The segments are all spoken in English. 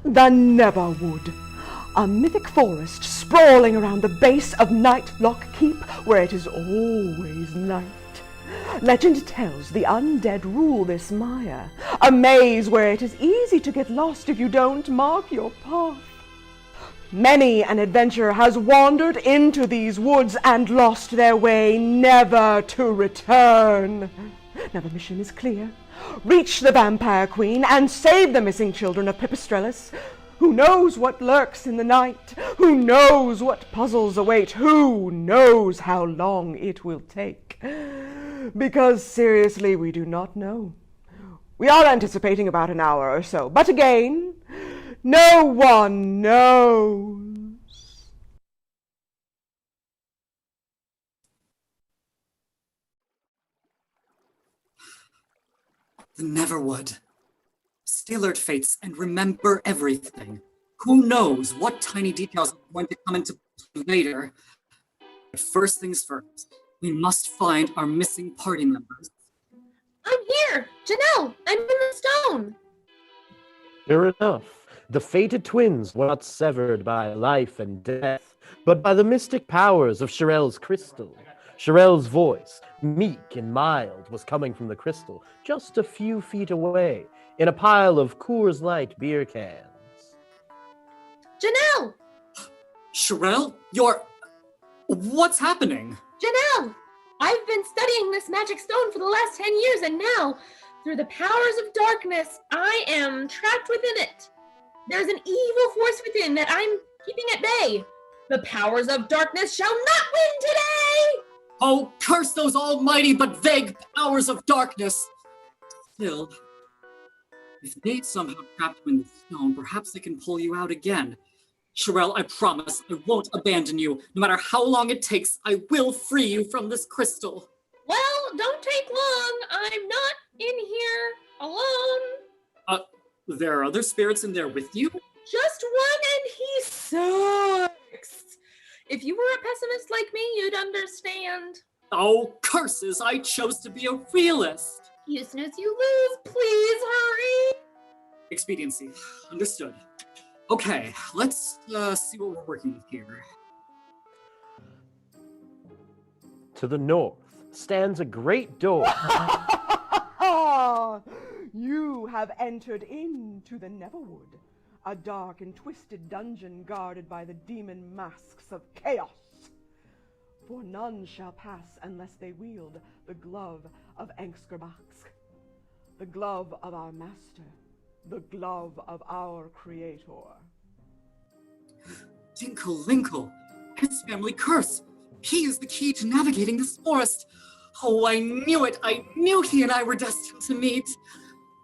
The Neverwood, a mythic forest sprawling around the base of Nightlock Keep, where it is always night. Legend tells the undead rule this mire, a maze where it is easy to get lost if you don't mark your path. Many an adventurer has wandered into these woods and lost their way, never to return. Now the mission is clear. Reach the Vampire Queen and save the missing children of Pipistrellus. Who knows what lurks in the night? Who knows what puzzles await? Who knows how long it will take? Because seriously, we do not know. We are anticipating about an hour or so, but again, no one knows. The Neverwood. Stay alert, Fates, and remember everything. Who knows what tiny details are going to come into play later. But first things first, we must find our missing party members. I'm here! Janelle! I'm in the stone! Sure enough, the fated twins were not severed by life and death, but by the mystic powers of Sherelle's crystal. Sherelle's voice, meek and mild, was coming from the crystal just a few feet away, in a pile of Coors Light beer cans. Janelle! Sherelle, what's happening? Janelle! I've been studying this magic stone for the last 10 years, and now, through the powers of darkness, I am trapped within it. There's an evil force within that I'm keeping at bay. The powers of darkness shall not win today! Oh, curse those almighty but vague powers of darkness! Still, if they somehow trapped you in the stone, perhaps they can pull you out again. Sherelle, I promise I won't abandon you. No matter how long it takes, I will free you from this crystal. Well, don't take long. I'm not in here alone. There are other spirits in there with you? Just one, and he sucks. If you were a pessimist like me, you'd understand. Oh, curses! I chose to be a realist! You snooze, you lose. Please hurry. Expediency. Understood. Okay, let's see what we're working with here. To the north stands a great door. You have entered into the Neverwood, a dark and twisted dungeon guarded by the demon masks of chaos. For none shall pass unless they wield the glove of Angskrbaksk, the glove of our master, the glove of our creator. Tinkle-Linkle, his family curse. He is the key to navigating this forest. Oh, I knew it. I knew he and I were destined to meet.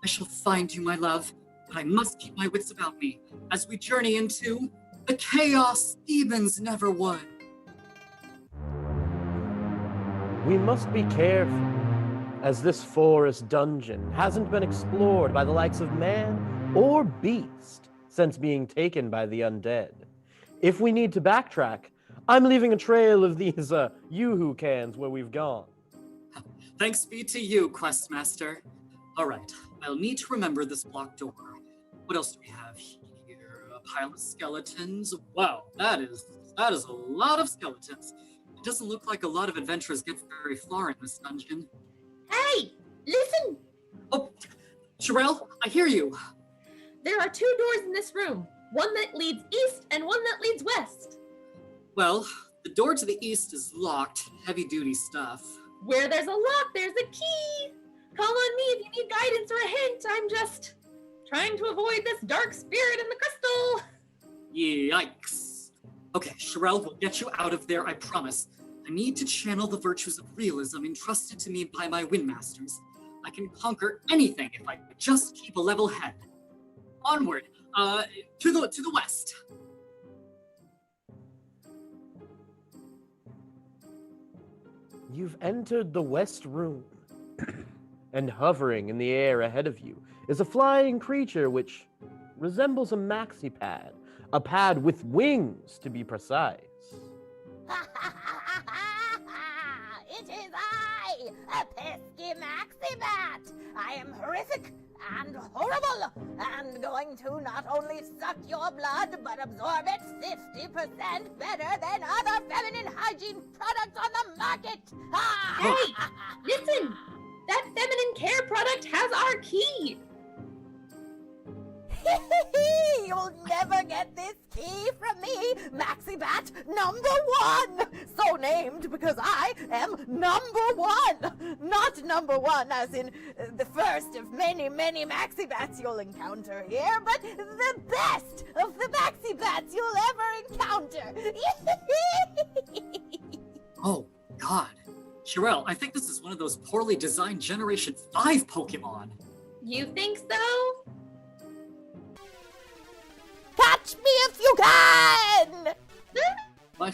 I shall find you, my love, but I must keep my wits about me as we journey into the Chaos Demons Neverwood. We must be careful, as this forest dungeon hasn't been explored by the likes of man or beast since being taken by the undead. If we need to backtrack, I'm leaving a trail of these Yoo-hoo cans where we've gone. Thanks be to you, Questmaster. All right, I'll need to remember this blocked door. What else do we have here? A pile of skeletons. Wow, that is a lot of skeletons. It doesn't look like a lot of adventurers get very far in this dungeon. Hey, listen. Oh, Sherelle, I hear you. There are 2 doors in this room. One that leads east and one that leads west. Well, the door to the east is locked. Heavy-duty stuff. Where there's a lock, there's a key. Call on me if you need guidance or a hint. I'm just trying to avoid this dark spirit in the crystal. Yikes. Okay, Sherelle, we'll get you out of there, I promise. I need to channel the virtues of realism entrusted to me by my Windmasters. I can conquer anything if I just keep a level head. Onward, to the west. You've entered the west room, and hovering in the air ahead of you is a flying creature which resembles a maxi pad, a pad with wings to be precise. It is I, a pesky Maxibat. I am horrific, and horrible, and going to not only suck your blood, but absorb it 50% better than other feminine hygiene products on the market. Hey, listen! That feminine care product has our key! You'll never get this key from me, Maxibat #1! So named because I am #1! Not #1 as in the first of many, many Maxibats you'll encounter here, but the best of the Maxibats you'll ever encounter! Oh, God. Sherelle, I think this is one of those poorly designed Generation 5 Pokemon. You think so? Catch me if you can! What?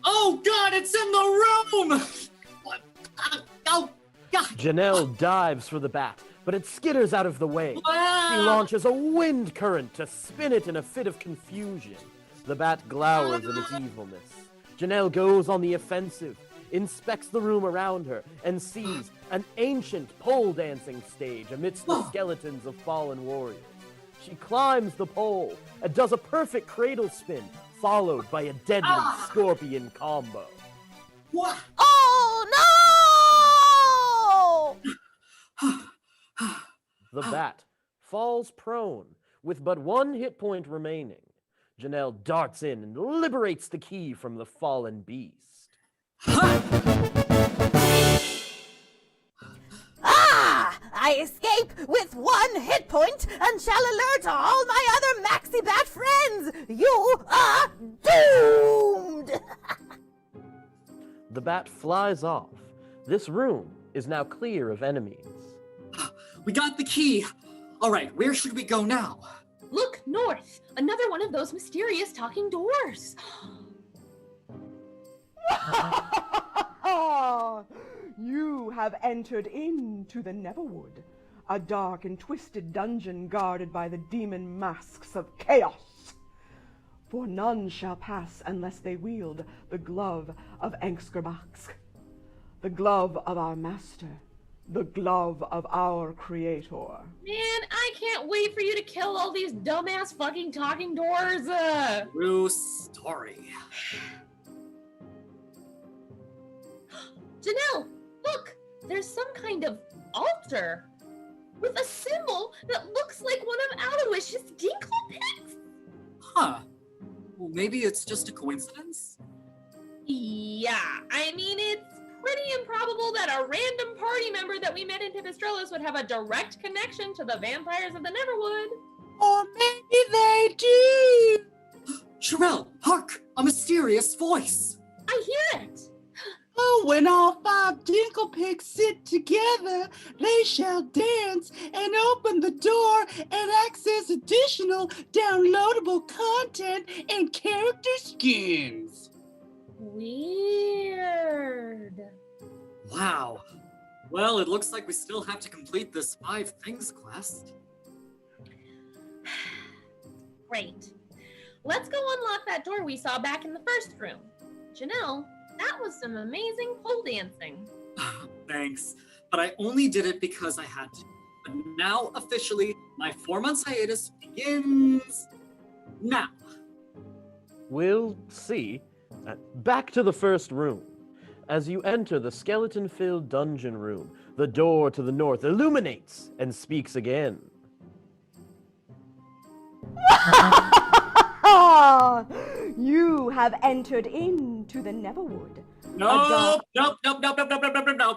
Oh, God, it's in the room! What? Oh, God! Janelle dives for the bat, but it skitters out of the way. She launches a wind current to spin it in a fit of confusion. The bat glowers at its evilness. Janelle goes on the offensive, inspects the room around her, and sees an ancient pole dancing stage amidst the skeletons of fallen warriors. She climbs the pole and does a perfect cradle spin, followed by a deadly scorpion combo. What? Oh no! The bat falls prone with but one hit point remaining. Janelle darts in and liberates the key from the fallen beast. I escape with 1 hit point and shall alert all my other Maxibat friends! You are doomed! The bat flies off. This room is now clear of enemies. We got the key. All right, where should we go now? Look north! Another one of those mysterious talking doors! You have entered into the Neverwood, a dark and twisted dungeon guarded by the demon masks of chaos. For none shall pass unless they wield the glove of Ankskerbox, the glove of our master, the glove of our creator. Man, I can't wait for you to kill all these dumbass fucking talking doors! True story. Janelle, look! There's some kind of altar with a symbol that looks like one of Aloysius' Dinklepix! Huh. Well, maybe it's just a coincidence? Yeah, I mean, it's pretty improbable that a random party member that we met in Pipistrellis would have a direct connection to the vampires of the Neverwood. Or maybe they do. Sherelle, hark! A mysterious voice! I hear it! Oh, when all 5 Dinklepigs sit together, they shall dance and open the door and access additional downloadable content and character skins. Weird. Wow. Well, it looks like we still have to complete this 5 things quest. Great. Let's go unlock that door we saw back in the first room. Janelle, that was some amazing pole dancing. Thanks. But I only did it because I had to. But now, officially, my 4-month hiatus begins now. We'll see. Back to the first room. As you enter the skeleton-filled dungeon room, the door to the north illuminates and speaks again. You have entered into the Neverwood. Nope.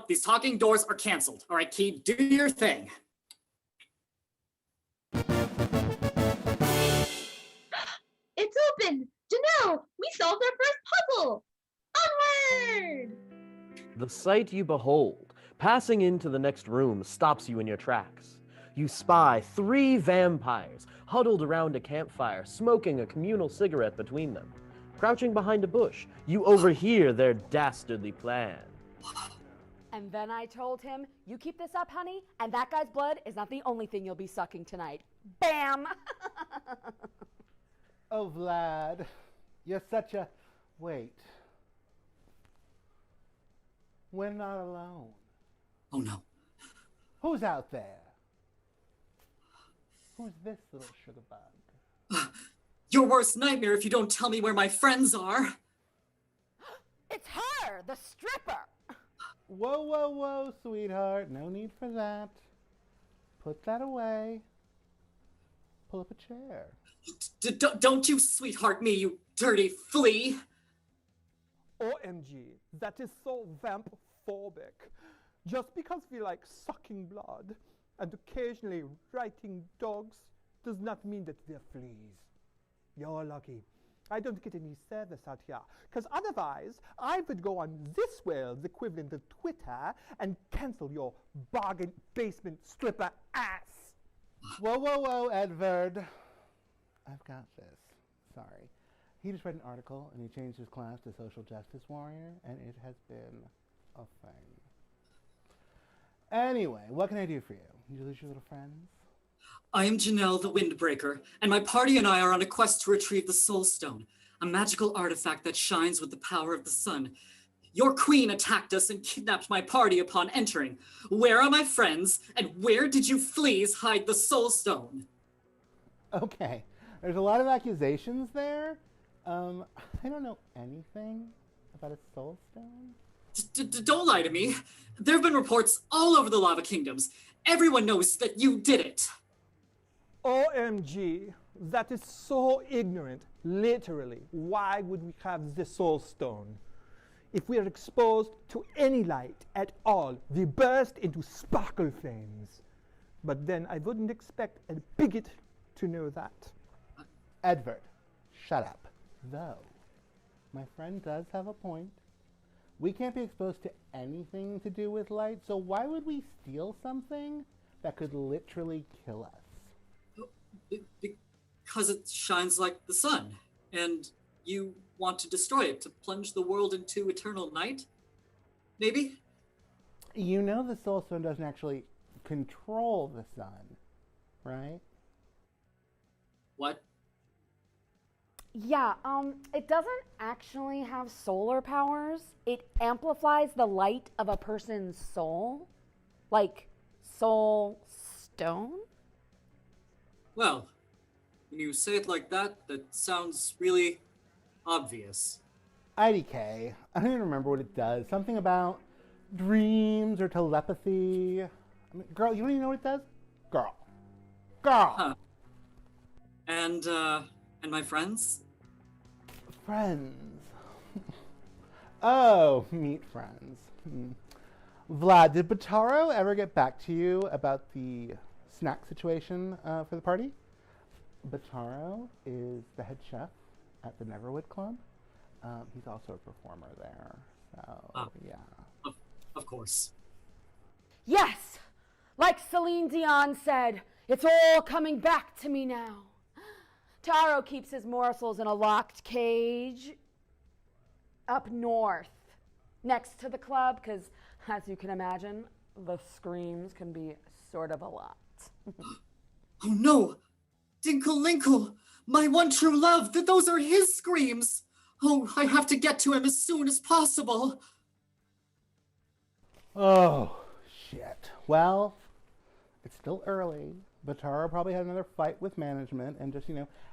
These talking doors are canceled. All right, Key, do your thing. It's open! Janelle, we solved our first puzzle! Onward! The sight you behold, passing into the next room, stops you in your tracks. You spy 3 vampires huddled around a campfire, smoking a communal cigarette between them. Crouching behind a bush, you overhear their dastardly plan. And then I told him, you keep this up, honey, and that guy's blood is not the only thing you'll be sucking tonight. Bam! Oh, Vlad, you're such a... Wait. We're not alone. Oh no. Who's out there? Who's this little sugar bug? Your worst nightmare if you don't tell me where my friends are. It's her, the stripper. Whoa, whoa, whoa, sweetheart. No need for that. Put that away. Pull up a chair. Don't you sweetheart me, you dirty flea. OMG, that is so vamp-phobic. Just because we like sucking blood and occasionally writing dogs does not mean that we're fleas. You're lucky. I don't get any service out here, because otherwise I would go on this world's equivalent of Twitter and cancel your bargain basement stripper ass. Whoa, whoa, whoa, Edward. I've got this. Sorry. He just read an article and he changed his class to social justice warrior, and it has been a thing. Anyway, what can I do for you? You lose your little friends? I am Janelle the Windbreaker, and my party and I are on a quest to retrieve the Soul Stone, a magical artifact that shines with the power of the sun. Your queen attacked us and kidnapped my party upon entering. Where are my friends, and where did you fleas hide the Soul Stone? Okay, there's a lot of accusations there. I don't know anything about a soul stone. Don't lie to me. There have been reports all over the Lava Kingdoms. Everyone knows that you did it. OMG, that is so ignorant. Literally, why would we have the soul stone? If we are exposed to any light at all, we burst into sparkle flames. But then I wouldn't expect a bigot to know that. Edward, shut up. Though, my friend does have a point. We can't be exposed to anything to do with light, so why would we steal something that could literally kill us? Because it shines like the sun, and you want to destroy it to plunge the world into eternal night? Maybe? You know the Soul Stone doesn't actually control the sun, right? What? Yeah, it doesn't actually have solar powers. It amplifies the light of a person's soul. Like, soul stone? Well, when you say it like that, that sounds really obvious. IDK. I don't even remember what it does. Something about dreams or telepathy. I mean, girl, you don't even know what it does? Girl. Huh. And my friends? Friends. Oh, meet friends. Vlad, did Bataro ever get back to you about the snack situation for the party? Bataro is the head chef at the Neverwood Club. He's also a performer there. So, yeah. Of course. Yes! Like Celine Dion said, it's all coming back to me now. Taro keeps his morsels in a locked cage up north, next to the club, because, as you can imagine, the screams can be sort of a lot. Oh no! Dinkle-linkle! My one true love! Those are his screams! Oh, I have to get to him as soon as possible! Oh, shit. Well, it's still early. Bataro probably had another fight with management and just,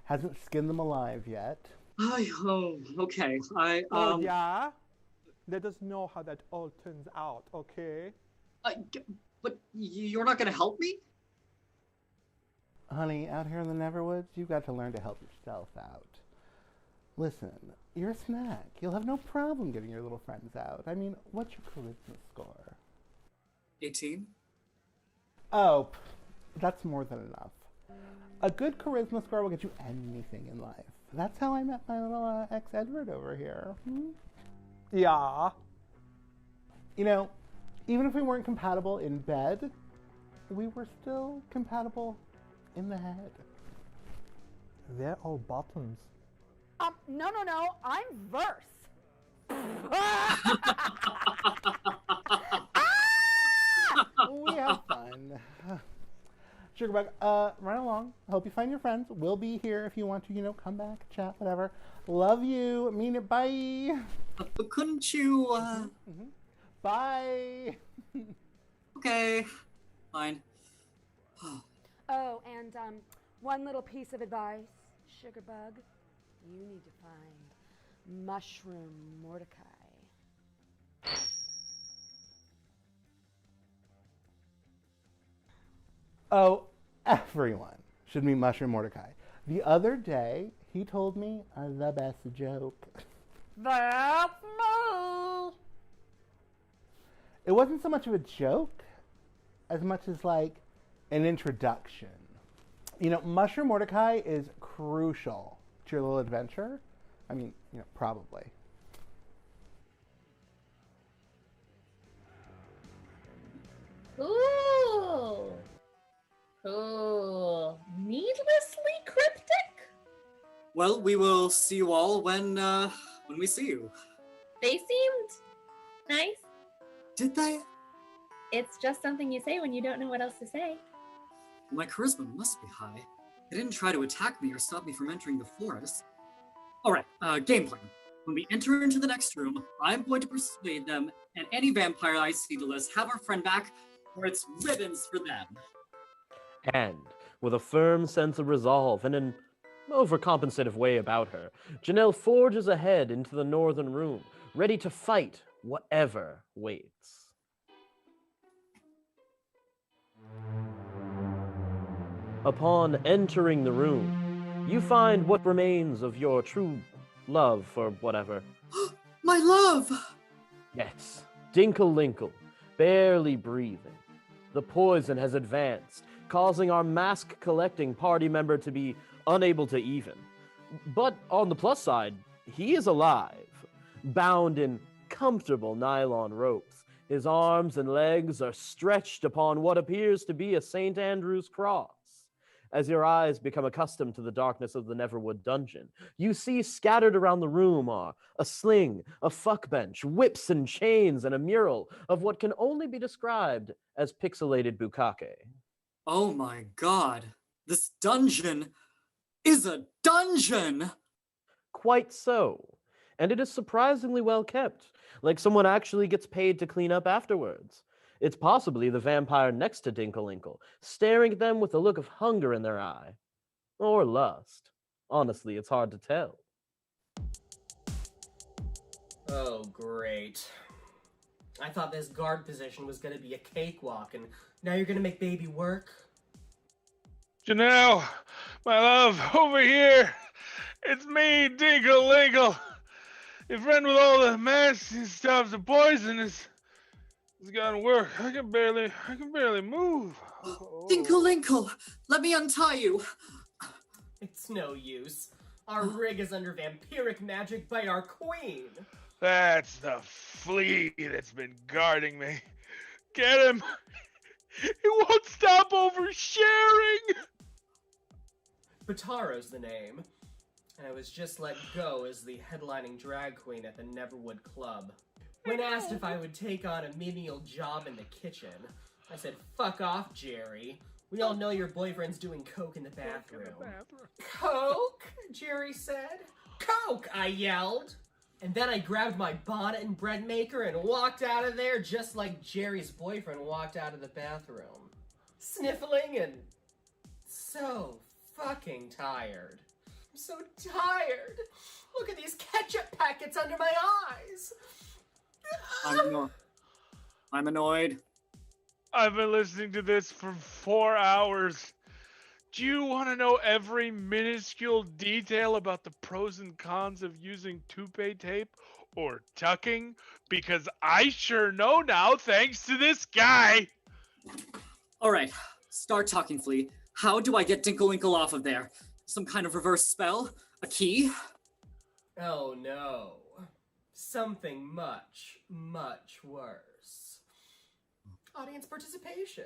hasn't skinned them alive yet. Okay. Oh, yeah? Let us know how that all turns out, okay? But you're not gonna help me? Honey, out here in the Neverwoods, you've got to learn to help yourself out. Listen, you're a snack. You'll have no problem getting your little friends out. I mean, what's your charisma score? 18? Oh, that's more than enough. A good charisma score will get you anything in life. That's how I met my little ex-Edward over here. Yeah. Even if we weren't compatible in bed, we were still compatible in the head. They're all buttons. No, I'm verse. We have fun. Sugarbug, run along. I hope you find your friends. We'll be here if you want to, come back, chat, whatever. Love you. Mean it. Bye. But couldn't you, Bye. Okay. Fine. Oh, and One little piece of advice, Sugarbug. You need to find Mushroom Mordecai. Oh, everyone should meet Mushroom Mordecai. The other day, he told me the best joke. That's me! It wasn't so much of a joke as much as like an introduction. You know, Mushroom Mordecai is crucial to your little adventure. I mean, probably. Cool. Cool. Needlessly cryptic? Well, we will see you all when we see you. They seemed nice. Did they? It's just something you say when you don't know what else to say. My charisma must be high. They didn't try to attack me or stop me from entering the forest. Alright, game plan. When we enter into the next room, I'm going to persuade them and any vampire I see to let's have our friend back, or it's ribbons for them. And, with a firm sense of resolve and an overcompensative way about her, Janelle forges ahead into the northern room, ready to fight whatever waits. Upon entering the room, you find what remains of your true love for whatever. My love! Yes, Dinkle-Linkle, barely breathing. The poison has advanced, causing our mask-collecting party member to be unable to even. But on the plus side, he is alive, bound in comfortable nylon ropes. His arms and legs are stretched upon what appears to be a St. Andrew's cross. As your eyes become accustomed to the darkness of the Neverwood dungeon, you see scattered around the room are a sling, a fuck bench, whips and chains, and a mural of what can only be described as pixelated bukkake. Oh my god, this dungeon is a dungeon! Quite so. And it is surprisingly well kept, like someone actually gets paid to clean up afterwards. It's possibly the vampire next to Dinkle-Linkle, staring at them with a look of hunger in their eye. Or lust. Honestly, it's hard to tell. Oh, great. I thought this guard position was gonna be a cakewalk, and now you're gonna make baby work? Janelle, my love, over here. It's me, Dinkle-Linkle. Your friend with all the masks and stuff, the poison is gonna work. I can barely move. Dinkle-Linkle, let me untie you. It's no use. Our rig is under vampiric magic by our queen. That's the flea that's been guarding me. Get him! He won't stop oversharing! Bataro's the name, and I was just let go as the headlining drag queen at the Neverwood Club. When asked if I would take on a menial job in the kitchen, I said, "Fuck off, Jerry. We all know your boyfriend's doing coke in the bathroom." "Coke?" Jerry said. "Coke!" I yelled. And then I grabbed my bonnet and bread maker and walked out of there just like Jerry's boyfriend walked out of the bathroom. Sniffling and so fucking tired. I'm so tired. Look at these ketchup packets under my eyes. I'm annoyed. I've been listening to this for 4 hours. Do you want to know every minuscule detail about the pros and cons of using toupee tape or tucking? Because I sure know now, thanks to this guy. Alright, start talking, Flea. How do I get Dinkle-Linkle off of there? Some kind of reverse spell? A key? Oh no. Something much, much worse. Audience participation.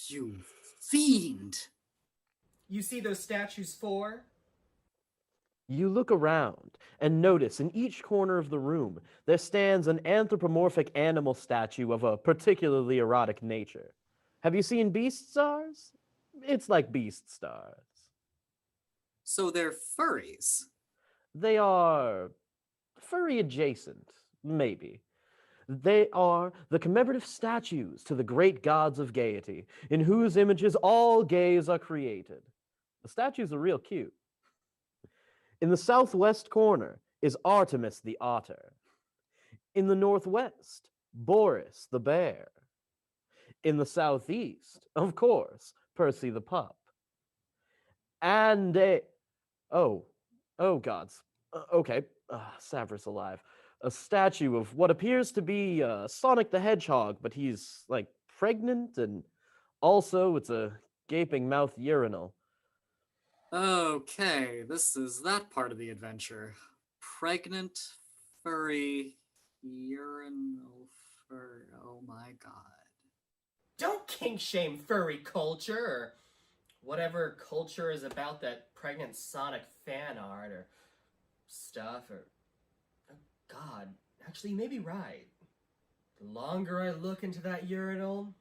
You fiend! You see those statues for? You look around and notice in each corner of the room there stands an anthropomorphic animal statue of a particularly erotic nature. Have you seen Beast Stars? It's like Beast Stars. So they're furries. They are furry adjacent, maybe. They are the commemorative statues to the great gods of gaiety, in whose images all gays are created. The statues are real cute. In the southwest corner is Artemis the otter. In the northwest, Boris the bear. In the southeast, of course, Percy the pup. And oh gods. Okay, Severus alive. A statue of what appears to be Sonic the Hedgehog, but he's like pregnant, and also it's a gaping mouth urinal. Okay, this is that part of the adventure. Pregnant, furry, urinal fur. Oh my god. Don't kink shame furry culture, or whatever culture is about that pregnant Sonic fan art or stuff, or... Oh, God, actually, you may be right. The longer I look into that urinal,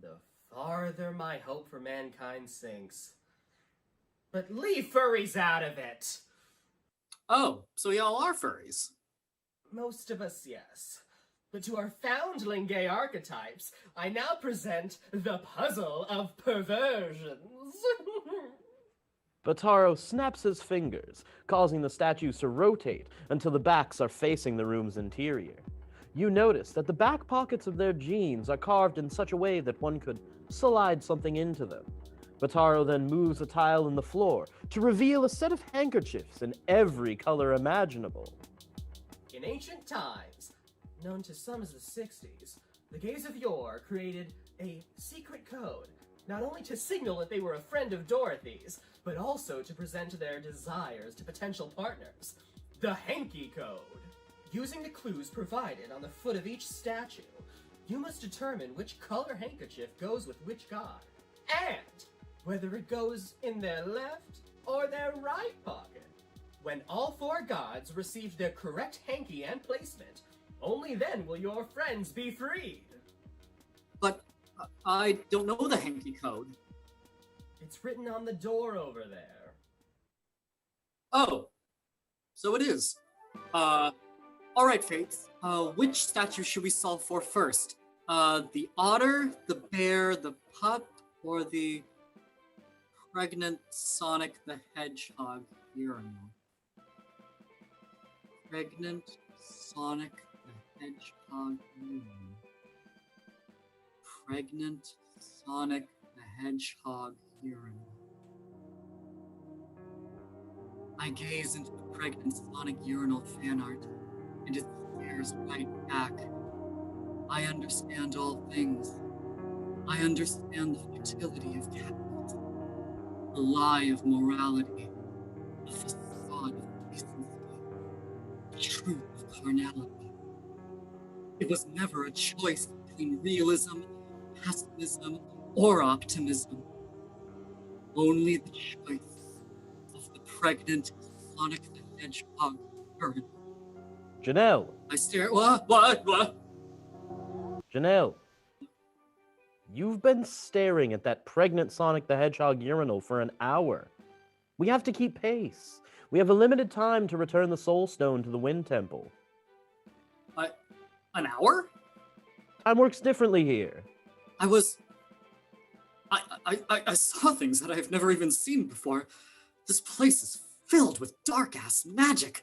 the farther my hope for mankind sinks. But leave furries out of it! Oh, so y'all are furries. Most of us, yes. But to our foundling gay archetypes, I now present the puzzle of perversions. Bataro snaps his fingers, causing the statues to rotate until the backs are facing the room's interior. You notice that the back pockets of their jeans are carved in such a way that one could slide something into them. Bataro then moves a tile in the floor to reveal a set of handkerchiefs in every color imaginable. In ancient times, known to some as the 60s, the gays of yore created a secret code, not only to signal that they were a friend of Dorothy's, but also to present their desires to potential partners. The Hanky Code. Using the clues provided on the foot of each statue, you must determine which color handkerchief goes with which god, and whether it goes in their left or their right pocket. When all four gods receive their correct hanky and placement, only then will your friends be freed. But I don't know the hanky code. It's written on the door over there. Oh, so it is. Alright, Faith. Which statue should we solve for first? The otter, the bear, the pup, or the pregnant Sonic the Hedgehog urinal? Pregnant Sonic the Hedgehog urinal. Pregnant Sonic the Hedgehog urinal. I gaze into the pregnant Sonic urinal fan art, and it stares right back. I understand all things. I understand the futility of capitalism, the lie of morality, the facade of decency, the truth of carnality. It was never a choice between realism, pessimism, or optimism. Only the choice of the pregnant Sonic the Hedgehog urinal. Janelle, I stare. What? Janelle, you've been staring at that pregnant Sonic the Hedgehog urinal for an hour. We have to keep pace. We have a limited time to return the Soul Stone to the Wind Temple. An hour? Time works differently here. I saw things that I've never even seen before. This place is filled with dark-ass magic.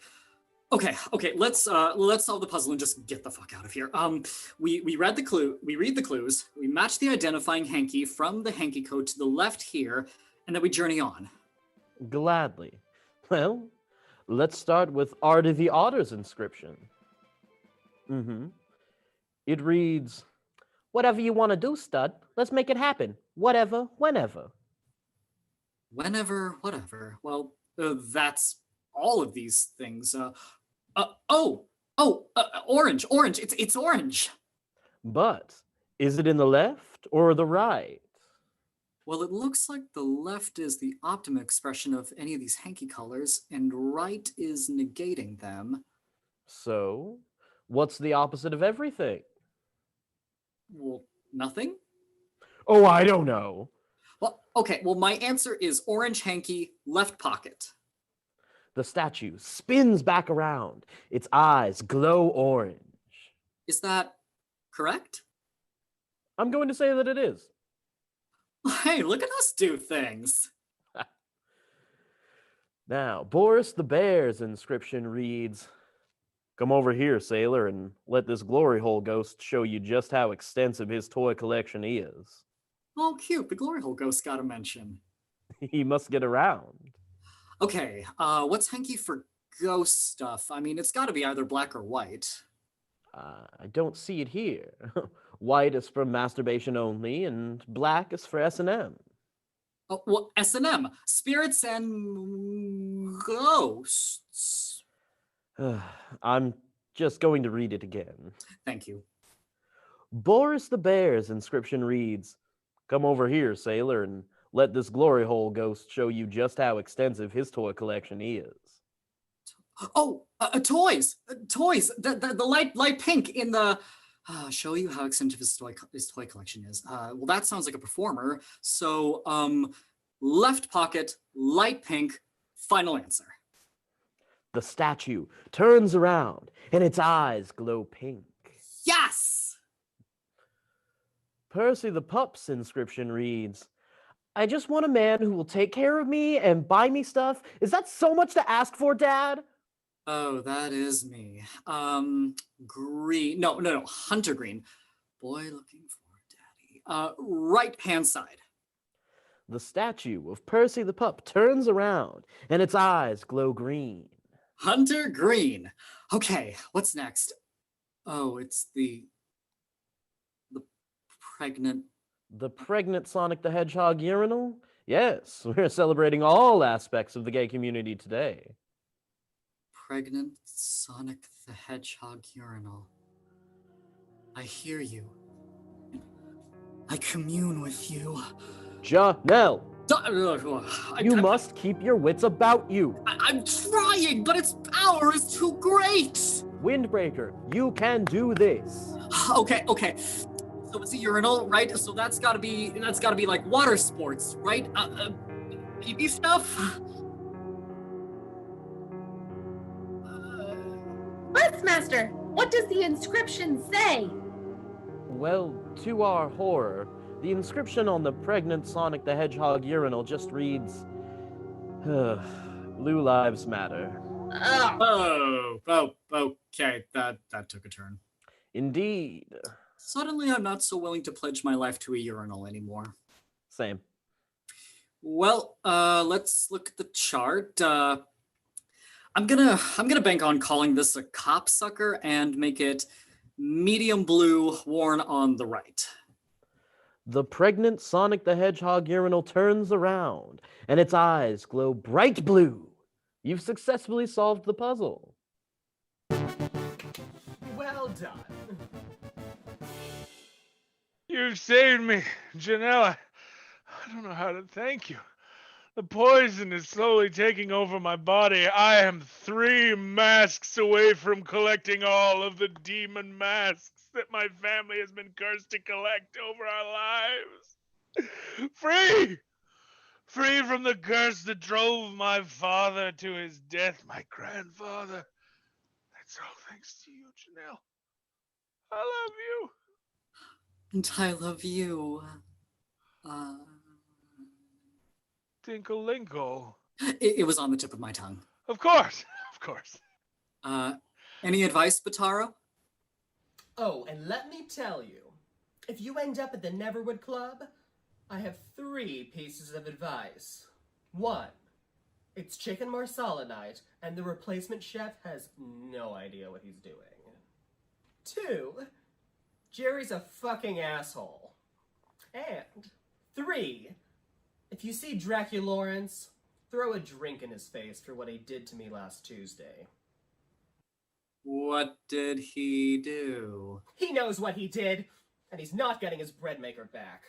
Okay, let's solve the puzzle and just get the fuck out of here. We read the clues, we match the identifying hanky from the hanky code to the left here, and then we journey on. Gladly. Well, let's start with Artie the Otter's inscription. It reads, "Whatever you want to do, stud, let's make it happen. Whatever, whenever." Whenever, whatever. Well, that's all of these things. Orange. It's orange. But is it in the left or the right? Well, it looks like the left is the optimum expression of any of these hanky colors, and right is negating them. So, what's the opposite of everything? Well, nothing? Oh, I don't know. Well, okay, my answer is orange hanky, left pocket. The statue spins back around. Its eyes glow orange. Is that correct? I'm going to say that it is. Hey, look at us do things. Now, Boris the Bear's inscription reads, "Come over here, sailor, and let this glory hole ghost show you just how extensive his toy collection is." Oh, cute. The glory hole ghost got a mention. He must get around. Okay, what's hanky for ghost stuff? I mean, it's got to be either black or white. I don't see it here. White is for masturbation only, and black is for S&M. Oh, well, S&M, spirits and ghosts. I'm just going to read it again. Thank you. Boris the Bear's inscription reads, "Come over here, sailor, and let this glory hole ghost show you just how extensive his toy collection is." Oh, toys, toys. The light pink in the. Show you how extensive his toy collection is. Well, that sounds like a performer. So, left pocket, light pink. Final answer. The statue turns around, and its eyes glow pink. Yes! Percy the Pup's inscription reads, "I just want a man who will take care of me and buy me stuff. Is that so much to ask for, Dad?" Oh, that is me. Green. No. Hunter green. Boy looking for daddy. Right hand side. The statue of Percy the Pup turns around, and its eyes glow green. Hunter green. Okay, what's next? Oh, it's the pregnant. The pregnant Sonic the Hedgehog urinal? Yes, we're celebrating all aspects of the gay community today. Pregnant Sonic the Hedgehog urinal. I hear you. I commune with you. Janelle, you I'm must keep your wits about you. I'm trying, but its power is too great. Windbreaker, you can do this. Okay. So it's a urinal, right? So that's gotta be like water sports, right? Pee-pee stuff? Questmaster, what does the inscription say? Well, to our horror, the inscription on the pregnant Sonic the Hedgehog urinal just reads, "Blue Lives Matter." Oh, okay. That took a turn. Indeed. Suddenly, I'm not so willing to pledge my life to a urinal anymore. Same. Well, let's look at the chart. I'm gonna bank on calling this a cop sucker and make it medium blue, worn on the right. The pregnant Sonic the Hedgehog urinal turns around, and its eyes glow bright blue. You've successfully solved the puzzle. Well done. You saved me, Janelle. I don't know how to thank you. The poison is slowly taking over my body. I am 3 masks away from collecting all of the demon masks that my family has been cursed to collect over our lives. Free! Free from the curse that drove my father to his death, my grandfather. That's all thanks to you, Janelle. I love you. And I love you. Tinkle-linkle. It was on the tip of my tongue. Of course. Any advice, Bataro? Oh, and let me tell you, if you end up at the Neverwood Club, I have 3 pieces of advice. 1, it's chicken marsala night, and the replacement chef has no idea what he's doing. 2, Jerry's a fucking asshole. And 3, if you see Dracula Lawrence, throw a drink in his face for what he did to me last Tuesday. What did he do? He knows what he did, and he's not getting his bread maker back.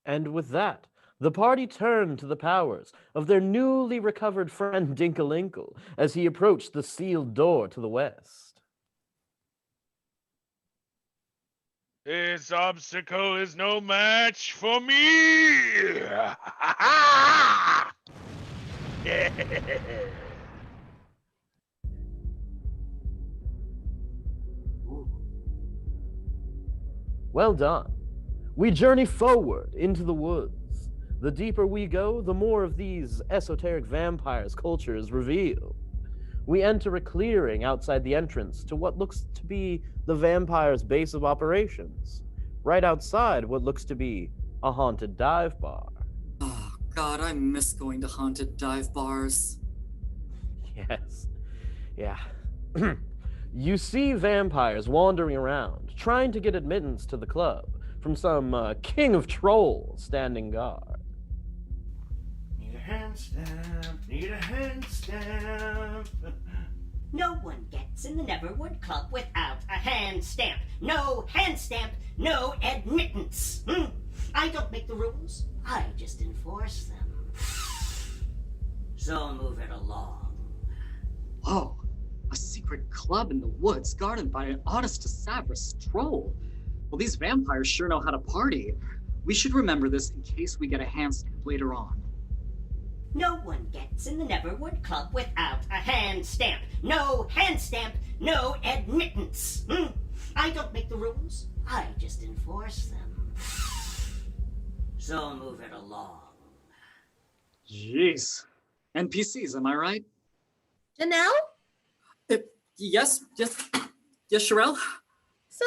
And with that, the party turned to the powers of their newly recovered friend Dinkle-Inkle as he approached the sealed door to the west. This obstacle is no match for me! Well done. We journey forward into the woods. The deeper we go, the more of these esoteric vampires' cultures reveal. We enter a clearing outside the entrance to what looks to be the vampire's base of operations, right outside what looks to be a haunted dive bar. Oh, God, I miss going to haunted dive bars. Yes. Yeah. You see vampires wandering around, trying to get admittance to the club from some king of trolls standing guard. Need a hand stamp, need a hand stamp. No one gets in the Neverwood Club without a hand stamp. No hand stamp, no admittance. I don't make the rules, I just enforce them. So move it along. Whoa, a secret club in the woods guarded by an honest to Savras troll. Well, these vampires sure know how to party. We should remember this in case we get a hand stamp later on. No one gets in the Neverwood Club without a hand stamp. No hand stamp, no admittance. I don't make the rules, I just enforce them. So move it along. Jeez. NPCs, am I right? Janelle? Yes, Sherelle? So,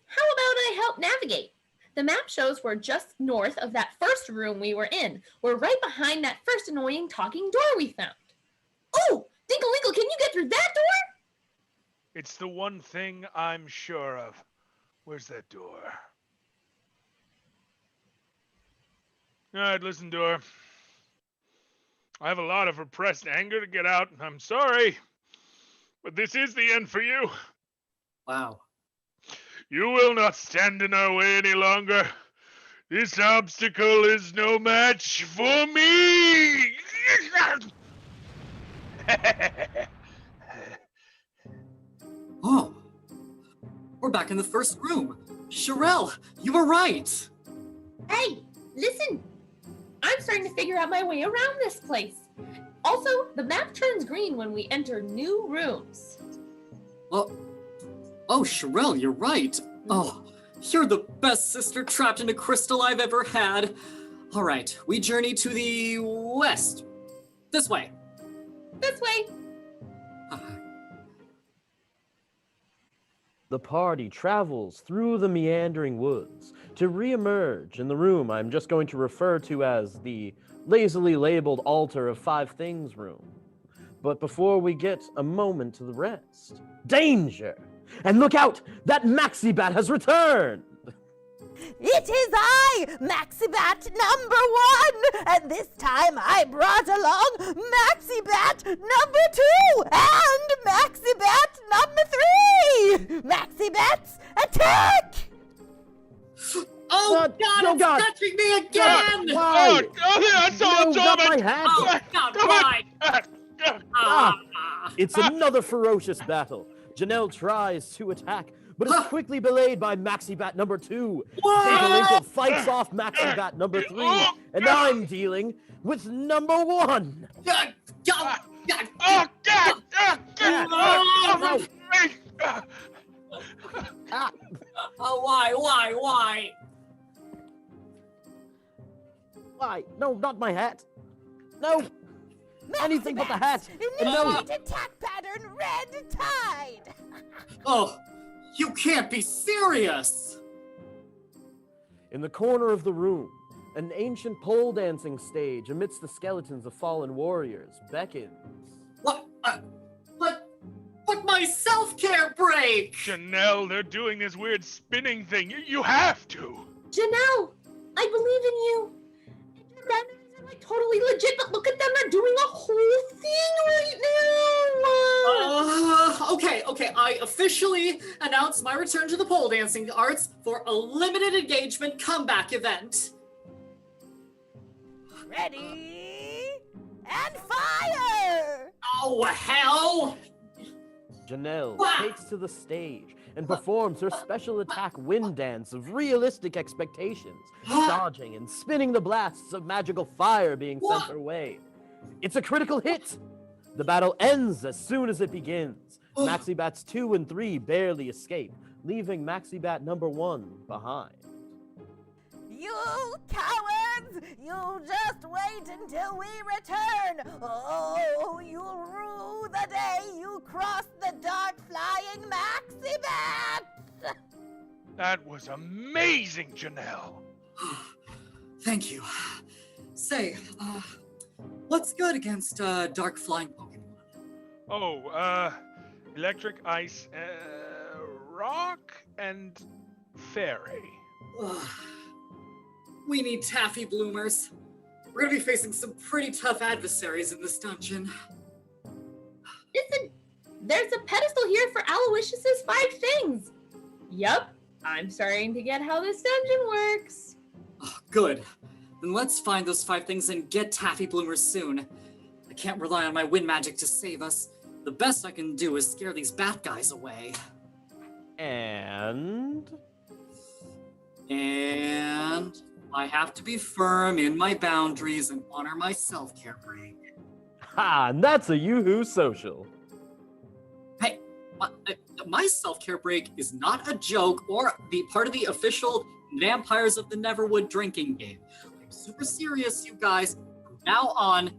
how about I help navigate? The map shows we're just north of that first room we were in. We're right behind that first annoying talking door we found. Oh, Dinkle-Winkle, can you get through that door? It's the one thing I'm sure of. Where's that door? All right, listen, door. I have a lot of repressed anger to get out. I'm sorry, but this is the end for you. Wow. You will not stand in our way any longer. This obstacle is no match for me. Oh, we're back in the first room. Sherelle, you were right. Hey, listen. I'm starting to figure out my way around this place. Also, the map turns green when we enter new rooms. Oh, Sherelle, you're right. Oh, you're the best sister trapped in a crystal I've ever had. All right, we journey to the west. This way. This way. The party travels through the meandering woods to re-emerge in the room I'm just going to refer to as the lazily labeled Altar of Five Things room. But before we get a moment to the rest, danger! And look out! That Maxibat has returned! It is I, Maxibat #1, and this time I brought along Maxibat #2 and Maxibat #3. Maxibats, attack! Oh, God, it's touching me again! Oh, that's all, not my hat! Oh, God, why? It's another ferocious battle. Janelle tries to attack, but is quickly belayed by Maxibat #2. Dinkle-Winkle fights off Maxibat #3, and I'm dealing with #1. Oh, God! Oh, why? Why? No, not my hat. No! Anything but the hat! And no! Initiate attack pattern red tide! Oh, you can't be serious! In the corner of the room, an ancient pole dancing stage amidst the skeletons of fallen warriors beckons. What? But my self-care break! Janelle, they're doing this weird spinning thing. You have to. Janelle, I believe in you. And your grandparents are like totally legit, but look at them, they're doing a whole thing right now. Okay, I officially announce my return to the pole dancing arts for a limited engagement comeback event. Ready, and fire! Oh, hell! Janelle takes to the stage and performs her special attack wind dance of realistic expectations, dodging and spinning the blasts of magical fire being sent her way. It's a critical hit! The battle ends as soon as it begins. Maxibats 2 and 3 barely escape, leaving Maxibat number 1 behind. You cowards! You just wait until we return! Oh, you'll rue the day you cross the dark flying Maxibats! That was amazing, Janelle. Thank you. Say, what's good against dark flying Pokemon? Oh, electric, ice, rock, and fairy. We need taffy bloomers. We're gonna be facing some pretty tough adversaries in this dungeon. Listen, there's a pedestal here for Aloysius's 5 things. Yup, I'm starting to get how this dungeon works. Oh, good. Then let's find those 5 things and get taffy bloomers soon. I can't rely on my wind magic to save us. The best I can do is scare these bat guys away. And I have to be firm in my boundaries and honor my self-care break. ha, and that's a Yoo-hoo social. Hey, my self-care break is not a joke or the part of the official Vampires of the Neverwood drinking game. I'm super serious, you guys. From now on,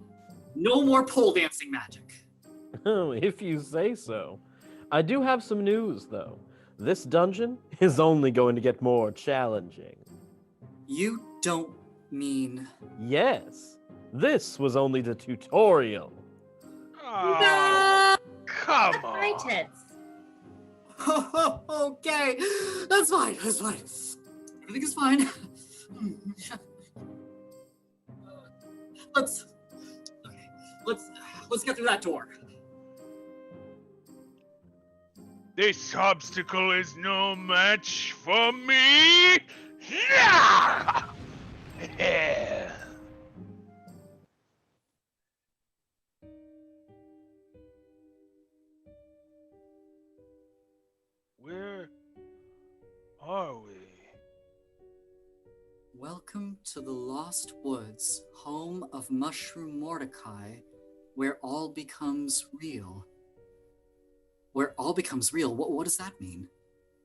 no more pole dancing magic. If you say so. I do have some news, though. This dungeon is only going to get more challenging. You don't mean... Yes, this was only the tutorial. Oh, come on. My tits. Okay, that's fine. Everything is fine. Let's get through that door. This obstacle is no match for me. Yeah! Where are we? Welcome to the Lost Woods, home of Mushroom Mordecai, where all becomes real. Where all becomes real? What does that mean?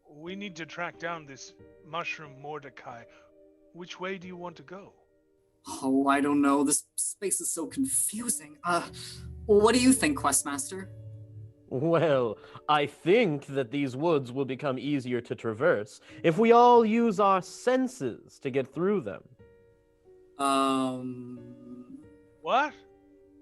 We need to track down this Mushroom Mordecai. Which way do you want to go? Oh, I don't know. This space is so confusing. What do you think, Questmaster? Well, I think that these woods will become easier to traverse if we all use our senses to get through them. What?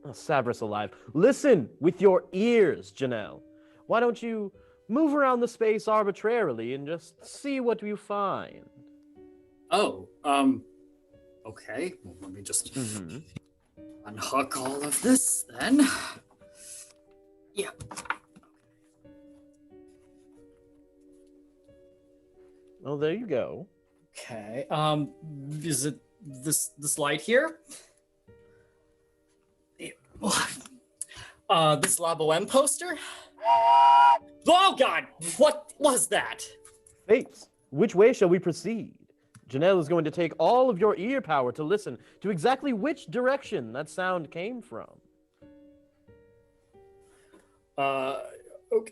Oh, Sabras alive. Listen with your ears, Janelle. Why don't you move around the space arbitrarily and just see what you find? Oh, okay. Well, let me just unhook all of this then. Yeah. Oh, there you go. Okay. Is it this light here? This Labo M poster? Oh God! What was that? Fates, which way shall we proceed? Janelle is going to take all of your ear power to listen to exactly which direction that sound came from.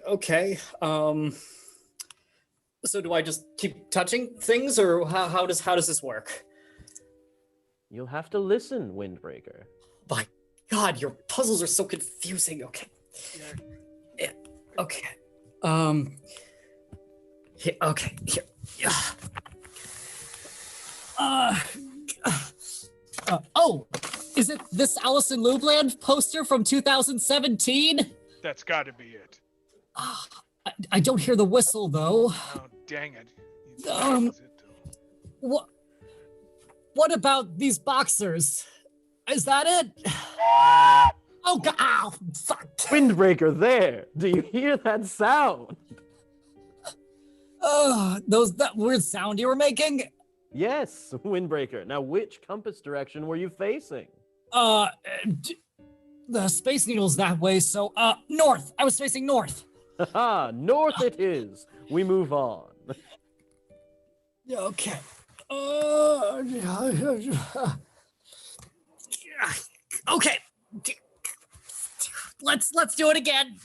Okay. So do I just keep touching things, or how does this work? You'll have to listen, Windbreaker. My God, your puzzles are so confusing. Okay. Yeah. Okay. Here. Okay. Here. Oh, is it this Allison Loubland poster from 2017? That's got to be it. I don't hear the whistle though. Oh, dang it. What about these boxers? Is that it? Oh God! Ow! Fuck! Windbreaker, there! Do you hear that sound? That weird sound you were making? Yes, Windbreaker. Now, which compass direction were you facing? The Space Needle's that way, so, north. I was facing north. Haha, north it is. We move on. Okay. Okay. Let's do it again.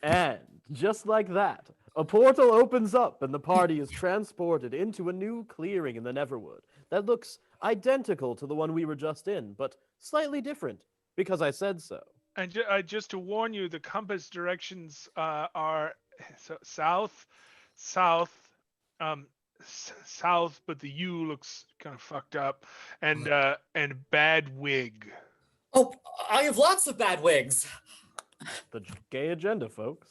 And just like that, a portal opens up and the party is transported into a new clearing in the Neverwood that looks identical to the one we were just in, but slightly different, because I said so. And just to warn you, the compass directions are south, south, south, but the U looks kind of fucked up, and bad wig. Oh, I have lots of bad wigs. The gay agenda, folks.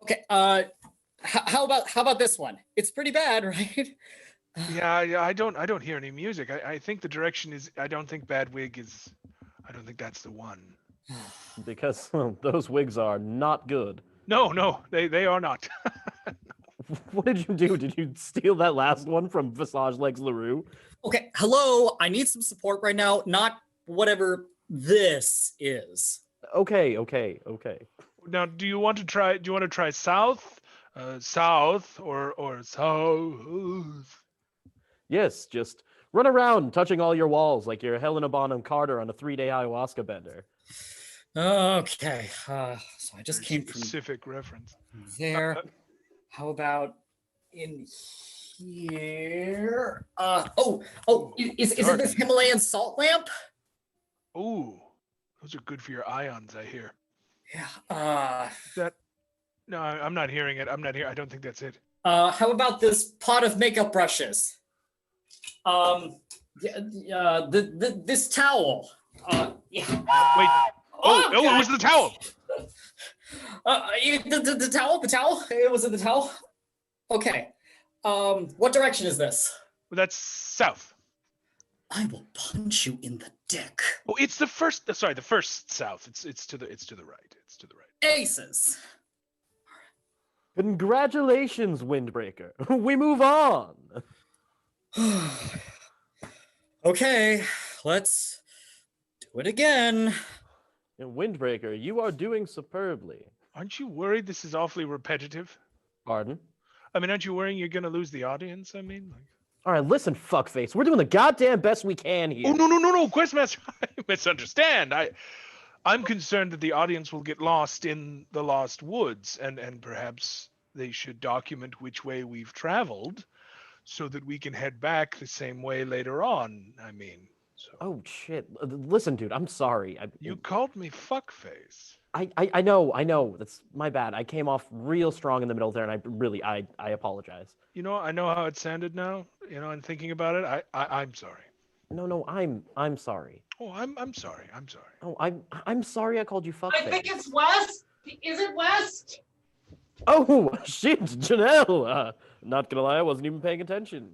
Okay, how about this one? It's pretty bad, right? Yeah, I don't hear any music. I think the direction is. I don't think bad wig is. I don't think that's the one. Because those wigs are not good. No, they are not. What did you do? Did you steal that last one from Visage Legs LaRue? Okay, hello. I need some support right now. Not whatever this is. Okay. Now, do you want to try south, south, or south? Yes, just run around touching all your walls like you're Helena Bonham Carter on a 3-day ayahuasca bender. Okay, so I just Very came from specific reference. there. How about in here? Is it this Himalayan salt lamp? Ooh, those are good for your ions, I hear. Yeah. No, I'm not hearing it. I'm not here. I don't think that's it. How about this pot of makeup brushes? This towel. Yeah. Wait. Oh, God. it was the towel. The towel. It was in the towel. Okay. What direction is this? Well, that's south. I will punch you in the dick. Oh, it's the first. Sorry, the first south. It's to the right. It's to the right. Aces. Congratulations, Windbreaker. We move on. Okay, let's do it again. And Windbreaker, you are doing superbly. Aren't you worried this is awfully repetitive? Pardon? I mean, aren't you worrying you're gonna lose the audience? I mean, All right, listen, fuckface. We're doing the goddamn best we can here. Oh no, Questmaster, I misunderstand. I'm concerned that the audience will get lost in the Lost Woods, and perhaps they should document which way we've traveled, so that we can head back the same way later on. I mean, so. Oh shit! Listen, dude, I'm sorry. You called me fuckface. I know. That's my bad. I came off real strong in the middle there, and I apologize. You know, I know how it sounded now. You know, and thinking about it, I'm sorry. No, I'm sorry. Oh, I'm sorry. I'm sorry. Oh, I'm sorry I called you fuckface. I think it's west. Is it west? Oh shit, Janelle. Not gonna lie, I wasn't even paying attention.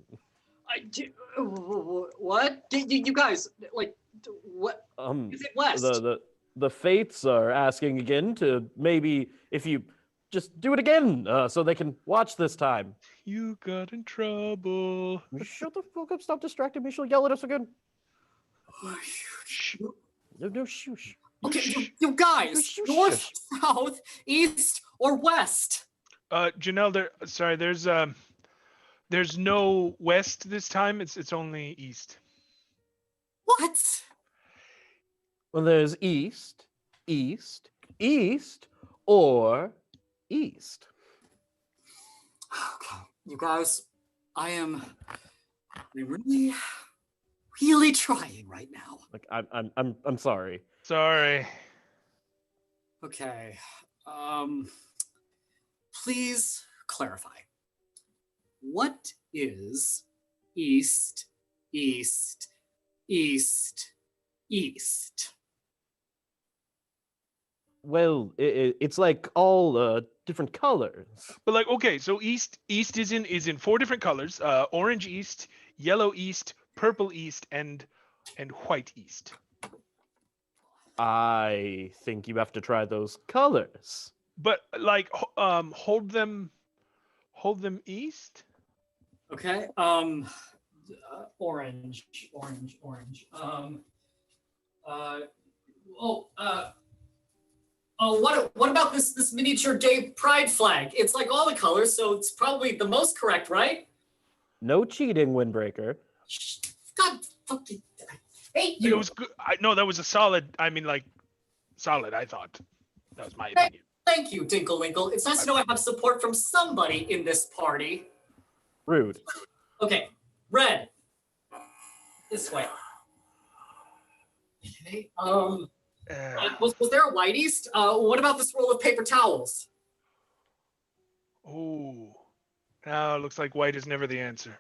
What? You guys, like, what? Is it west? The fates are asking again to maybe if you just do it again, so they can watch this time. You got in trouble. Shut the fuck up! Stop distracting me. She'll yell at us again. No, shush. Okay, you guys, north, south, east, or west? Janelle, there's no west this time. It's only east. What? Well, there's east, or east. Okay, you guys, I'm really trying right now. Like I'm sorry. Sorry. Okay. Please clarify. What is east? Well, it's like all different colors. But like, okay, so east is in 4 different colors: orange east, yellow east, purple east, and white east. I think you have to try those colors. But like, hold them east. Okay. Orange. What about this miniature gay pride flag? It's like all the colors, so it's probably the most correct, right? No cheating, Windbreaker. God fucking, I hate you. It was good. No, that was a solid. I mean, like, solid. I thought that was my opinion. Thank you, Dinklewinkle. It's nice to know I have support from somebody in this party. Rude. Okay, Red. This way. Okay. Was there a Whitey's? What about this roll of paper towels? Oh. Now it looks like white is never the answer.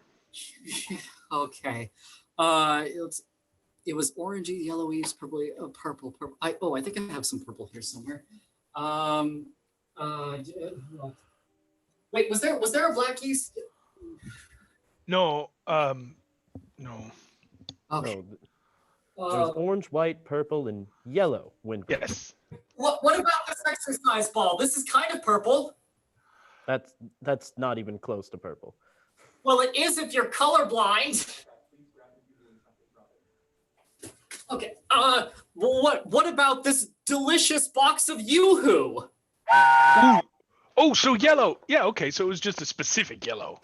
Okay. It was orangey, yellowy, purple. I think I have some purple here somewhere. Wait, was there a black yeast? No. No. Okay. No, there's orange, white, purple, and yellow Windbreaker. Yes. What about this exercise ball? This is kind of purple. That's not even close to purple. Well, it is if you're colorblind. Okay. What about this delicious box of Yoo-hoo? Oh, so yellow. Yeah, okay, so it was just a specific yellow.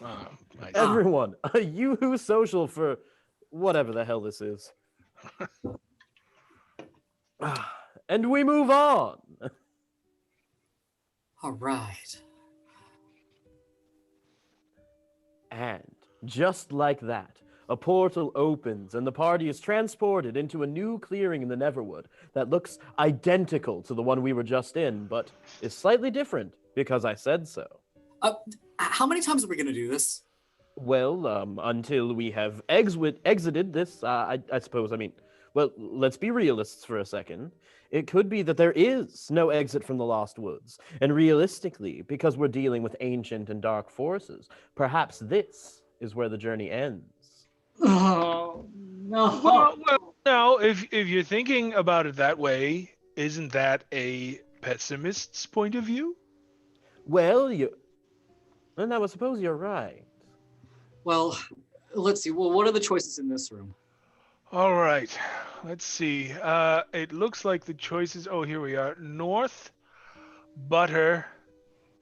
Everyone, a Yoo-hoo social for whatever the hell this is. And we move on. All right. And just like that, a portal opens and the party is transported into a new clearing in the Neverwood that looks identical to the one we were just in, but is slightly different because I said so. How many times are we going to do this? Well, until we have exited this, I suppose. I mean, well, let's be realists for a second. It could be that there is no exit from the Lost Woods. And realistically, because we're dealing with ancient and dark forces, perhaps this is where the journey ends. Oh, no. Well, now, if you're thinking about it that way, isn't that a pessimist's point of view? Well, and I suppose you're right. Well, let's see. Well, what are the choices in this room? All right, let's see. It looks like the choices. Oh, here we are. North, butter,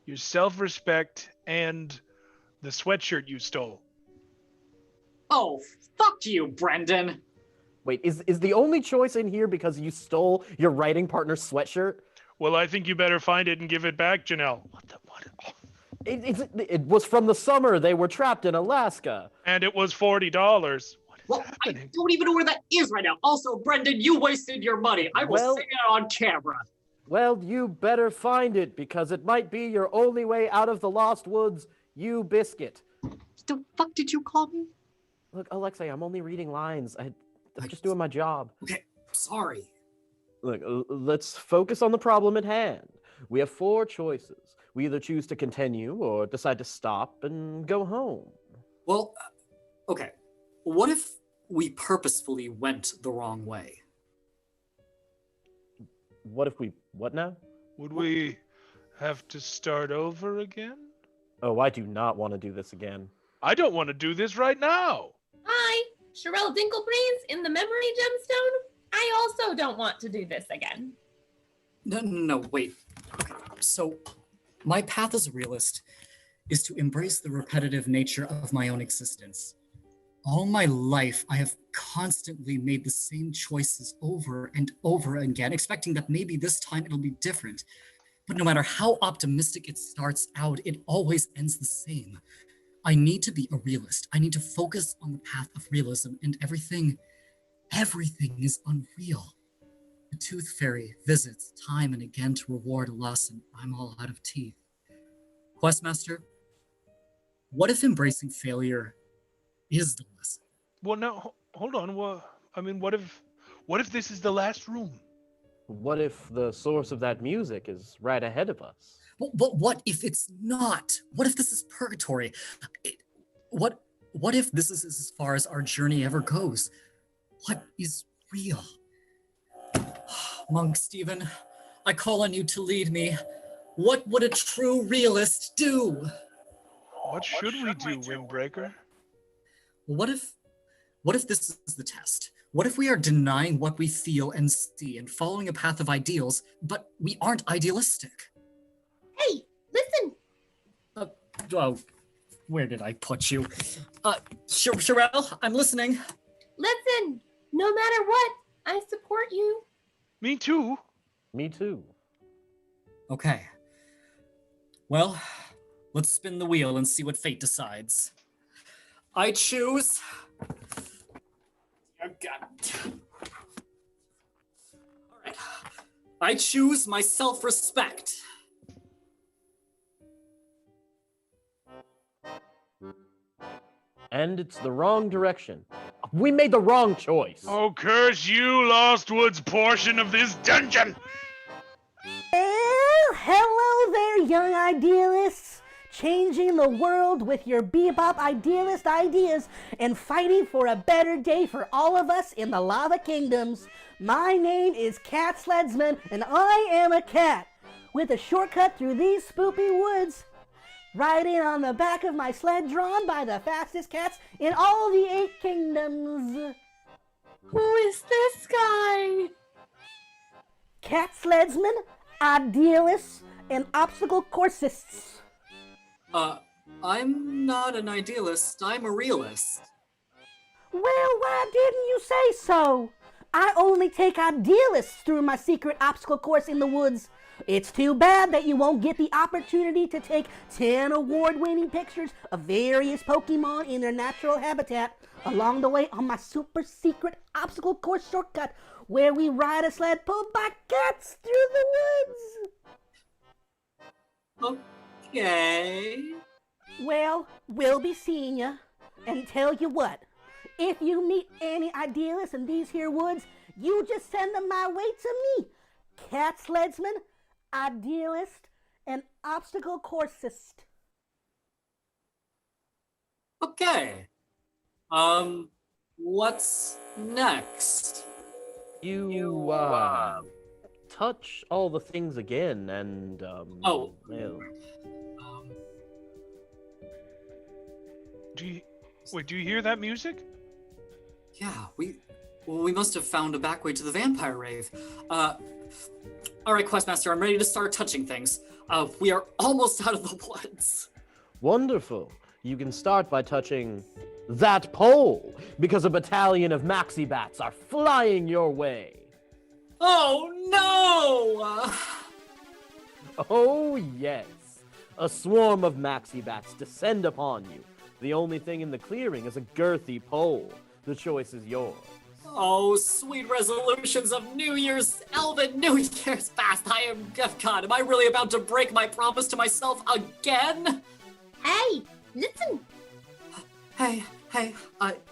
your self-respect, and the sweatshirt you stole. Oh, fuck you, Brendan. Wait, is the only choice in here because you stole your writing partner's sweatshirt? Well, I think you better find it and give it back, Janelle. What? Oh. It was from the summer they were trapped in Alaska. And it was $40. Well, I don't even know where that is right now. Also, Brendan, you wasted your money. I will say it on camera. Well, you better find it because it might be your only way out of the Lost Woods, you biscuit. The fuck did you call me? Look, Alexei, I'm only reading lines. I'm just doing my job. Okay, sorry. Look, let's focus on the problem at hand. We have 4 choices. We either choose to continue or decide to stop and go home. Well, okay. What if we purposefully went the wrong way? What if we... What now? Would we have to start over again? Oh, I do not want to do this again. I don't want to do this right now. Hi, Sherelle Dinklebrains in the Memory Gemstone. I also don't want to do this again. No, wait. Okay. So, my path as a realist is to embrace the repetitive nature of my own existence. All my life, I have constantly made the same choices over and over again, expecting that maybe this time it'll be different. But no matter how optimistic it starts out, it always ends the same. I need to be a realist. I need to focus on the path of realism, and everything is unreal. The Tooth Fairy visits time and again to reward a lesson. I'm all out of teeth. Questmaster, what if embracing failure is the lesson? Well, now, hold on. Well, I mean, what if this is the last room? What if the source of that music is right ahead of us? But what if it's not? What if this is purgatory? What if this is as far as our journey ever goes? What is real? Monk Stephen, I call on you to lead me. What would a true realist do? What should we do, Windbreaker? What if this is the test? What if we are denying what we feel and see and following a path of ideals, but we aren't idealistic? Hey, listen. Oh, where did I put you? Sherelle, I'm listening. Listen, no matter what, I support you. Me too. Me too. Okay, Well, let's spin the wheel and see what fate decides. I choose... Oh, God. All right. I choose my self-respect. And it's the wrong direction. We made the wrong choice. Oh, curse you, Lost Woods portion of this dungeon! Well, hello there, young idealists. Changing the world with your bebop idealist ideas and fighting for a better day for all of us in the Lava Kingdoms. My name is Cat Sledsman, and I am a cat with a shortcut through these spoopy woods. Riding on the back of my sled drawn by the fastest cats in all the 8 kingdoms. Who is this guy? Cat Sledsman, idealists, and obstacle coursists. I'm not an idealist, I'm a realist. Well, why didn't you say so? I only take idealists through my secret obstacle course in the woods. It's too bad that you won't get the opportunity to take 10 award-winning pictures of various Pokemon in their natural habitat along the way on my super secret obstacle course shortcut where we ride a sled pulled by cats through the woods. Okay. Well, we'll be seeing ya. And tell you what, if you meet any idealists in these here woods, you just send them my way to me. Cat Sledsman, idealist, and obstacle coursist. Okay. What's next? You, touch all the things again and, Oh. well... Do you hear that music? Yeah, we must have found a back way to the vampire rave. All right, Questmaster, I'm ready to start touching things. We are almost out of the woods. Wonderful. You can start by touching that pole, because a battalion of maxi bats are flying your way. Oh, no! Oh, yes. A swarm of maxi bats descend upon you. The only thing in the clearing is a girthy pole. The choice is yours. Oh, sweet resolutions of New Year's, Elven New Year's past. God, am I really about to break my promise to myself again? Hey, listen. Hey,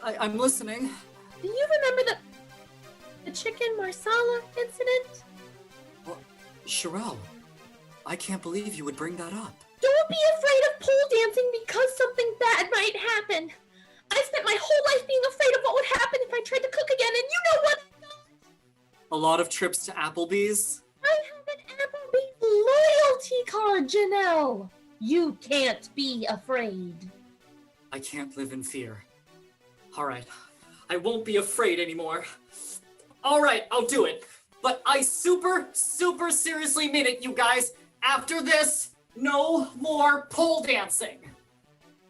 I'm listening. Do you remember the chicken marsala incident? Well, Sherelle, I can't believe you would bring that up. Don't be afraid of pole dancing because something bad might happen. I spent my whole life being afraid of what would happen if I tried to cook again, and you know what? A lot of trips to Applebee's? I have an Applebee's loyalty card, Janelle. You can't be afraid. I can't live in fear. All right, I won't be afraid anymore. All right, I'll do it. But I super seriously mean it, you guys. After this, no more pole dancing.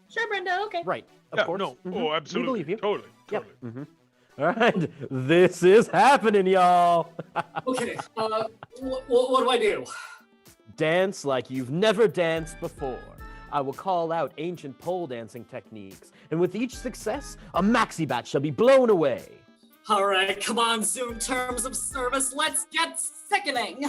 Sure, Brenda, okay. Right, of Yeah, course. no. Mhm. Oh, We absolutely. believe you. Totally. Yep. All right, this is happening, y'all. Okay, what do I do? Dance like you've never danced before. I will call out ancient pole dancing techniques, and with each success, a maxi bat shall be blown away. All right, come on, Zoom terms of service. Let's get sickening.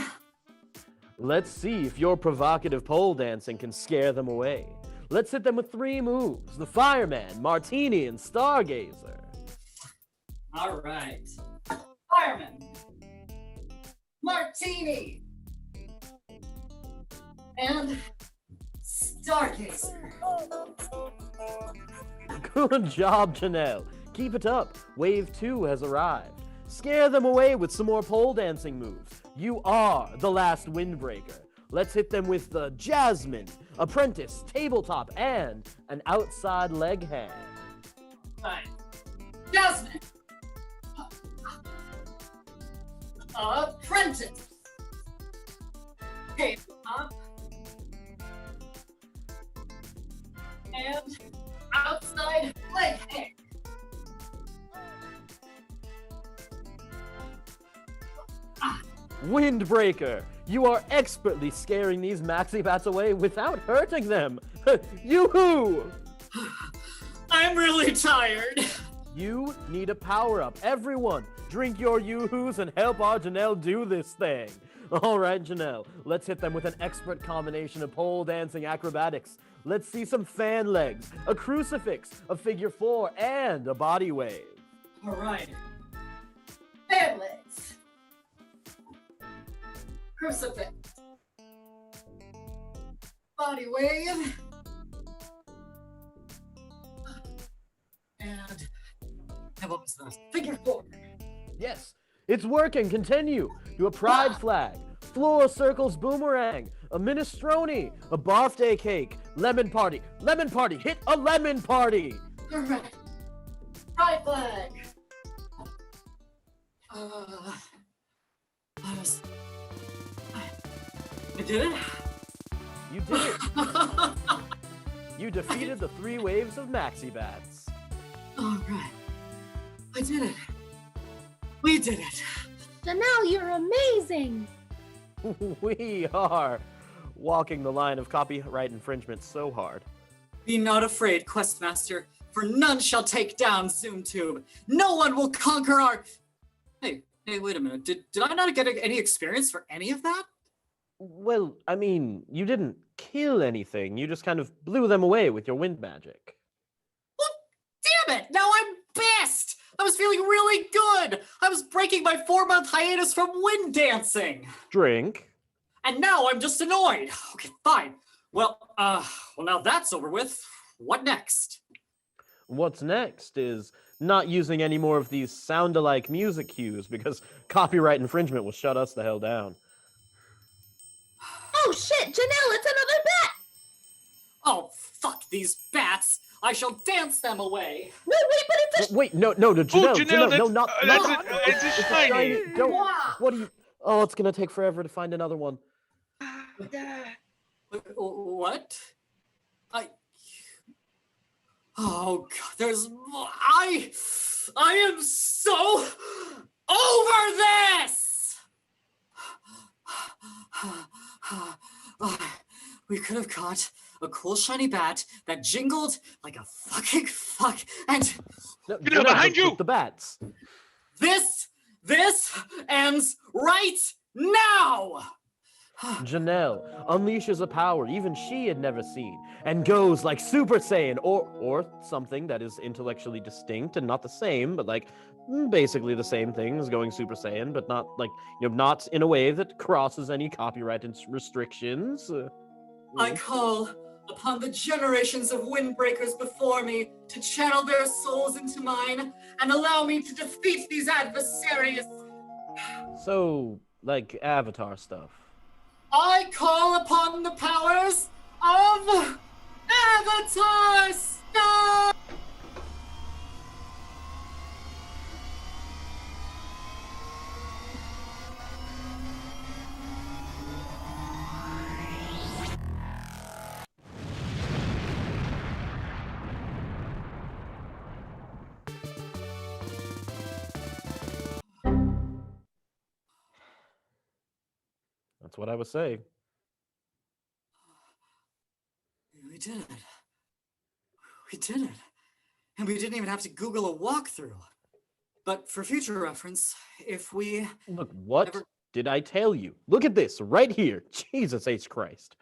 Let's see if your provocative pole dancing can scare them away. Let's hit them with 3 moves: the Fireman, Martini, and Stargazer. All right. Fireman. Martini. And Stargazer. Good job, Janelle. Keep it up. Wave 2 has arrived. Scare them away with some more pole dancing moves. You are the last windbreaker. Let's hit them with the Jasmine, Apprentice, Tabletop, and an outside leg hand. Right. Jasmine. Apprentice. Tabletop. And outside leg hand. Windbreaker, You are expertly scaring these maxi bats away without hurting them. Yoo-hoo! I'm really tired. You need a power-up. Everyone, drink your yoo-hoos and help our Janelle do this thing. All right, Janelle, let's hit them with an expert combination of pole dancing acrobatics. Let's see some fan legs, a crucifix, a figure 4, and a body wave. All right. Fan legs. Crucifix. Body wave. And what was this? Figure 4. Yes, it's working. Continue. Do a pride flag, floor circles boomerang, a minestrone, a birthday cake, lemon party. Lemon party. Hit a lemon party. All right. Pride flag. I did it. You did it. You defeated the 3 waves of maxi bats. All right. I did it. We did it. Janelle, you're amazing. We are walking the line of copyright infringement so hard. Be not afraid, Questmaster, for none shall take down ZoomTube. No one will conquer our... Hey, wait a minute. Did I not get any experience for any of that? Well, I mean, you didn't kill anything. You just kind of blew them away with your wind magic. Well, damn it! Now I'm pissed! I was feeling really good! I was breaking my 4-month hiatus from wind dancing! Drink. And now I'm just annoyed. Okay, fine. Well, now that's over with. What next? What's next is not using any more of these sound-alike music cues because copyright infringement will shut us the hell down. Oh shit, Janelle, it's another bat! Oh, fuck these bats! I shall dance them away! No, wait, but it's a... Wait, no, Janelle, Janelle, no, not... It's a shiny. Don't, what do you... Oh, it's gonna take forever to find another one. What? Oh, God, I am so over this! We could have caught a cool shiny bat that jingled like a fucking fuck and... No, Janelle, behind you! The bats. This ends right now! Janelle unleashes a power even she had never seen and goes like Super Saiyan or something that is intellectually distinct and not the same, but like basically the same thing as going Super Saiyan, but not like, not in a way that crosses any copyright restrictions. I call upon the generations of windbreakers before me to channel their souls into mine and allow me to defeat these adversaries. So, like Avatar stuff. I call upon the powers of Avatar Star! That's what I was saying. We did it. We did it. And we didn't even have to Google a walkthrough. But for future reference, if we... Look, what did I tell you? Look at this, right here. Jesus H. Christ.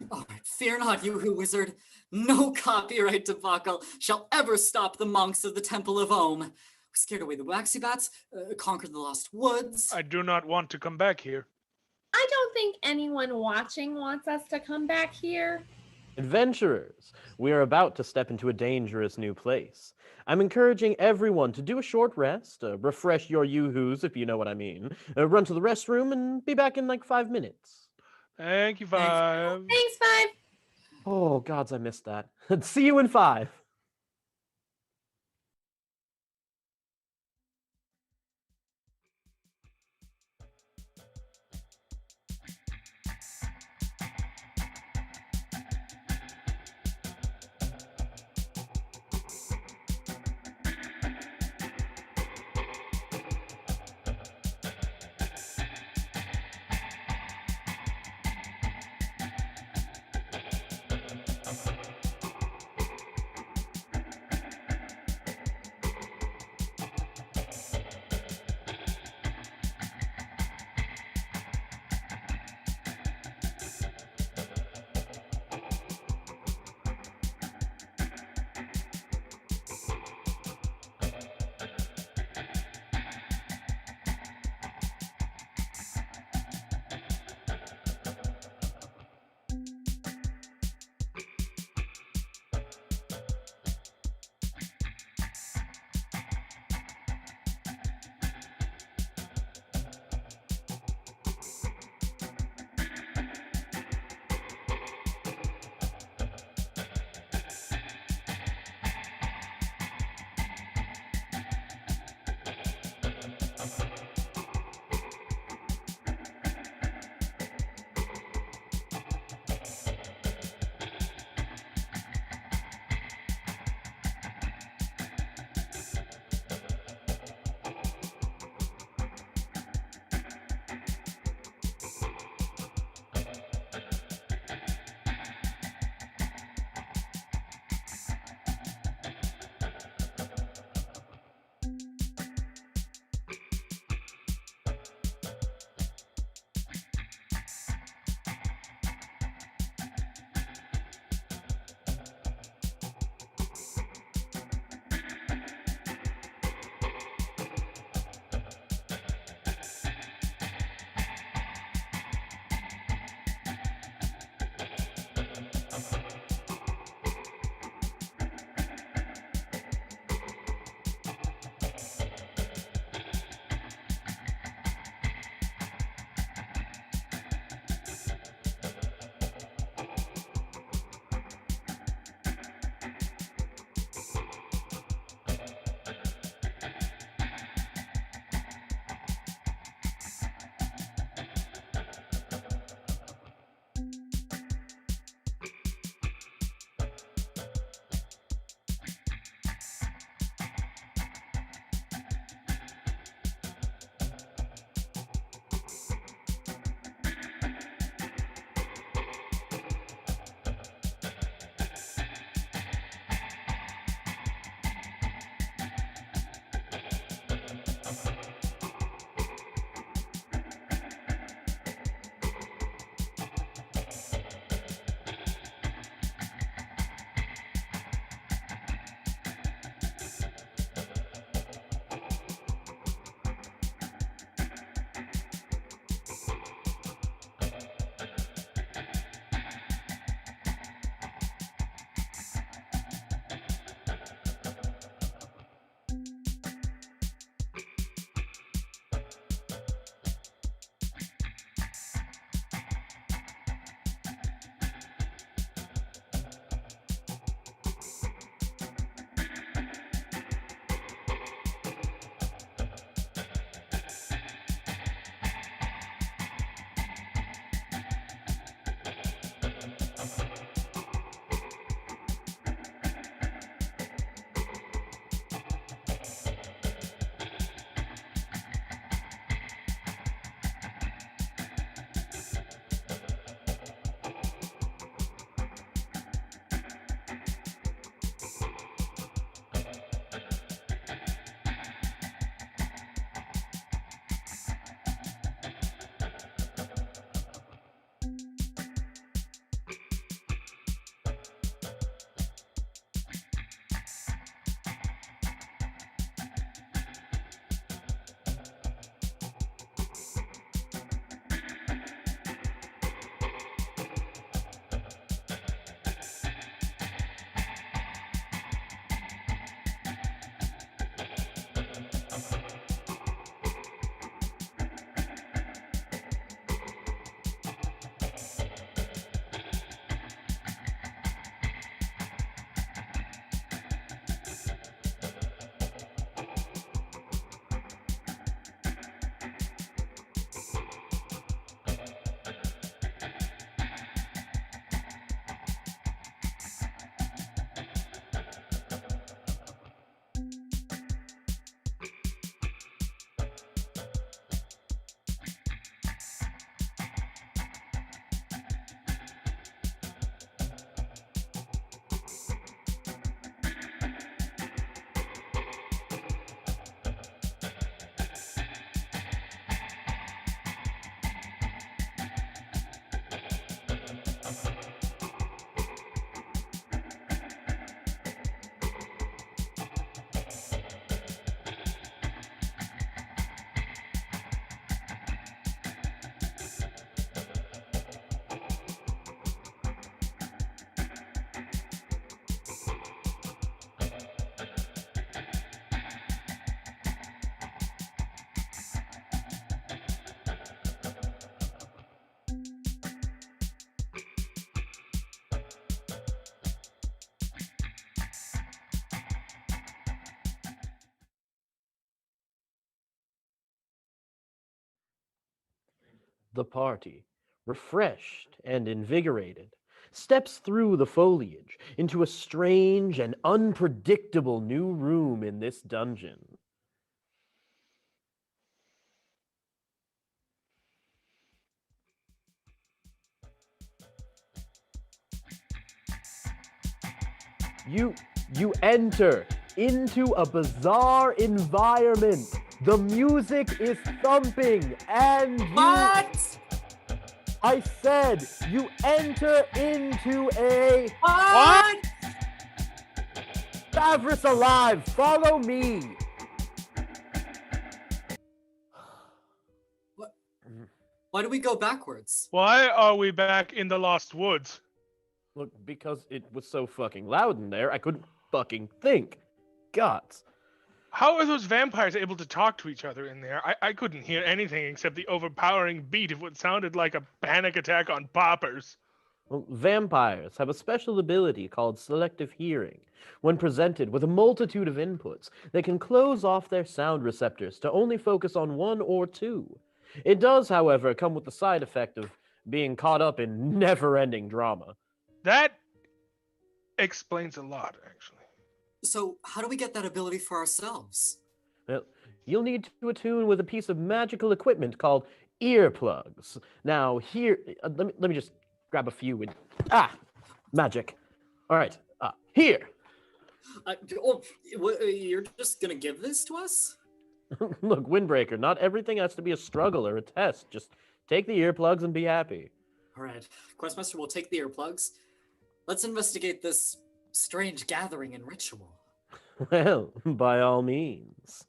All right, fear not, you who wizard. No copyright debacle shall ever stop the monks of the Temple of Om. We scared away the waxy bats, conquered the lost woods. I do not want to come back here. I don't think anyone watching wants us to come back here. Adventurers, we are about to step into a dangerous new place. I'm encouraging everyone to do a short rest, refresh your yoo-hoos if you know what I mean, run to the restroom, and be back in like 5 minutes. Thank you, Five. Thanks, Five. Oh, gods, I missed that. See you in 5. The party, refreshed and invigorated, steps through the foliage into a strange and unpredictable new room in this dungeon. You enter into a bizarre environment. The music is thumping and What? I said you enter into a What? Favris alive. Follow me. Why do we go backwards? Why are we back in the Lost Woods? Look, because it was so fucking loud in there, I couldn't fucking think. Gods. How are those vampires able to talk to each other in there? I couldn't hear anything except the overpowering beat of what sounded like a panic attack on poppers. Well, vampires have a special ability called selective hearing. When presented with a multitude of inputs, they can close off their sound receptors to only focus on one or two. It does, however, come with the side effect of being caught up in never-ending drama. That explains a lot, actually. So, how do we get that ability for ourselves? Well, you'll need to attune with a piece of magical equipment called earplugs. Now, here, let me just grab a few and... magic. All right, here. You're just gonna give this to us? Look, Windbreaker, not everything has to be a struggle or a test. Just take the earplugs and be happy. All right, Questmaster will take the earplugs. Let's investigate this strange gathering and ritual. Well, by all means.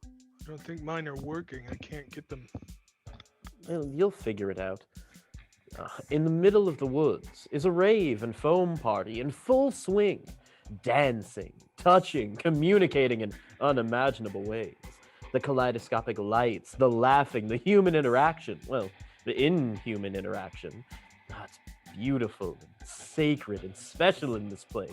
I don't think mine are working. I can't get them. Well, you'll figure it out. In the middle of the woods is a rave and foam party in full swing. Dancing, touching, communicating in unimaginable ways. The kaleidoscopic lights, the laughing, the human interaction. Well, the inhuman interaction. It's beautiful and sacred and special in this place.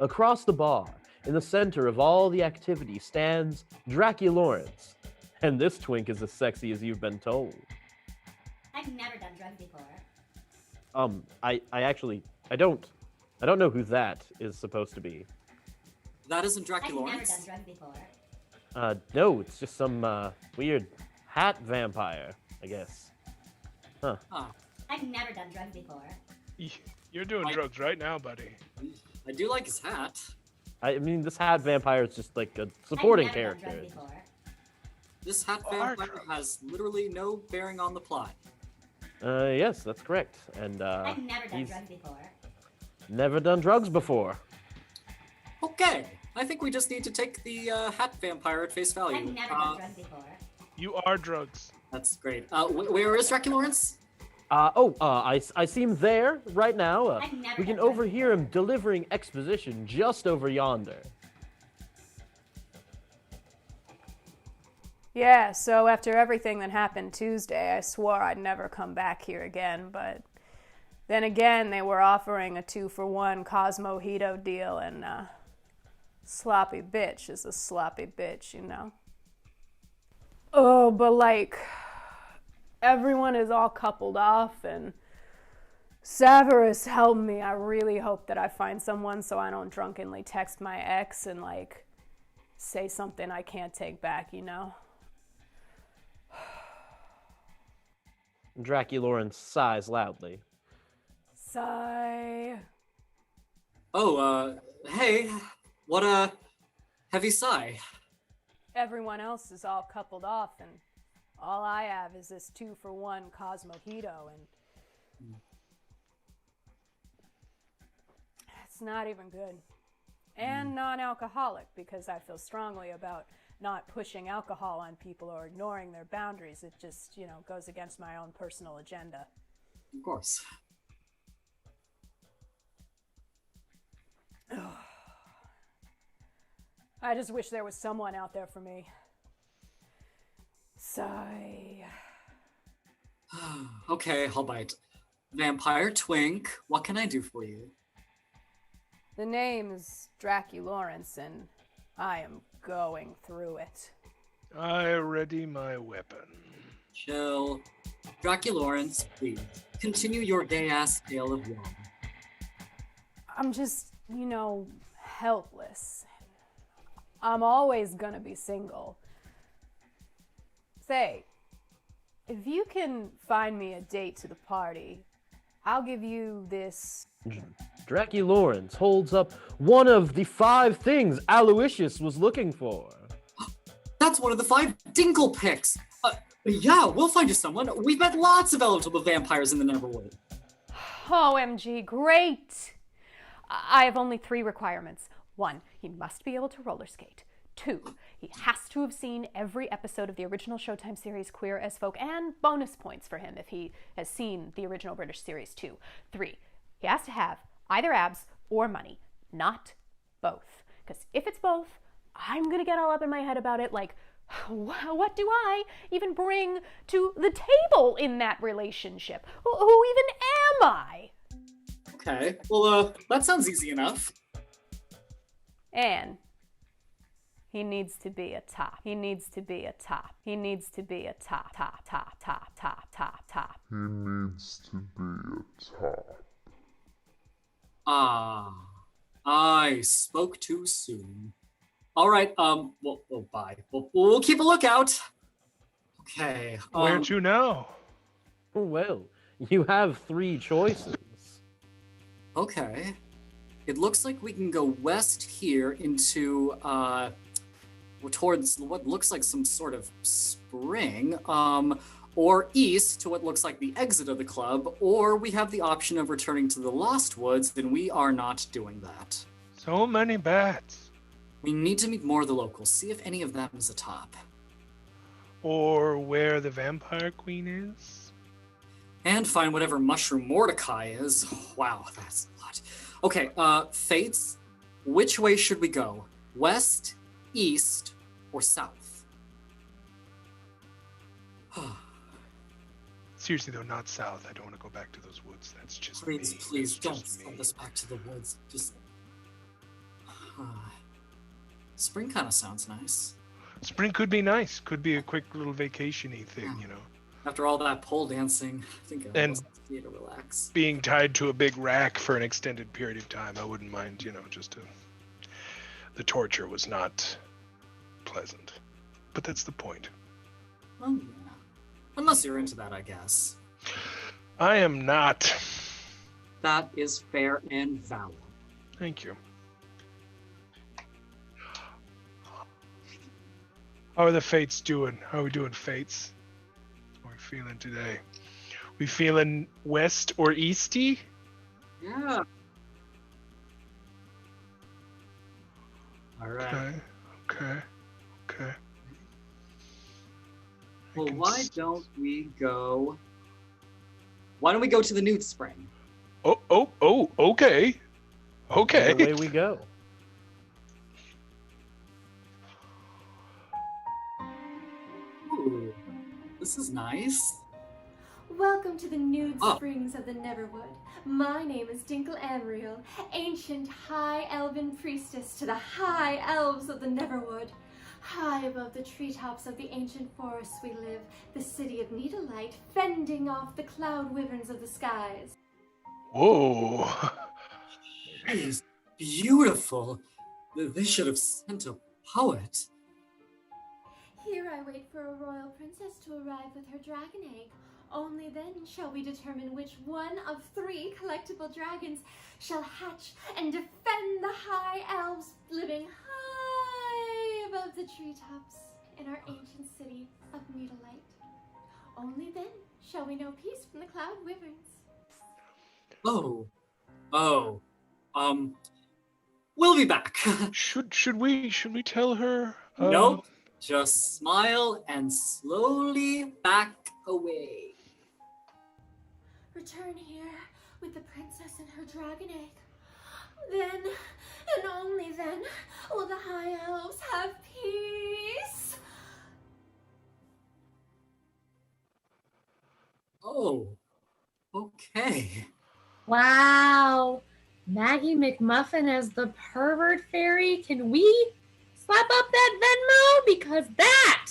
Across the bar, in the center of all the activity, stands Draculawrence. And this twink is as sexy as you've been told. I've never done drugs before. I don't know who that is supposed to be. That isn't I've never Draculawrence. done drugs before. No, it's just some, weird hat vampire, I guess. Huh. I've never done drugs before. You're doing drugs right now, buddy. I do like his hat. I mean, this hat vampire is just like a supporting I've never done character. drugs before. This hat vampire has literally no bearing on the plot. Yes, that's correct. And, I've never done he's drugs before. never done drugs before. Okay, I think we just need to take the hat vampire at face value. I've never done drugs before. You are drugs. That's great. Where is Draculawrence? I see him there right now. I've never We can done drugs overhear him delivering exposition just over yonder. Yeah, so after everything that happened Tuesday, I swore I'd never come back here again, but then again, they were offering a 2-for-1 Cosmojito deal, and sloppy bitch is a sloppy bitch, you know? Oh, but like, everyone is all coupled off, and Severus helped me. I really hope that I find someone so I don't drunkenly text my ex and like say something I can't take back, you know? Draculawrence sighs loudly. Sigh. Oh, hey, what a heavy sigh. Everyone else is all coupled off, and all I have is this 2-for-1 Cosmojito, and it's not even good. And non-alcoholic, because I feel strongly about not pushing alcohol on people or ignoring their boundaries. It just, you know, goes against my own personal agenda. Of course. I just wish there was someone out there for me. Sigh. Okay, I'll bite. Vampire Twink, what can I do for you? The name is Draculawrence, and I am going through it. I ready my weapon. Chill. Lawrence, please, continue your gay-ass tale of woe. I'm just, helpless. I'm always gonna be single. Say, if you can find me a date to the party, I'll give you this. Dracky Lawrence holds up one of the 5 things Aloysius was looking for. That's one of the 5 Dinkle picks. Yeah, we'll find you someone. We've met lots of eligible vampires in the Neverwood. OMG, great! I have only 3 requirements. 1, he must be able to roller skate. 2, he has to have seen every episode of the original Showtime series Queer as Folk, and bonus points for him if he has seen the original British series too. 3, he has to have either abs or money, not both. Because if it's both, I'm gonna get all up in my head about it, like, what do I even bring to the table in that relationship? Who even am I? Okay, well, that sounds easy enough. And he needs to be a top. He needs to be a top. He needs to be a top. He needs to be a top. I spoke too soon. All right, well, bye. We'll keep a lookout. Okay. Where to now? Well, you have 3 choices. Okay. It looks like we can go west here into, towards what looks like some sort of spring, or east to what looks like the exit of the club, or we have the option of returning to the Lost Woods, then we are not doing that. So many bats. We need to meet more of the locals, see if any of them is a top. Or where the vampire queen is. And find whatever Mushroom Mordecai is. Wow, that's a lot. Okay, Fates, which way should we go? West, east, or south? Seriously though, not south. I don't want to go back to those woods. That's just Please, don't send us back to the woods. Just... Spring kind of sounds nice. Spring could be nice. Could be a quick little vacation-y thing, After all that pole dancing, I think I almost need to relax. Being tied to a big rack for an extended period of time, I wouldn't mind, the torture was not pleasant. But that's the point. Oh, yeah. Unless you're into that, I guess. I am not. That is fair and valid. Thank you. How are the Fates doing? How are we doing, Fates? How are we feeling today? We feeling west or easty? Yeah. All right. Okay. Well, why don't we go to the Newt Spring? Okay. Away we go. Ooh, this is nice. Welcome to the nude springs of the Neverwood. My name is Dinkle Amriel, ancient high elven priestess to the high elves of the Neverwood. High above the treetops of the ancient forests we live, the city of Needlelight, fending off the cloud wyverns of the skies. Whoa. It is beautiful. They should have sent a poet. Here I wait for a royal princess to arrive with her dragon egg. Only then shall we determine which one of 3 collectible dragons shall hatch and defend the high elves living high above the treetops in our ancient city of Needlelight. Only then shall we know peace from the cloud wyverns. We'll be back. Should we tell her? Nope. Just smile and slowly back away. Return here with the princess and her dragon egg. Then, and only then, will the high elves have peace. Oh, okay. Wow. Maggie McMuffin as the pervert fairy. Can we slap up that Venmo? Because that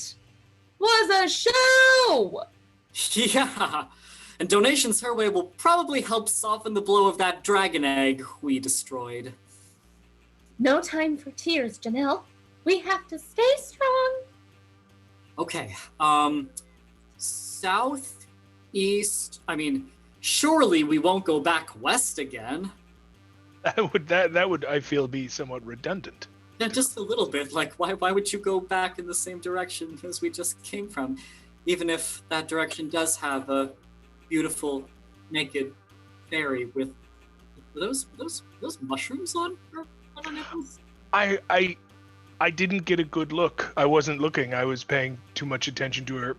was a show. Yeah, and donations her way will probably help soften the blow of that dragon egg we destroyed. No time for tears, Janelle. We have to stay strong. Okay, southeast, surely we won't go back west again. That would I feel be somewhat redundant. Yeah, just a little bit. Like, why would you go back in the same direction as we just came from? Even if that direction does have a beautiful, naked fairy with those mushrooms on her nipples? I didn't get a good look. I wasn't looking. I was paying too much attention to her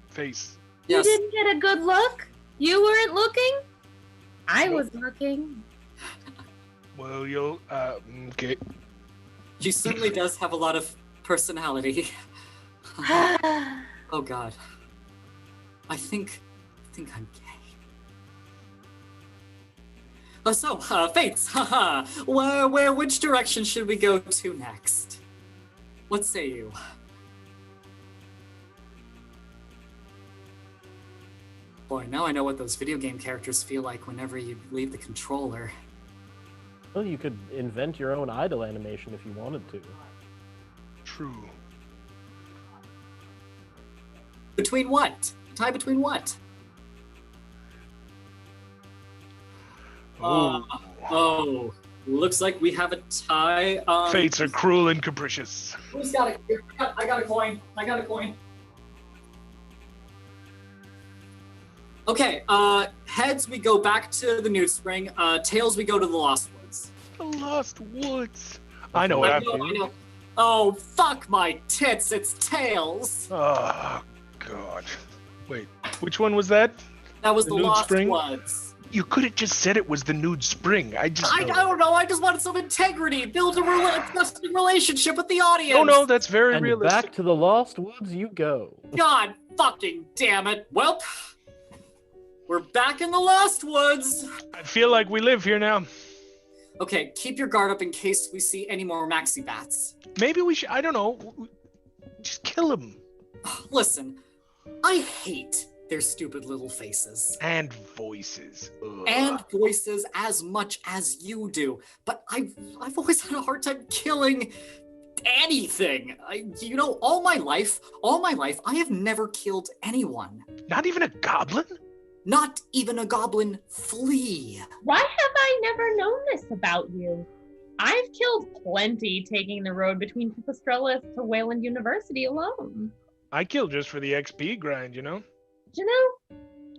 face. You didn't get a good look? You weren't looking? I was looking. Well, you'll okay. She certainly does have a lot of personality. Oh God. I think I'm gay. So, Fates, which direction should we go to next? What say you? Boy, now I know what those video game characters feel like whenever you leave the controller. Well, you could invent your own idle animation if you wanted to. True. Between what? Tie between what? Oh, looks like we have a tie. Fates are cruel and capricious. Who's got it? I got a coin. Okay, heads we go back to the Newt Spring. Tails we go to the Lost Woods. The Lost Woods. I know what happened. I know. Oh, fuck my tits, it's Tails. Oh, God. Wait, which one was that? That was the Nude Lost Spring? Woods. You could have just said it was the Nude Spring. I don't know, I just wanted some integrity. Build a trusting relationship with the audience. Oh, no, that's very and realistic. Back to the Lost Woods you go. God fucking damn it. Well, we're back in the Lost Woods. I feel like we live here now. Okay, keep your guard up in case we see any more maxi bats. Maybe we should, I don't know, just kill them. Listen, I hate their stupid little faces. And voices. Ugh. And voices as much as you do. But I've always had a hard time killing anything. All my life, I have never killed anyone. Not even a goblin? Not even a goblin flea. Why have I never known this about you? I've killed plenty taking the road between Pipistrellis to Wayland University alone. I kill just for the XP grind, you know?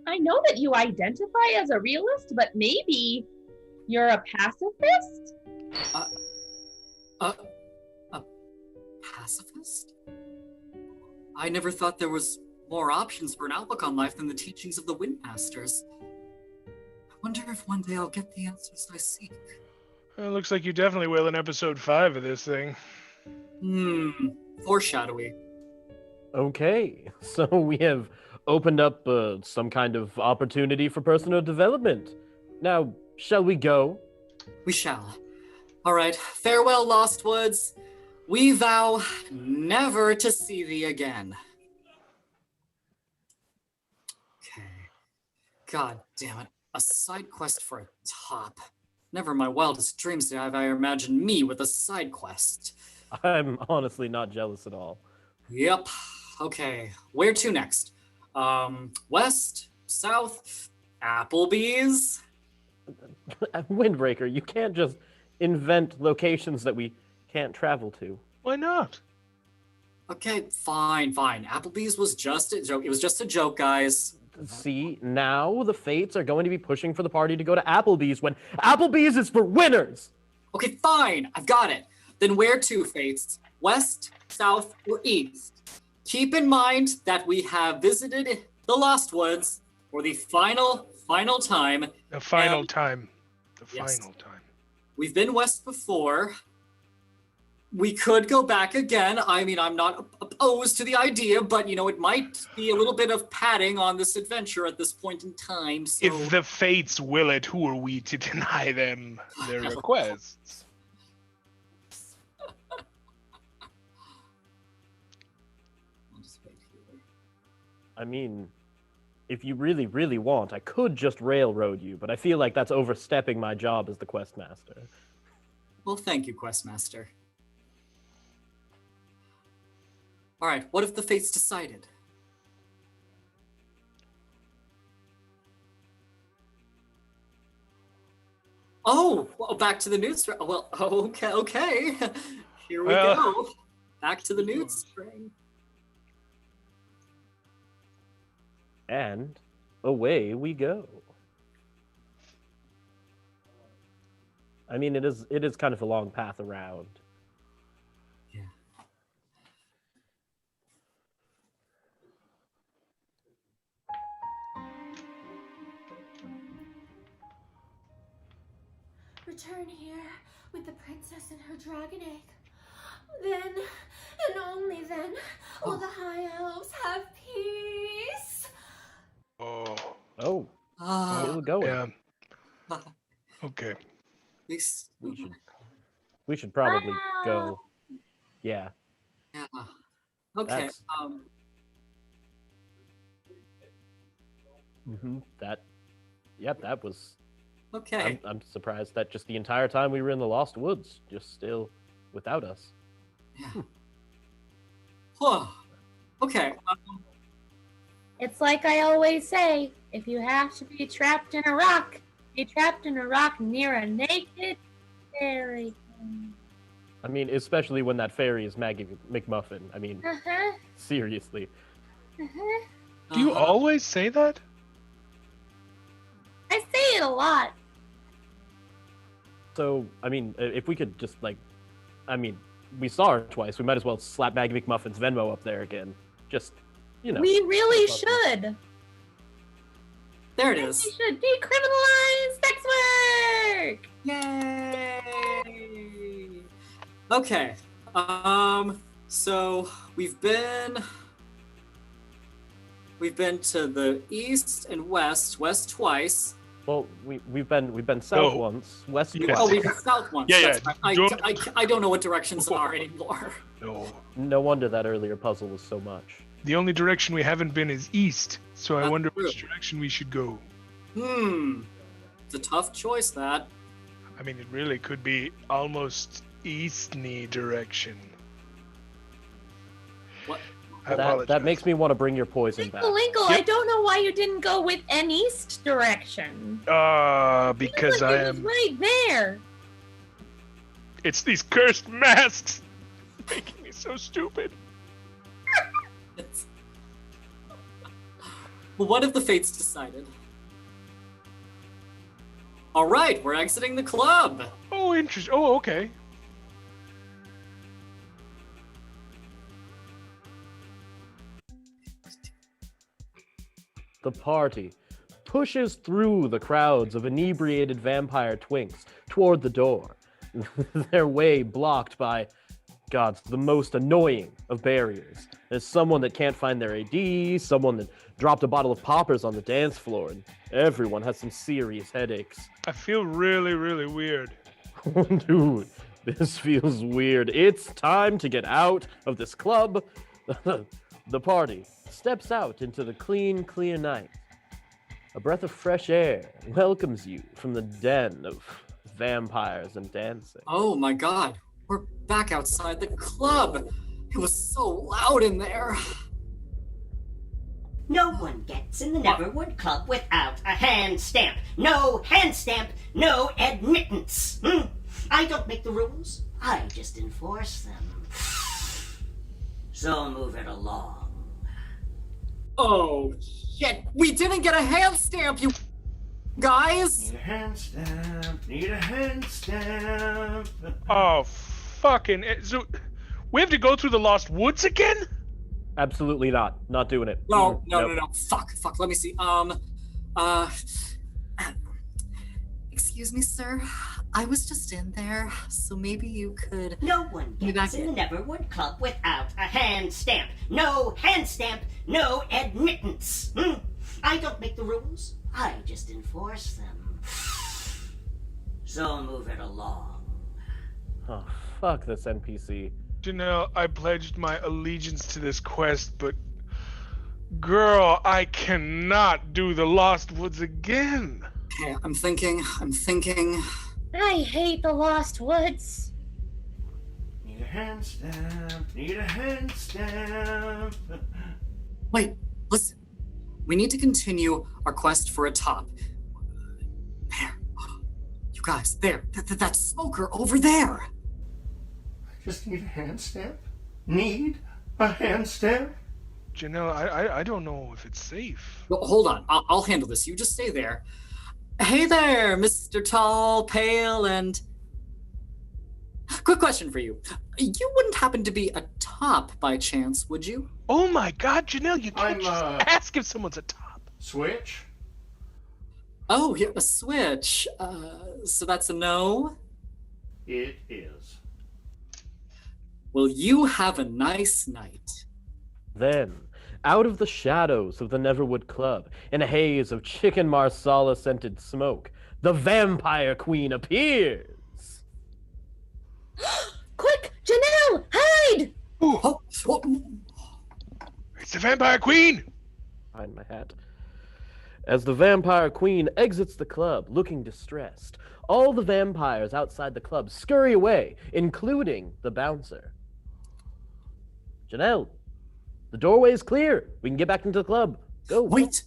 I know that you identify as a realist, but maybe you're a pacifist? A pacifist? I never thought there was more options for an outlook on life than the teachings of the Windmasters. I wonder if one day I'll get the answers I seek. Well, it looks like you definitely will in episode 5 of this thing. Foreshadowing. Okay, so we have opened up some kind of opportunity for personal development. Now, shall we go? We shall. All right, farewell, Lost Woods. We vow never to see thee again. Okay. God damn it. A side quest for a top. Never in my wildest dreams did I ever imagine me with a side quest. I'm honestly not jealous at all. Yep. Okay. Where to next? West? South? Applebee's? Windbreaker, you can't just invent locations that we can't travel to. Why not? Okay, fine. Applebee's was just a joke. It was just a joke, guys. See, now the Fates are going to be pushing for the party to go to Applebee's when Applebee's is for winners! Okay, fine. I've got it. Then where to, Fates? West, South, or East? Keep in mind that we have visited the Lost Woods for the final time. The final time. Yes. We've been west before. We could go back again. I mean, I'm not opposed to the idea, but, it might be a little bit of padding on this adventure at this point in time, so... If the Fates will it, who are we to deny them their requests? I mean, if you really, really want, I could just railroad you, but I feel like that's overstepping my job as the questmaster. Well, thank you, questmaster. All right, what if the fate's decided? Oh, well, back to the newt string. Well, okay. Here we go. Back to the newt string. And away we go. I mean, it is kind of a long path around. Yeah. Return here with the princess and her dragon egg. Then, and only then, will the high elves have peace. Oh. Oh. Still going. Yeah. Okay. We should probably go. Yeah. Yeah. Okay. That was. Okay. I'm surprised that just the entire time we were in the Lost Woods, just still without us. Yeah. Huh. Okay. It's like I always say, if you have to be trapped in a rock, be trapped in a rock near a naked fairy. I mean, especially when that fairy is Maggie McMuffin. I mean, seriously. Do you always say that? I say it a lot. So, I mean, if we could just, we saw her twice. We might as well slap Maggie McMuffin's Venmo up there again. Just, We really should. There it is. We should decriminalize sex work. Yay! Okay. So we've been to the east and west twice. Well, we've been south once, west twice. Oh, we've been south once. Yeah, That's right. I don't know what directions are anymore. No wonder that earlier puzzle was so much. The only direction we haven't been is east, so I wonder which direction we should go. It's a tough choice, that. I mean, it really could be almost east-ny direction. What? That makes me want to bring your poison back. Linkle, I don't know why you didn't go with an east direction. Because I am... It was right there. It's these cursed masks making me so stupid. Well, what if the fate's decided? All right, we're exiting the club. Oh, interesting. Oh, okay. The party pushes through the crowds of inebriated vampire twinks toward the door, their way blocked by, the most annoying of barriers. There's someone that can't find their AD, someone that dropped a bottle of poppers on the dance floor, and everyone has some serious headaches. I feel really, really weird. Dude, this feels weird. It's time to get out of this club. The party steps out into the clean, clear night. A breath of fresh air welcomes you from the den of vampires and dancing. Oh my god, we're back outside the club. It was so loud in there. No one gets in the Neverwood Club without a hand stamp. No hand stamp, no admittance. I don't make the rules, I just enforce them. So move it along. Oh, shit. We didn't get a hand stamp, you guys. Need a hand stamp. Need a hand stamp. Oh, fucking... So, we have to go through the Lost Woods again? Absolutely not. Not doing it. No. Nope. Fuck. Let me see. Excuse me, sir. I was just in there, so maybe you could... No one gets in the Neverwood Club without a hand stamp. No hand stamp, no admittance. I don't make the rules, I just enforce them. So move it along. Oh, fuck this NPC. Janelle, I pledged my allegiance to this quest, but Girl, I cannot do the Lost Woods again. Okay, I'm thinking. I hate the Lost Woods. Need a hand stamp. Need a hand stamp. Wait, listen. We need to continue our quest for a top. There. You guys, there. That smoker over there. Just need a hand stamp? Need a hand stamp? Janelle, I don't know if it's safe. Well, hold on. I'll handle this. You just stay there. Hey there, Mr. Tall, Pale, and... Quick question for you. You wouldn't happen to be a top by chance, would you? Oh my god, Janelle, you can't just ask if someone's a top. Switch? Oh, yeah, a switch. So that's a no? It is. Well, you have a nice night. Then, out of the shadows of the Neverwood Club, in a haze of chicken marsala-scented smoke, the Vampire Queen appears. Quick, Janelle, hide! Oh. It's the Vampire Queen! Behind my hat. As the Vampire Queen exits the club, looking distressed, all the vampires outside the club scurry away, including the bouncer. Janelle, the doorway is clear. We can get back into the club. Go. Wait!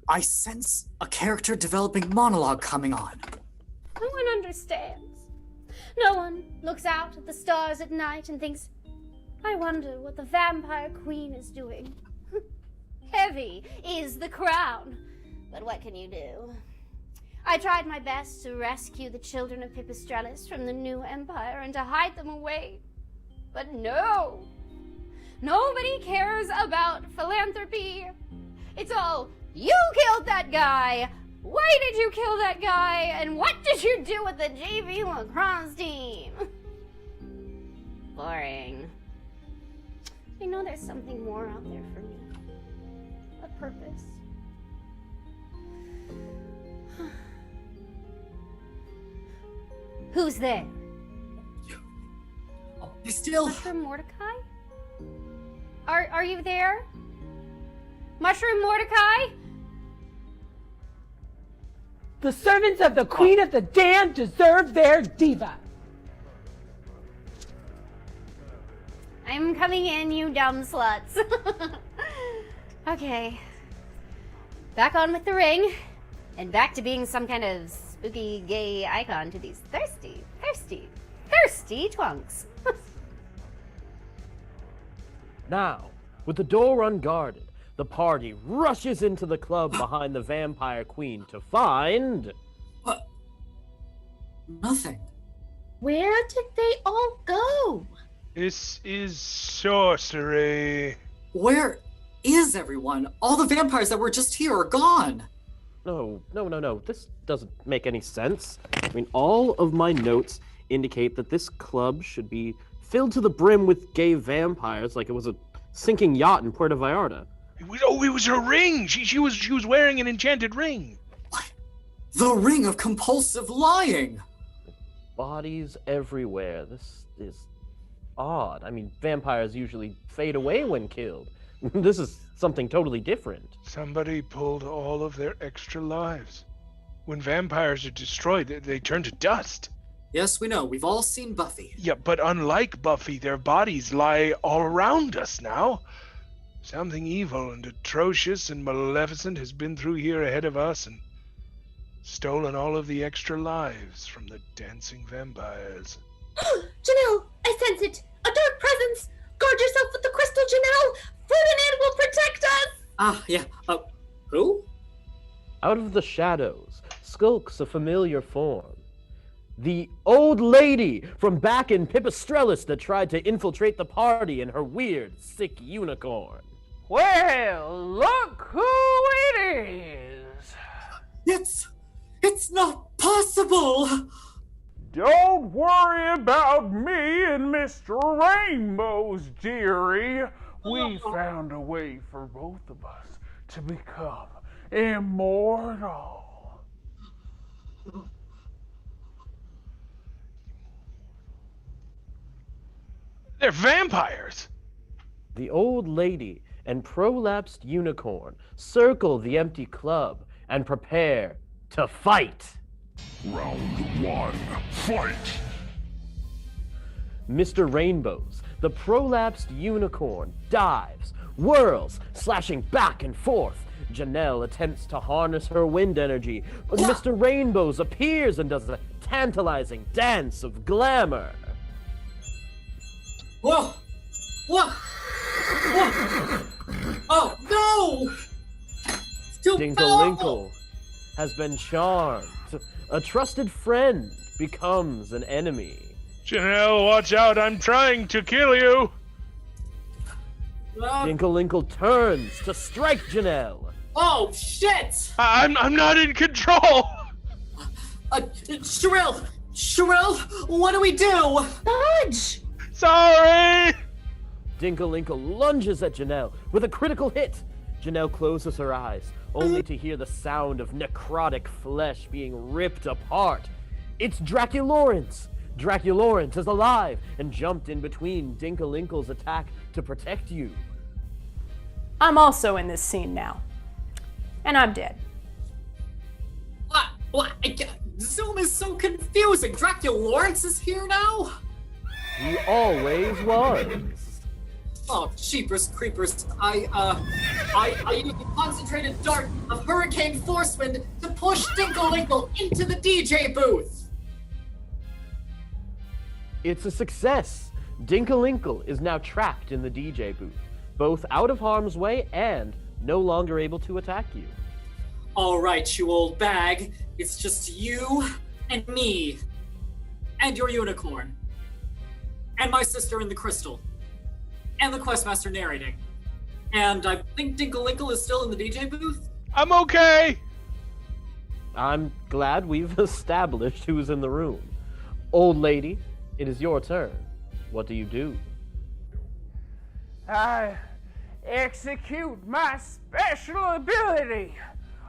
I sense a character developing monologue coming on. No one understands. No one looks out at the stars at night and thinks, I wonder what the Vampire Queen is doing. Heavy is the crown. But what can you do? I tried my best to rescue the children of Pipistrellus from the new empire and to hide them away. But no! Nobody cares about philanthropy. It's all, you killed that guy! Why did you kill that guy? And what did you do with the JV lacrosse team? Boring. I know there's something more out there for me. A purpose. Who's there? Still. Mushroom Mordecai? Are you there? Mushroom Mordecai? The servants of the Queen of the Damned deserve their diva. I'm coming in, you dumb sluts. Okay. Back on with the ring. And back to being some kind of spooky gay icon to these thirsty twunks. Now, with the door unguarded, the party rushes into the club behind the Vampire Queen to find... What? Nothing. Where did they all go? This is sorcery. Where is everyone? All the vampires that were just here are gone. No. This doesn't make any sense. I mean, all of my notes indicate that this club should be filled to the brim with gay vampires like it was a sinking yacht in Puerto Vallarta. It was her ring. She was wearing an enchanted ring. What? The ring of compulsive lying. Bodies everywhere. This is odd. I mean, vampires usually fade away when killed. This is something totally different. Somebody pulled all of their extra lives. When vampires are destroyed, they turn to dust. Yes, we know. We've all seen Buffy. Yeah, but unlike Buffy, their bodies lie all around us now. Something evil and atrocious and maleficent has been through here ahead of us and stolen all of the extra lives from the dancing vampires. Janelle, I sense it. A dark presence. Guard yourself with the crystal, Janelle. Ferdinand will protect us. Ah, yeah. Who? Out of the shadows skulks a familiar form. The old lady from back in Pipistrellus that tried to infiltrate the party in her weird, sick unicorn. Well, look who it is. It's not possible. Don't worry about me and Mr. Rainbows, dearie. We found a way for both of us to become immortal. They're vampires. The old lady and prolapsed unicorn circle the empty club and prepare to fight. Round 1, fight! Mr. Rainbows, the prolapsed unicorn, dives, whirls, slashing back and forth. Janelle attempts to harness her wind energy, but Mr. Rainbows appears and does a tantalizing dance of glamour. Whoa! Whoa! Whoa! Oh, no! It's too Dinkle-Linkle has been charmed. A trusted friend becomes an enemy. Janelle, watch out, I'm trying to kill you! Dinkle-Linkle turns to strike Janelle. Oh, shit! I'm not in control! Sherelle, what do we do? Dodge! Sorry! Dinkle-Linkle lunges at Janelle with a critical hit. Janelle closes her eyes, only to hear the sound of necrotic flesh being ripped apart. It's Draculorence! Draculorence is alive and jumped in between Dinkle-Linkle's attack to protect you. I'm also in this scene now. And I'm dead. What? Zoom is so confusing. Draculorence is here now? He always was. Oh, cheapers creepers. I used a concentrated dart of hurricane force wind to push Dinkle-Linkle into the DJ booth. It's a success. Dinkle-Linkle is now trapped in the DJ booth, both out of harm's way and no longer able to attack you. All right, you old bag. It's just you and me. And your unicorn. And my sister in the crystal. And the questmaster narrating. And I think Dinkle-Linkle is still in the DJ booth? I'm okay! I'm glad we've established who's in the room. Old lady, it is your turn. What do you do? I execute my special ability,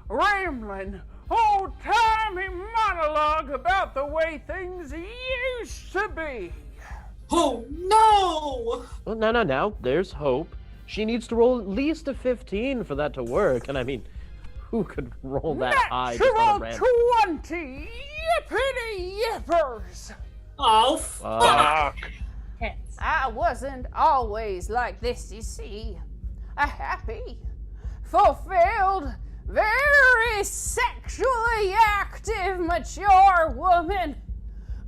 rambling old-timey monologue about the way things used to be. Oh, no! Well, no. There's hope. She needs to roll at least a 15 for that to work. And I mean, who could roll that high just on a random? 20! Yippity yippers! Oh, fuck! I wasn't always like this, you see. A happy, fulfilled, very sexually active, mature woman.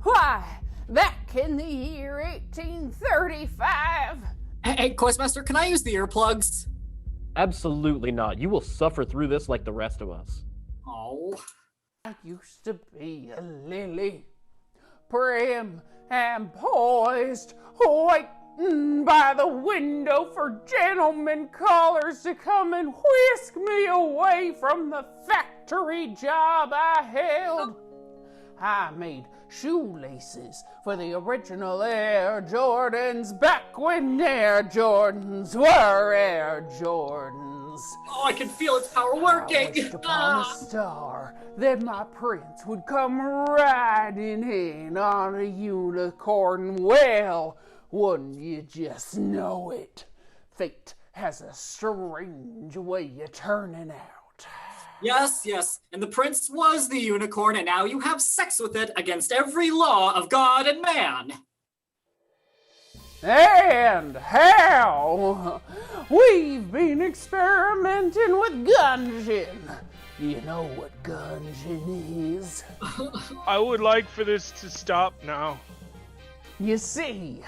Why, back in the year 1835. Hey, Questmaster, can I use the earplugs? Absolutely not. You will suffer through this like the rest of us. Oh. I used to be a lily, prim and poised, waiting by the window for gentlemen callers to come and whisk me away from the factory job I held. I made shoelaces for the original Air Jordans back when Air Jordans were Air Jordans. Oh, I can feel its power working. I wished upon a star that my prince would come riding in on a unicorn. Well, wouldn't you just know it? Fate has a strange way of turning out. Yes, and the prince was the unicorn, and now you have sex with it against every law of God and man. And how? We've been experimenting with Gungeon. You know what Gungeon is? I would like for this to stop now. You see,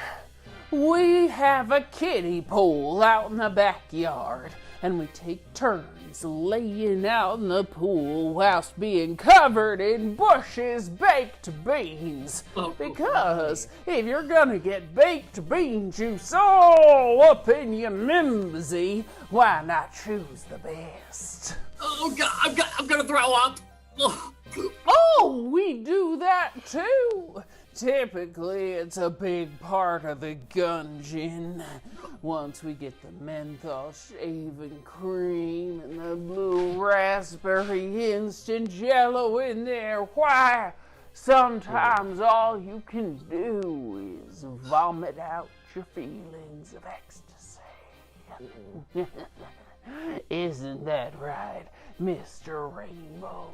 we have a kiddie pool out in the backyard, and we take turns laying out in the pool whilst being covered in Bush's baked beans. Because if you're gonna get baked bean juice all up in your mimsy, why not choose the best? Oh God, I'm gonna throw up. Oh, we do that too. Typically, it's a big part of the Gungeon. Once we get the menthol shaving cream and the blue raspberry instant jello in there, why, sometimes all you can do is vomit out your feelings of ecstasy. Isn't that right, Mr. Rainbow?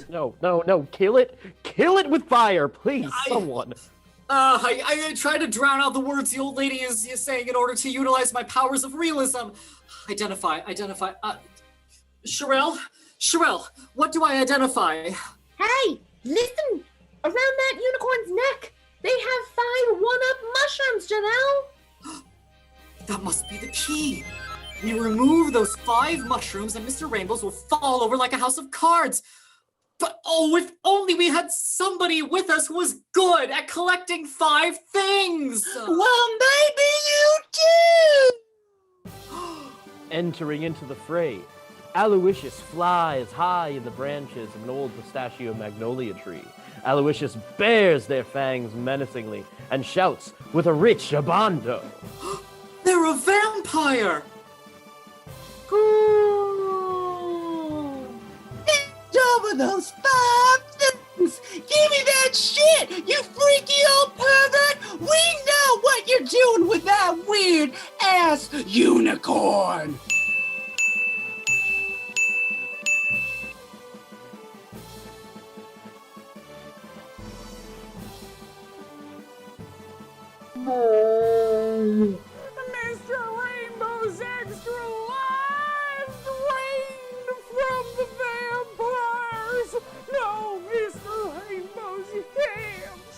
No, kill it! Kill it with fire, please, someone! I tried to drown out the words the old lady is saying in order to utilize my powers of realism. Identify. Sherelle, what do I identify? Hey, listen! Around that unicorn's neck, they have 5 one-up mushrooms, Janelle! That must be the key. We remove those 5 mushrooms and Mr. Rainbows will fall over like a house of cards. But oh, if only we had somebody with us who was good at collecting 5 things! Well, maybe you do! Entering into the fray, Aloysius flies high in the branches of an old pistachio magnolia tree. Aloysius bares their fangs menacingly and shouts with a rich abando. They're a vampire! Over those 5 things! Give me that shit, you freaky old pervert! We know what you're doing with that weird ass unicorn! Mr. Rainbow's extra lives drained from the vampires! No, Mr. Rainbow's, you can't!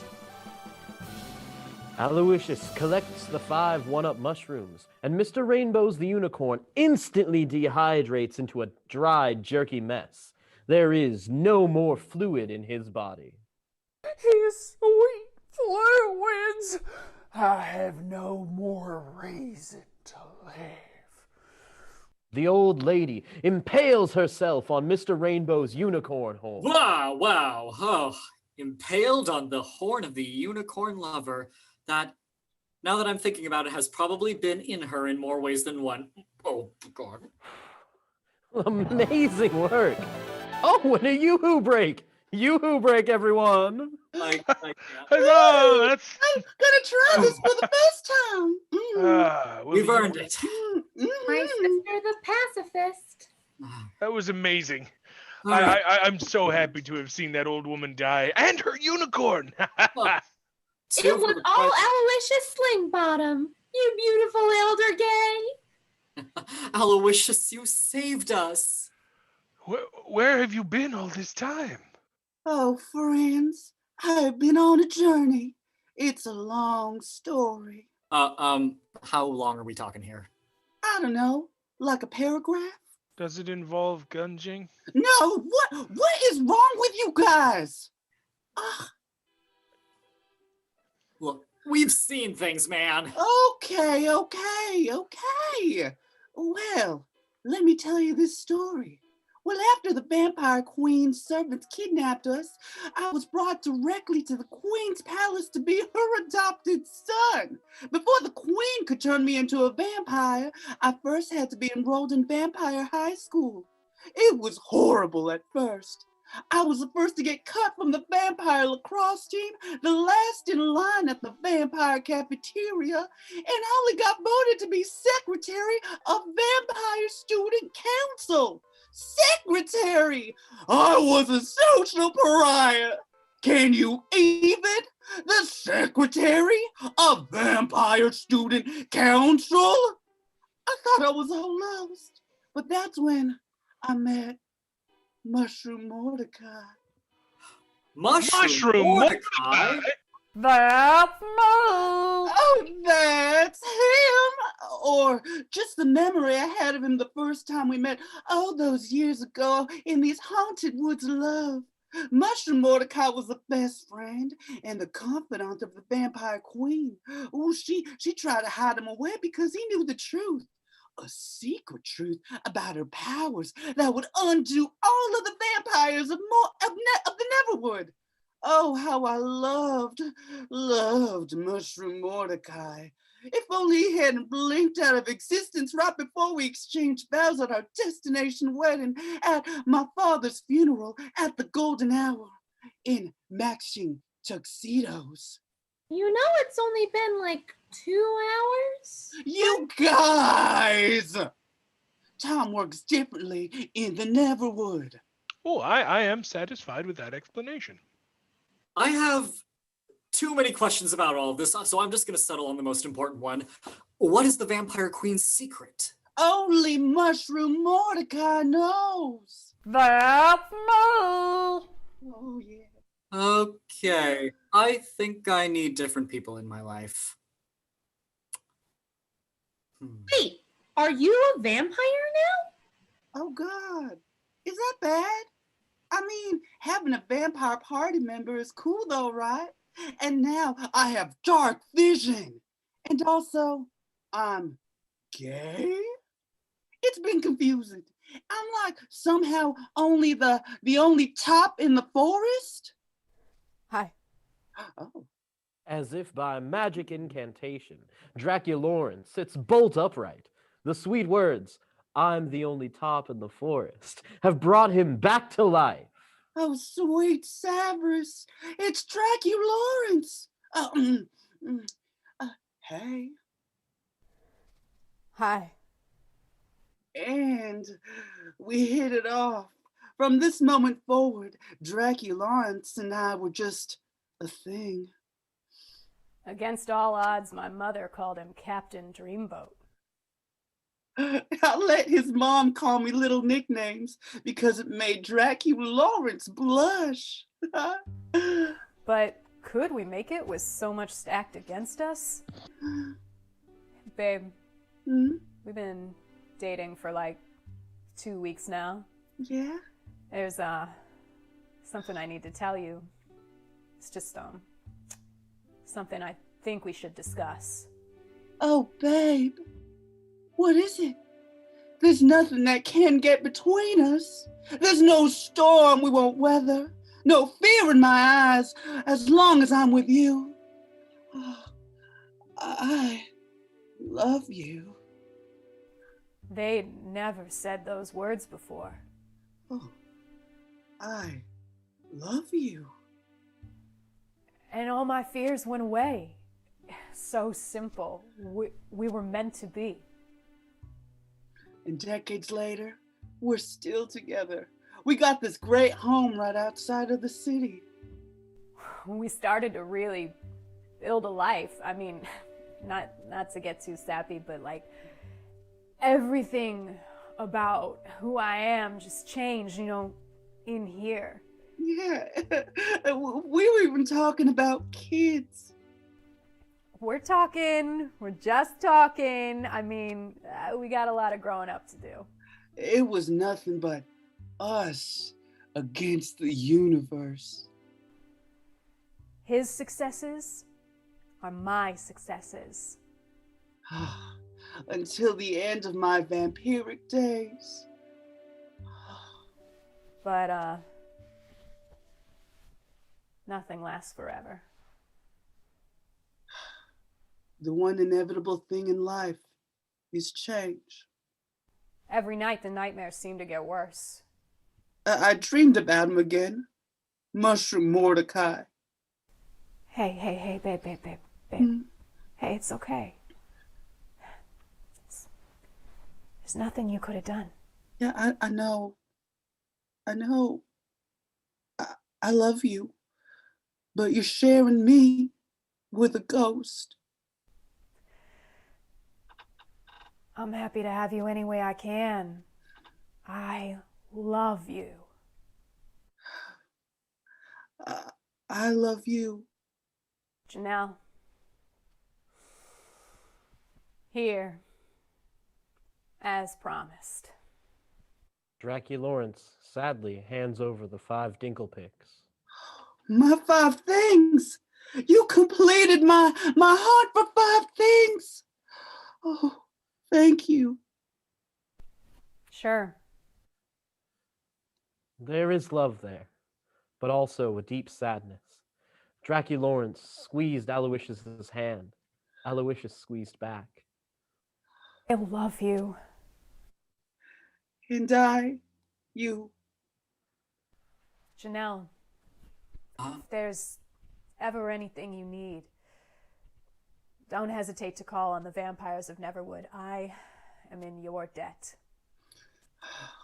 Aloysius collects the 5 one-up mushrooms, and Mr. Rainbow's the unicorn instantly dehydrates into a dry, jerky mess. There is no more fluid in his body. His sweet fluids! I have no more reason to live. The old lady impales herself on Mr. Rainbow's unicorn horn. Wow. Oh, impaled on the horn of the unicorn lover. That, now that I'm thinking about it, has probably been in her in more ways than one. Oh, God. Amazing work. Oh, and a yoo-hoo break. Yoo-hoo break, everyone. Huzzah! That's... I'm gonna try this for the first time. We've earned it. My sister, the pacifist. That was amazing. Right. I'm so happy to have seen that old woman die and her unicorn. It was all Aloysius Slingbottom, you beautiful elder gay. Aloysius, you saved us. Where have you been all this time? Oh, friends, I've been on a journey. It's a long story. How long are we talking here? I don't know, like a paragraph? Does it involve gunging? No, what is wrong with you guys? Look, we've seen things, man. Okay. Well, let me tell you this story. Well, after the vampire queen's servants kidnapped us, I was brought directly to the queen's palace to be her adopted son. Before the queen could turn me into a vampire, I first had to be enrolled in vampire high school. It was horrible at first. I was the first to get cut from the vampire lacrosse team, the last in line at the vampire cafeteria, and I only got voted to be secretary of vampire student council. Secretary! I was a social pariah. Can you even? The secretary of vampire student council? I thought I was all lost, but that's when I met Mushroom Mordecai. Mushroom Mordecai? That's me! Oh, that's him! Or just the memory I had of him the first time we met all those years ago in these haunted woods of love. Mushroom Mordecai was the best friend and the confidant of the vampire queen. Oh, she tried to hide him away because he knew the truth. A secret truth about her powers that would undo all of the vampires of the Neverwood. Oh, how I loved Mushroom Mordecai. If only he hadn't blinked out of existence right before we exchanged vows at our destination wedding, at my father's funeral, at the golden hour, in matching tuxedos. You know it's only been like 2 hours? You You guys! Time works differently in the Neverwood. Oh, I am satisfied with that explanation. I have too many questions about all of this, so I'm just going to settle on the most important one. What is the Vampire Queen's secret? Only Mushroom Mordecai knows. That's me. Oh, yeah. Okay, I think I need different people in my life. Wait, are you a vampire now? Oh, God. Is that bad? I mean, having a vampire party member is cool though, right? And now I have dark vision. And also, I'm gay? It's been confusing. I'm like somehow only the only top in the forest? Hi. Oh. As if by magic incantation, Draculaurn sits bolt upright. The sweet words, "I'm the only top in the forest," have brought him back to life. Oh, sweet Severus. It's Draculaurn. Hey. Hi. And we hit it off. From this moment forward, Draculaurn and I were just a thing. Against all odds, my mother called him Captain Dreamboat. I let his mom call me little nicknames because it made Draculaurn blush. But could we make it with so much stacked against us? Babe, we've been dating for like 2 weeks now. Yeah? There's something I need to tell you. It's just something I think we should discuss. Oh, babe. What is it? There's nothing that can get between us. There's no storm we won't weather. No fear in my eyes as long as I'm with you. Oh, I love you. They never said those words before. Oh, I love you. And all my fears went away. So simple. We were meant to be. And decades later, we're still together. We got this great home right outside of the city. We started to really build a life. I mean, not to get too sappy, but like everything about who I am just changed, in here. Yeah, we were even talking about kids. We're just talking. I mean, we got a lot of growing up to do. It was nothing but us against the universe. His successes are my successes. Until the end of my vampiric days. But, nothing lasts forever. The one inevitable thing in life is change. Every night the nightmares seem to get worse. I dreamed about him again. Mushroom Mordecai. Hey, babe. Hey, it's okay. There's nothing you could have done. Yeah, I know. I love you. But you're sharing me with a ghost. I'm happy to have you any way I can. I love you. I love you. Janelle. Here. As promised. Draculaurn sadly hands over the 5 Dinklepicks. My 5 things! You completed my heart for 5 things! Oh, thank you. Sure. There is love there, but also a deep sadness. Draculaurn squeezed Aloysius's hand. Aloysius squeezed back. I love you. And you. Janelle, if there's ever anything you need, Don't hesitate to call on the vampires of Neverwood. I am in your debt.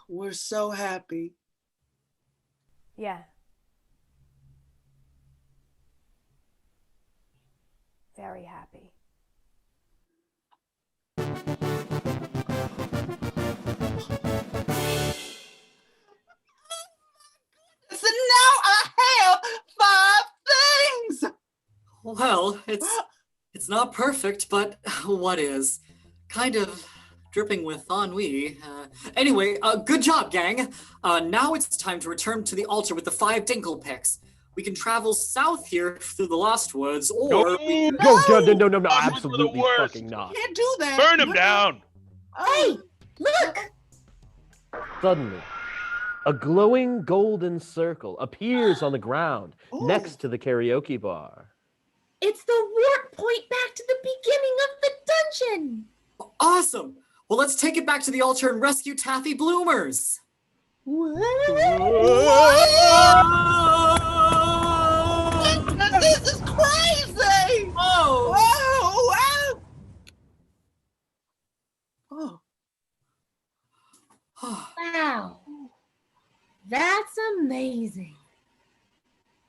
We're so happy. Yeah. Very happy. So now I have 5 things. Well, it's not perfect, but what is? Kind of dripping with ennui. Anyway, good job, gang. Now it's time to return to the altar with the 5 Dinkle picks. We can travel south here through the Lost Woods, or we could... No, absolutely fucking not. Can't do that. Burn him down. Hey, look! Suddenly, a glowing golden circle appears on the ground next to the karaoke bar. It's the warp point back to the beginning of the dungeon. Awesome! Well, let's take it back to the altar and rescue Taffy Bloomers. This is crazy! Oh! Wow. That's amazing.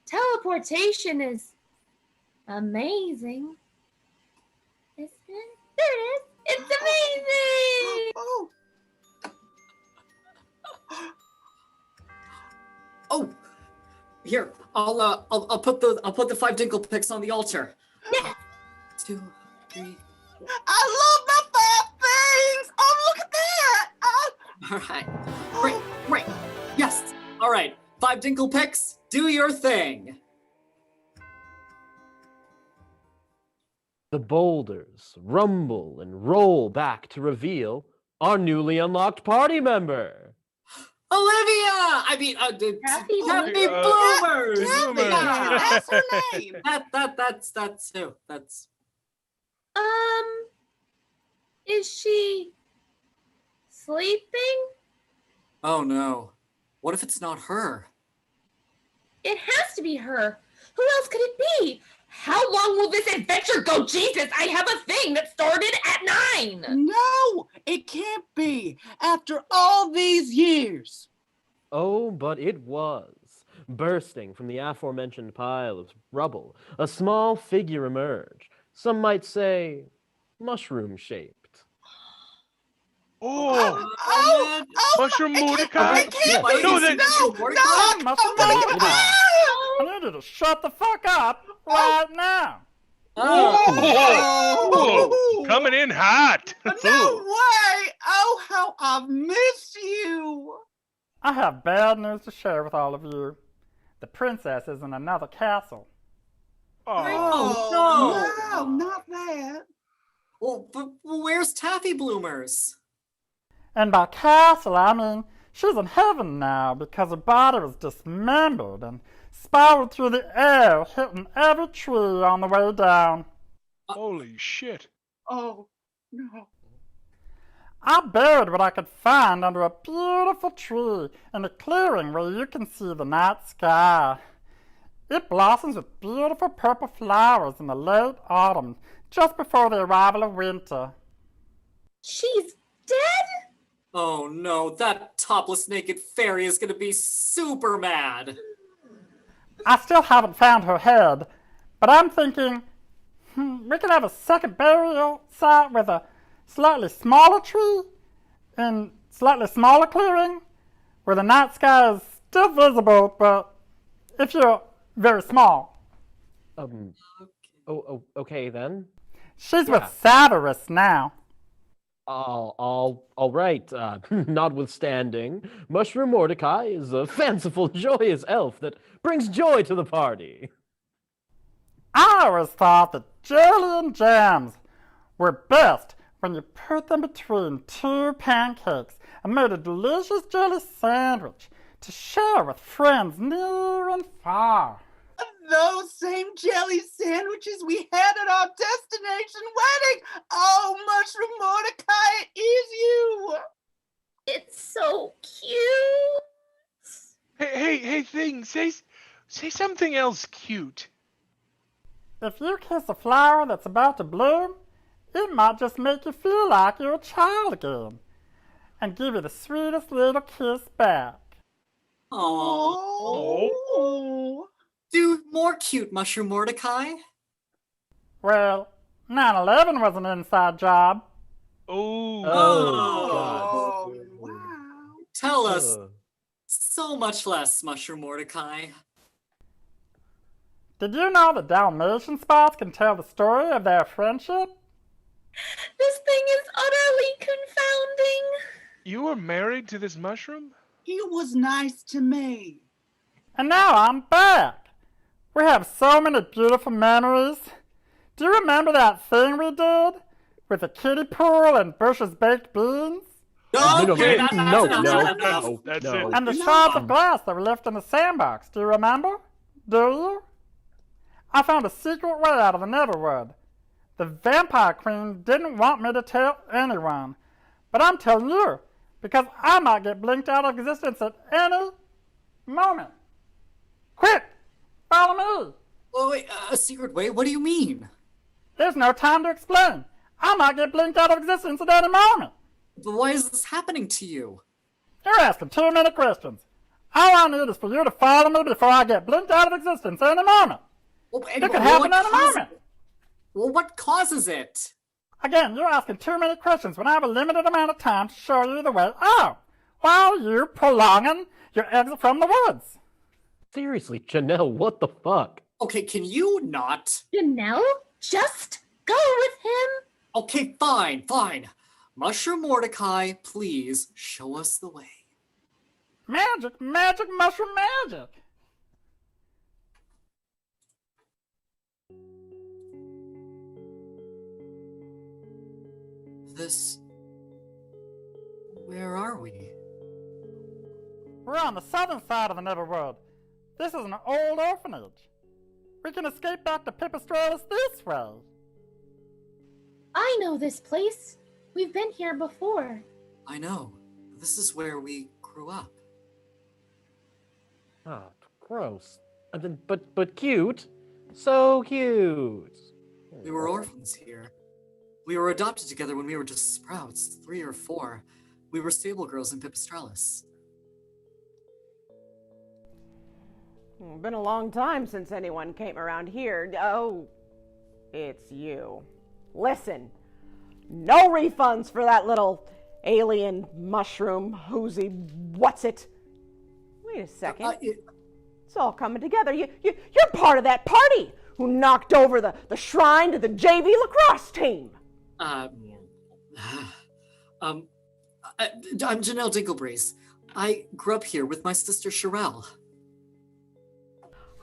Teleportation is amazing. There it is. It's amazing. Oh, here. I'll put the 5 Dinkle picks on the altar. Yeah. 2, 3. I love my 5 things. Oh, look at that. All right. Great. Yes. All right. 5 Dinkle picks. Do your thing. The boulders rumble and roll back to reveal our newly unlocked party member. Olivia! Taffy Bloomers! That's her name. That's who. That's... Is she sleeping? Oh no. What if it's not her? It has to be her. Who else could it be? How long will this adventure go? Jesus, I have a thing that started at 9. No, it can't be. After all these years. Oh, but it was. Bursting from the aforementioned pile of rubble, a small figure emerged. Some might say, mushroom-shaped. Mushroom Mordecai? I need you to shut the fuck up right now. Oh, coming in hot. No way. Oh, how I've missed you. I have bad news to share with all of you. The princess is in another castle. Oh, no, not that. Well, but where's Taffy Bloomers? And by castle, I mean she's in heaven now because her body was dismembered and spiraled through the air, hitting every tree on the way down. Holy shit. Oh, no. I buried what I could find under a beautiful tree in a clearing where you can see the night sky. It blossoms with beautiful purple flowers in the late autumn, just before the arrival of winter. She's dead? Oh no, that topless naked fairy is gonna be super mad. I still haven't found her head, but I'm thinking we could have a second burial site with a slightly smaller tree and slightly smaller clearing where the night sky is still visible, but if you're very small. Okay then. She's with Severus now. All right. Notwithstanding, Mushroom Mordecai is a fanciful, joyous elf that brings joy to the party. I always thought that jelly and jams were best when you put them between 2 pancakes and made a delicious jelly sandwich to share with friends near and far. Those same jelly sandwiches we had at our destination wedding. Oh, Mushroom Mordecai, it is you. It's so cute. Hey, thing, say something else cute. If you kiss a flower that's about to bloom, it might just make you feel like you're a child again and give you the sweetest little kiss back. Oh. Do more cute, Mushroom Mordecai. Well, 9/11 was an inside job. Oh. Tell us so much less, Mushroom Mordecai. Did you know that Dalmatian spots can tell the story of their friendship? This thing is utterly confounding. You were married to this mushroom? He was nice to me. And now I'm back. We have so many beautiful memories. Do you remember that thing we did? With the kiddie pool and Bush's baked beans? No. That's it. And the shards of glass that were left in the sandbox. Do you remember? Do you? I found a secret way out of the Neverwood. The vampire queen didn't want me to tell anyone. But I'm telling you, because I might get blinked out of existence at any moment. Quick! Follow me! Oh, wait, a secret way? What do you mean? There's no time to explain. I might get blinked out of existence at any moment. But why is this happening to you? You're asking too many questions. All I need is for you to follow me before I get blinked out of existence any moment. Well, It could happen any moment. Well, what causes it? Again, you're asking too many questions when I have a limited amount of time to show you the way out. Why are you prolonging your exit from the woods? Seriously, Janelle, what the fuck? Okay, can you not? Janelle? Just go with him? Okay, fine. Mushroom Mordecai, please show us the way. Magic, mushroom magic. Where are we? We're on the southern side of the Neverwood. This is an old orphanage. We can escape back to Pipistrellus this way. I know this place. We've been here before. I know. This is where we grew up. Ah, gross. But cute. So cute. We were orphans here. We were adopted together when we were just sprouts, 3 or 4. We were stable girls in Pipistrellus. Been a long time since anyone came around here. Oh, it's you. Listen, no refunds for that little alien mushroom whoozy what's it. Wait a second. It's all coming together. You're part of that party who knocked over the shrine to the JV lacrosse team. I'm Janelle Dinklebreeze. I grew up here with my sister Sherelle.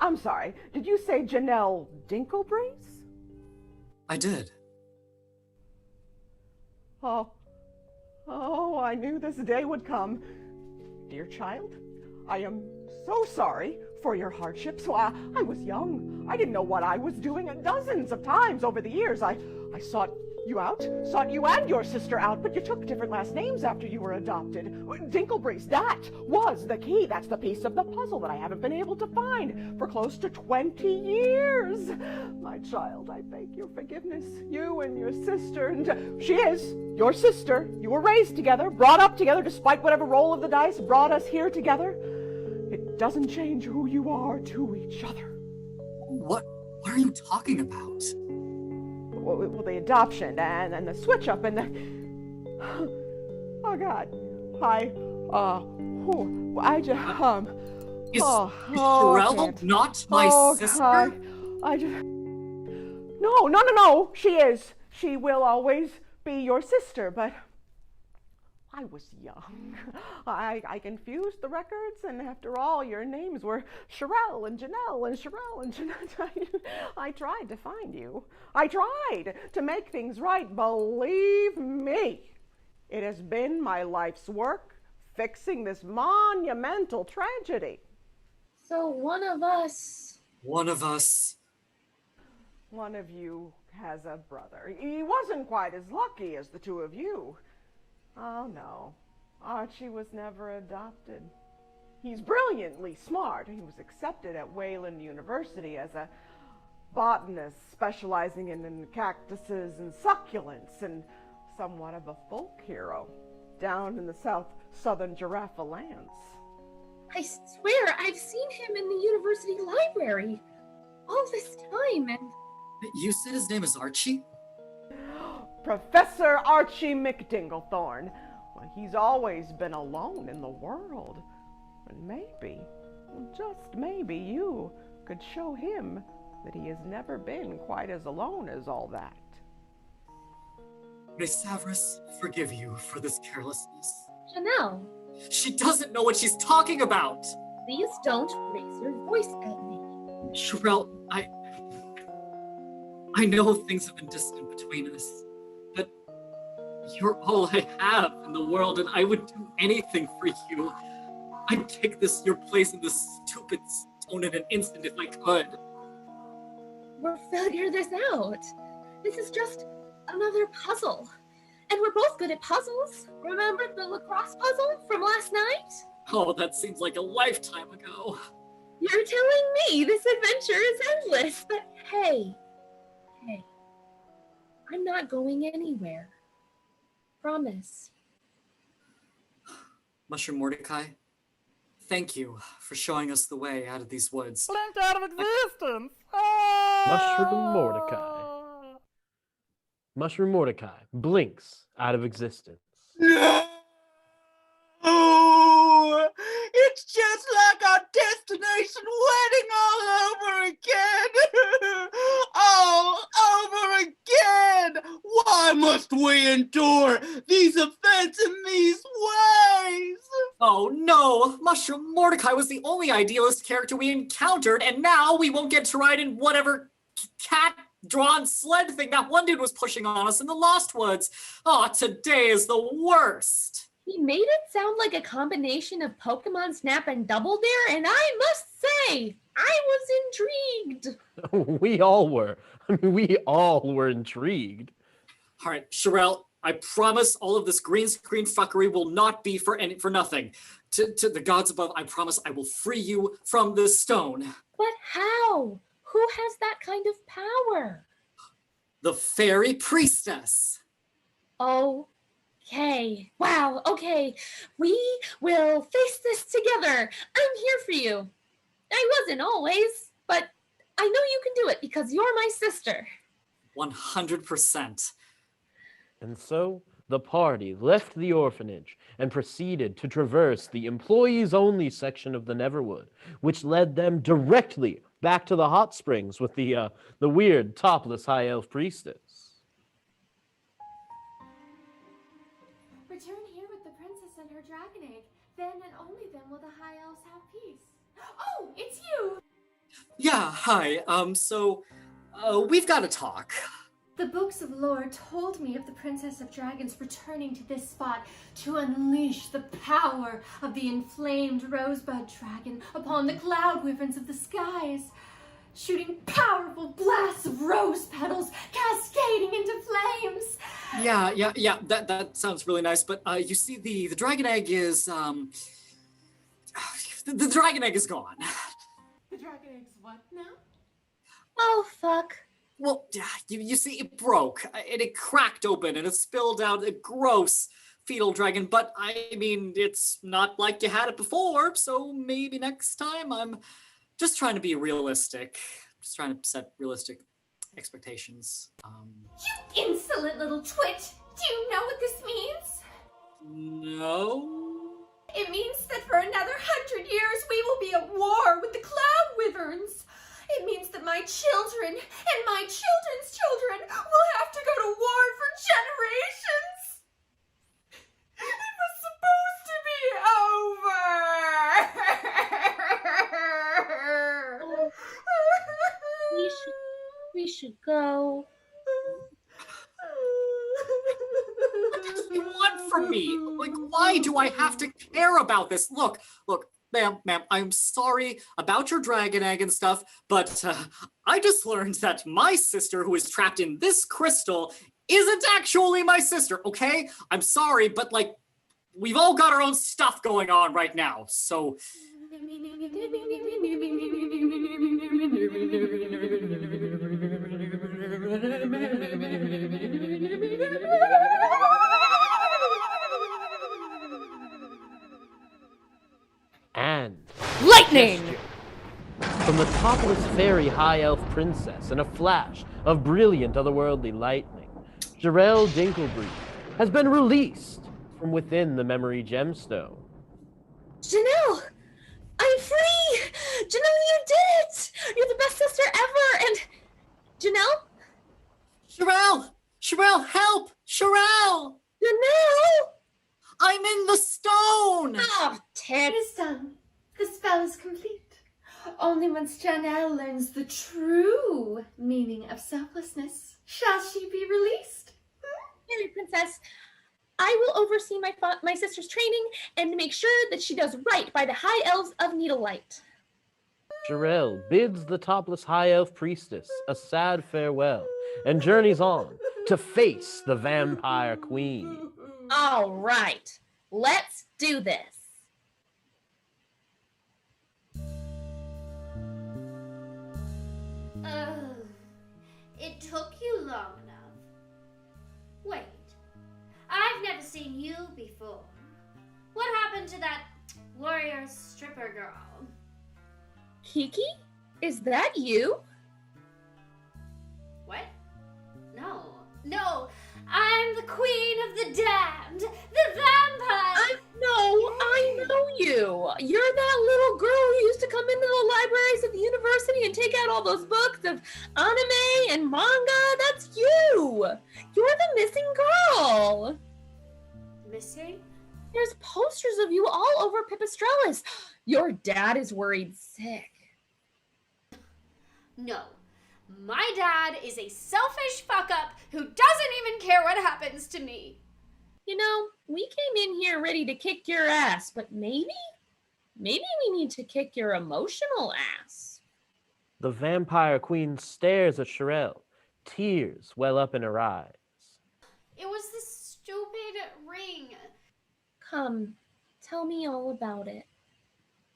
I'm sorry, did you say Janelle Dinklebreeze? I did. Oh, I knew this day would come. Dear child, I am so sorry for your hardships. I was young. I didn't know what I was doing. Dozens of times over the years, I sought you and your sister out, but you took different last names after you were adopted. Dinklebreeze, that was the key. That's the piece of the puzzle that I haven't been able to find for close to 20 years. My child, I beg your forgiveness. You and your sister, and she is your sister. You were raised together, brought up together, despite whatever roll of the dice brought us here together. It doesn't change who you are to each other. What are you talking about? Well, the adoption and the switch up and the... Oh, God. I just, Is Sherelle not my sister? God. I just... No. She is. She will always be your sister, but I was young. I confused the records, and after all, your names were Sherelle and Janelle and Sherelle and Janelle. I tried to find you. I tried to make things right. Believe me, it has been my life's work fixing this monumental tragedy. So one of us... One of you has a brother. He wasn't quite as lucky as the two of you. Oh, no. Archie was never adopted. He's brilliantly smart. He was accepted at Wayland University as a botanist specializing in cactuses and succulents, and somewhat of a folk hero down in the southern Giraffe lands. I swear I've seen him in the university library all this time, and... You said his name is Archie? Professor Archie McDinglethorne. Well, he's always been alone in the world. And maybe, just maybe, you could show him that he has never been quite as alone as all that. May Severus forgive you for this carelessness. Janelle, She doesn't know what she's talking about! please don't raise your voice at me. Sherelle, I know things have been distant between us, but you're all I have in the world, and I would do anything for you. I'd take your place in this stupid stone in an instant if I could. We'll figure this out. This is just another puzzle. And we're both good at puzzles. Remember the lacrosse puzzle from last night? Oh, that seems like a lifetime ago. You're telling me this adventure is endless, but hey, I'm not going anywhere. Promise. Mushroom Mordecai, thank you for showing us the way out of these woods. Blinked out of existence. Mushroom Mordecai. Mushroom Mordecai blinks out of existence. No! It's just like our destination wedding all over again! All over again! Why must we endure these events in these ways? Oh no! Mushroom Mordecai was the only idealist character we encountered, and now we won't get to ride in whatever cat-drawn sled thing that one dude was pushing on us in the Lost Woods. Oh, today is the worst! He made it sound like a combination of Pokemon Snap and Double Dare, and I must say, I was intrigued. We all were. I mean, we all were intrigued. All right, Sherelle, I promise all of this green screen fuckery will not be for nothing. To the gods above, I promise I will free you from this stone. But how? Who has that kind of power? The fairy priestess. Okay. Wow, okay. We will face this together. I'm here for you. I wasn't always, but I know you can do it because you're my sister. 100%. And so the party left the orphanage and proceeded to traverse the employees-only section of the Neverwood, which led them directly back to the hot springs with the weird topless high elf priestess. Return here with the princess and her dragon egg. Then and only then will the high elves have peace. Oh, it's you! Yeah, hi. We've got to talk. The books of lore told me of the Princess of Dragons returning to this spot to unleash the power of the inflamed rosebud dragon upon the cloud wyverns of the skies, shooting powerful blasts of rose petals cascading into flames. Yeah, that sounds really nice, but you see, the dragon egg is, the dragon egg is gone. The dragon egg's what now? Oh, fuck. Well, you see, it broke, and it cracked open, and it spilled out a gross fetal dragon, but I mean, it's not like you had it before, so maybe next time. I'm just trying to be realistic. Just trying to set realistic expectations. You insolent little twit! Do you know what this means? No? It means that for another 100 years we will be at war with the cloud wyverns. It means that my children and my children's children will have to go to war for generations. It was supposed to be over. We should go. What do you want from me? Like, why do I have to care about this? Look, ma'am, I'm sorry about your dragon egg and stuff, but I just learned that my sister, who is trapped in this crystal, isn't actually my sister, okay? I'm sorry, but like, we've all got our own stuff going on right now, so... And Lightning! from the topless fairy high elf princess in a flash of brilliant otherworldly lightning, Jarell Dinklebreed has been released from within the memory gemstone. Janelle! I'm free! Janelle, you did it! You're the best sister ever! And Janelle? Sherelle, help! Sherelle! Janelle! I'm in the stone! Oh, It is done. The spell is complete. Only once Janelle learns the true meaning of selflessness shall she be released. Fairy Princess, I will oversee my sister's training and make sure that she does right by the high elves of Needlelight. Jarell bids the topless high elf priestess a sad farewell and journeys on to face the vampire queen. All right, let's do this. Oh, it took you long enough. Wait, I've never seen you before. What happened to that warrior stripper girl? Kiki? Is that you? What? No, I'm the queen of the damned, the vampire! I know you. You're that little girl who used to come into the libraries of the university and take out all those books of anime and manga. That's you. You're the missing girl. Missing? There's posters of you all over Pipistrellis. Your dad is worried sick. No. My dad is a selfish fuck-up who doesn't even care what happens to me. You know, we came in here ready to kick your ass, but maybe we need to kick your emotional ass. The vampire queen stares at Sherelle, tears well up in her eyes. It was this stupid ring. Come, tell me all about it.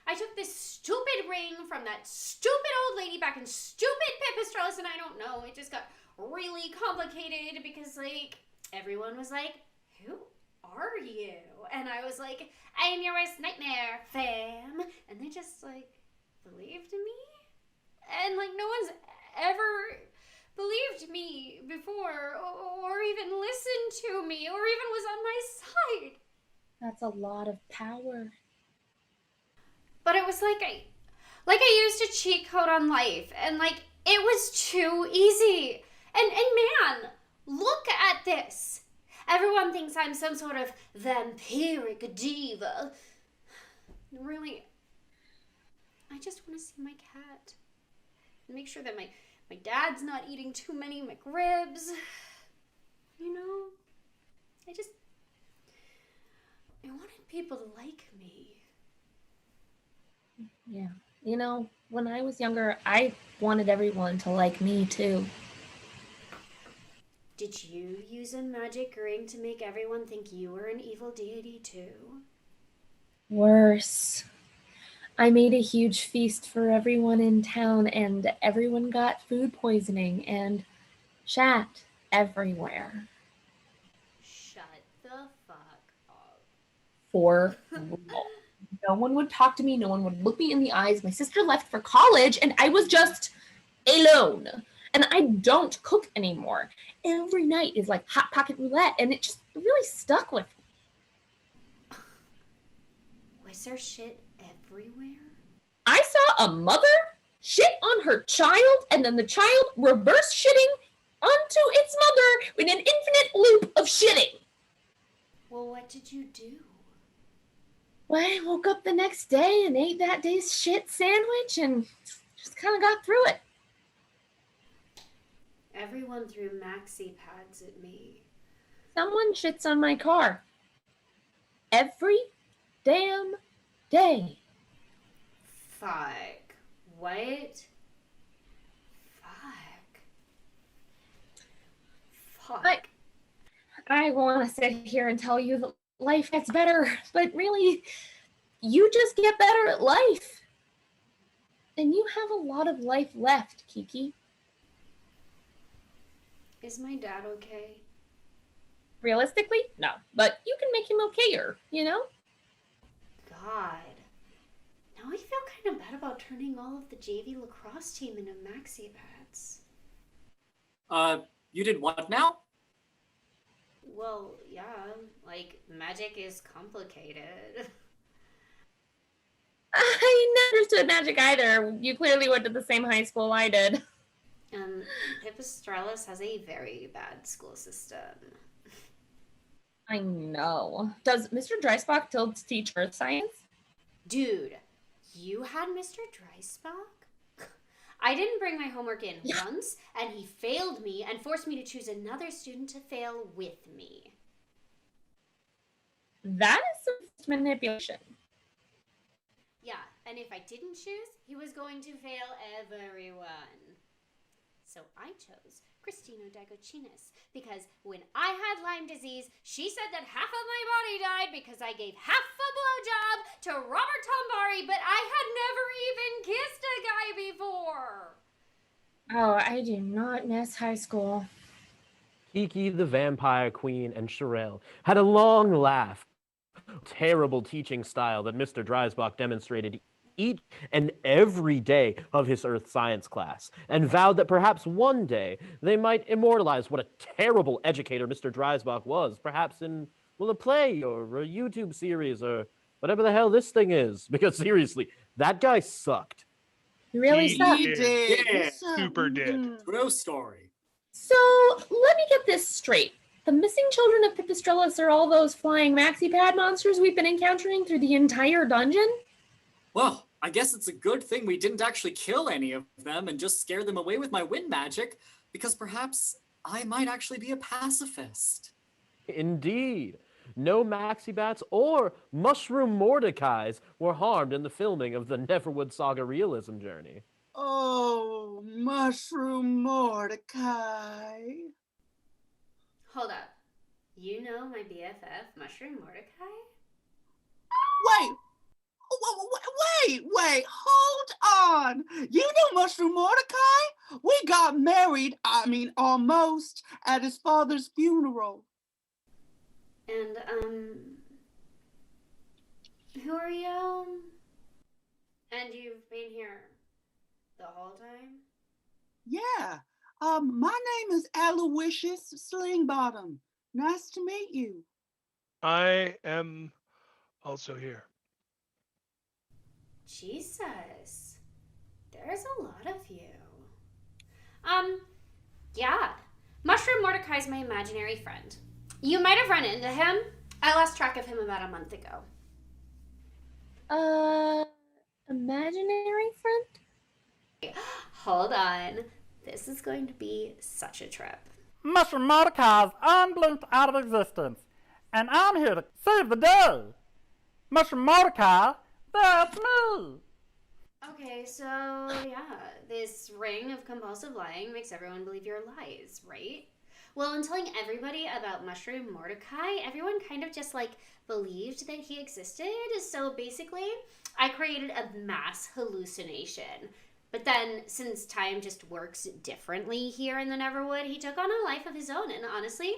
I took this stupid ring from that stupid old lady back in stupid Pipistrellis, and I don't know, it just got really complicated because, like, everyone was like, who are you? And I was like, I'm your worst nightmare, fam. And they just, like, believed me. And, like, no one's ever believed me before or even listened to me or even was on my side. That's a lot of power. But it was like I used a cheat code on life, and like it was too easy. And man, look at this. Everyone thinks I'm some sort of vampiric diva. Really, I just want to see my cat and make sure that my dad's not eating too many McRibs. You know, I wanted people to like me. Yeah. You know, when I was younger, I wanted everyone to like me too. Did you use a magic ring to make everyone think you were an evil deity too? Worse. I made a huge feast for everyone in town, and everyone got food poisoning and chat everywhere. Shut the fuck up. For real. No one would talk to me. No one would look me in the eyes. My sister left for college, and I was just alone. And I don't cook anymore. Every night is like Hot Pocket roulette, and it just really stuck with me. Was there shit everywhere? I saw a mother shit on her child, and then the child reverse shitting onto its mother in an infinite loop of shitting. Well, what did you do? Well, I woke up the next day and ate that day's shit sandwich and just kind of got through it. Everyone threw maxi pads at me. Someone shits on my car. Every damn day. Fuck. What? Fuck. I want to sit here and tell you that life gets better, but really, you just get better at life. And you have a lot of life left, Kiki. Is my dad okay? Realistically, no. But you can make him okayer, you know? God. Now I feel kind of bad about turning all of the JV lacrosse team into maxi bats. You did what now? Well, yeah, like, magic is complicated. I never understood magic either. You clearly went to the same high school I did. Pipistrellus has a very bad school system. I know. Does Mr. Dreisbach still teach earth science? Dude, you had Mr. Dreisbach? I didn't bring my homework in once, and he failed me and forced me to choose another student to fail with me. That is some manipulation. Yeah, and if I didn't choose, he was going to fail everyone. So I chose Cristino Dagochinis because when I had Lyme disease, she said that half of my body died because I gave half a blowjob to Robert Tombari, but I had never even kissed a guy before. Oh, I do not miss high school. Kiki the Vampire Queen and Sherelle had a long laugh. Terrible teaching style that Mr. Dreisbach demonstrated each and every day of his earth science class, and vowed that perhaps one day they might immortalize what a terrible educator Mr. Dreisbach was, perhaps in, well, a play or a YouTube series or whatever the hell this thing is. Because seriously, that guy sucked. He really sucked. He did. Yeah, super did. True story. So, let me get this straight. The missing children of Pipistrellus are all those flying maxi pad monsters we've been encountering through the entire dungeon? Well, I guess it's a good thing we didn't actually kill any of them and just scare them away with my wind magic, because perhaps I might actually be a pacifist. Indeed. No maxi bats or mushroom Mordecais were harmed in the filming of the Neverwood Saga realism journey. Oh, Mushroom Mordecai. Hold up. You know my BFF, Mushroom Mordecai? Wait, hold on. You know Mushroom Mordecai? We got married, almost, at his father's funeral. And, who are you? And you've been here the whole time? Yeah, my name is Aloysius Slingbottom. Nice to meet you. I am also here. Jesus. There's a lot of you. Yeah. Mushroom Mordecai's my imaginary friend. You might have run into him. I lost track of him about a month ago. Imaginary friend? Hold on. This is going to be such a trip. Mushroom Mordecai's unblinked out of existence, and I'm here to save the day. Mushroom Mordecai, that's me. Okay, so yeah, this ring of compulsive lying makes everyone believe your lies, right? Well, in telling everybody about Mushroom Mordecai, everyone kind of just believed that he existed. So basically, I created a mass hallucination. But then, since time just works differently here in the Neverwood, he took on a life of his own. And honestly,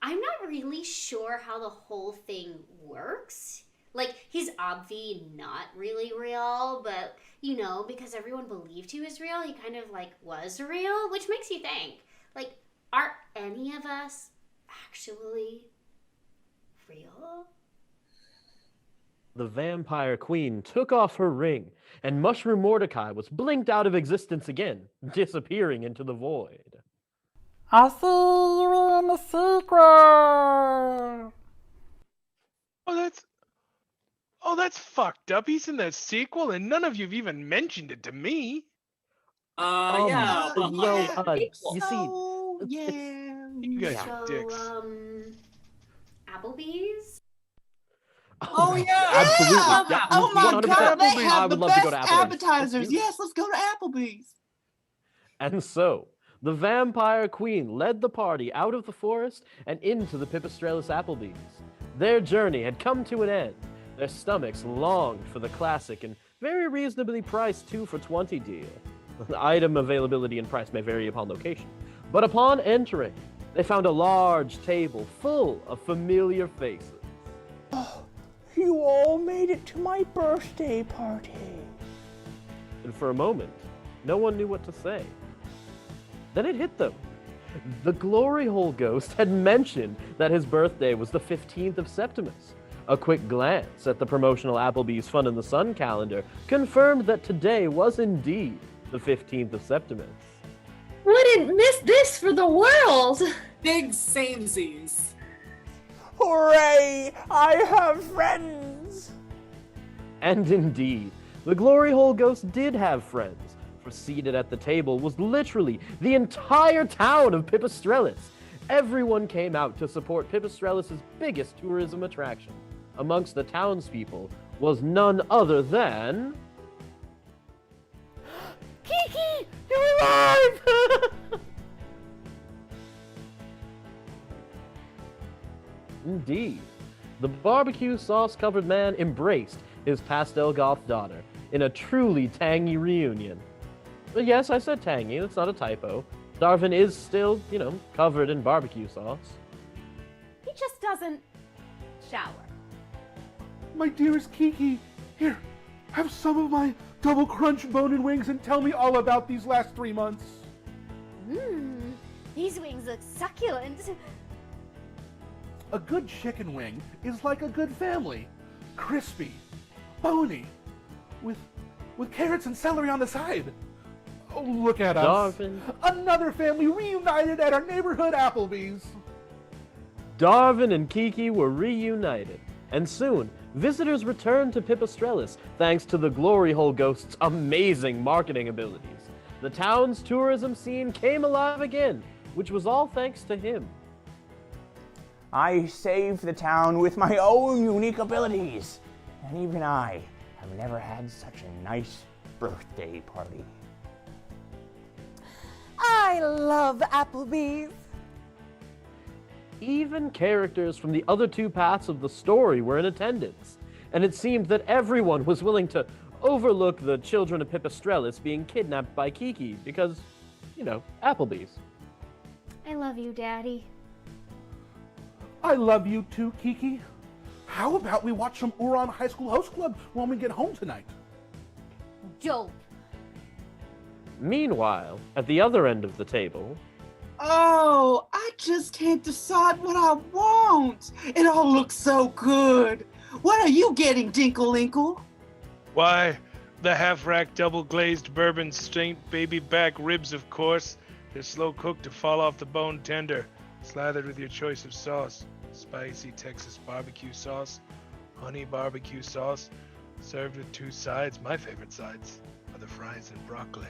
I'm not really sure how the whole thing works. He's obviously not really real, but, because everyone believed he was real, he kind of, was real, which makes you think, are any of us actually real? The Vampire Queen took off her ring, and Mushroom Mordecai was blinked out of existence again, disappearing into the void. I see you in the secret. Oh, that's fucked up. He's in the sequel, and none of you've even mentioned it to me. Yeah. You see, yeah. You guys So, are dicks. Applebee's? Oh, yeah. Absolutely. Yeah. Oh, my 100%. God. They I have the would love to go best to Applebee's. appetizers. Yes, let's go to Applebee's. And so, the Vampire Queen led the party out of the forest and into the Pipistrellus Applebee's. Their journey had come to an end. Their stomachs longed for the classic and very reasonably priced 2 for $20 deal. Item availability and price may vary upon location, But upon entering, they found a large table full of familiar faces. Oh, you all made it to my birthday party. And for a moment, no one knew what to say. Then it hit them. The Glory Hole Ghost had mentioned that his birthday was the 15th of Septimus. A quick glance at the promotional Applebee's Fun in the Sun calendar confirmed that today was indeed the 15th of Septimus. Wouldn't miss this for the world! Big samesies. Hooray! I have friends! And indeed, the Glory Hole Ghost did have friends, for seated at the table was literally the entire town of Pipistrellis. Everyone came out to support Pipistrellis' biggest tourism attraction. Amongst the townspeople was none other than... Kiki! You're alive! Indeed, the barbecue sauce-covered man embraced his pastel goth daughter in a truly tangy reunion. But yes, I said tangy, that's not a typo. Darvin is still, covered in barbecue sauce. He just doesn't shower. My dearest Kiki, here, have some of my double crunch bone-in wings and tell me all about these last 3 months. Mmm, these wings look succulent. A good chicken wing is like a good family. Crispy, bony, with carrots and celery on the side. Oh, look at us. Darvin. Another family reunited at our neighborhood Applebee's. Darvin and Kiki were reunited, and soon, visitors returned to Pipistrellis thanks to the Glory Hole Ghost's amazing marketing abilities. The town's tourism scene came alive again, which was all thanks to him. I saved the town with my own unique abilities, and even I have never had such a nice birthday party. I love Applebee's. Even characters from the other two paths of the story were in attendance, and it seemed that everyone was willing to overlook the children of Pipistrellis being kidnapped by Kiki because, Applebee's. I love you, Daddy. I love you too, Kiki. How about we watch some Uran High School Host Club when we get home tonight? Dope. Meanwhile, at the other end of the table... Oh, I just can't decide what I want. It all looks so good. What are you getting, Dinkle-Inkle? Why, the half-rack double-glazed bourbon steamed baby back ribs, of course. They're slow-cooked to fall off the bone tender. Slathered with your choice of sauce. Spicy Texas barbecue sauce, honey barbecue sauce, served with 2 sides. My favorite sides are the fries and broccoli.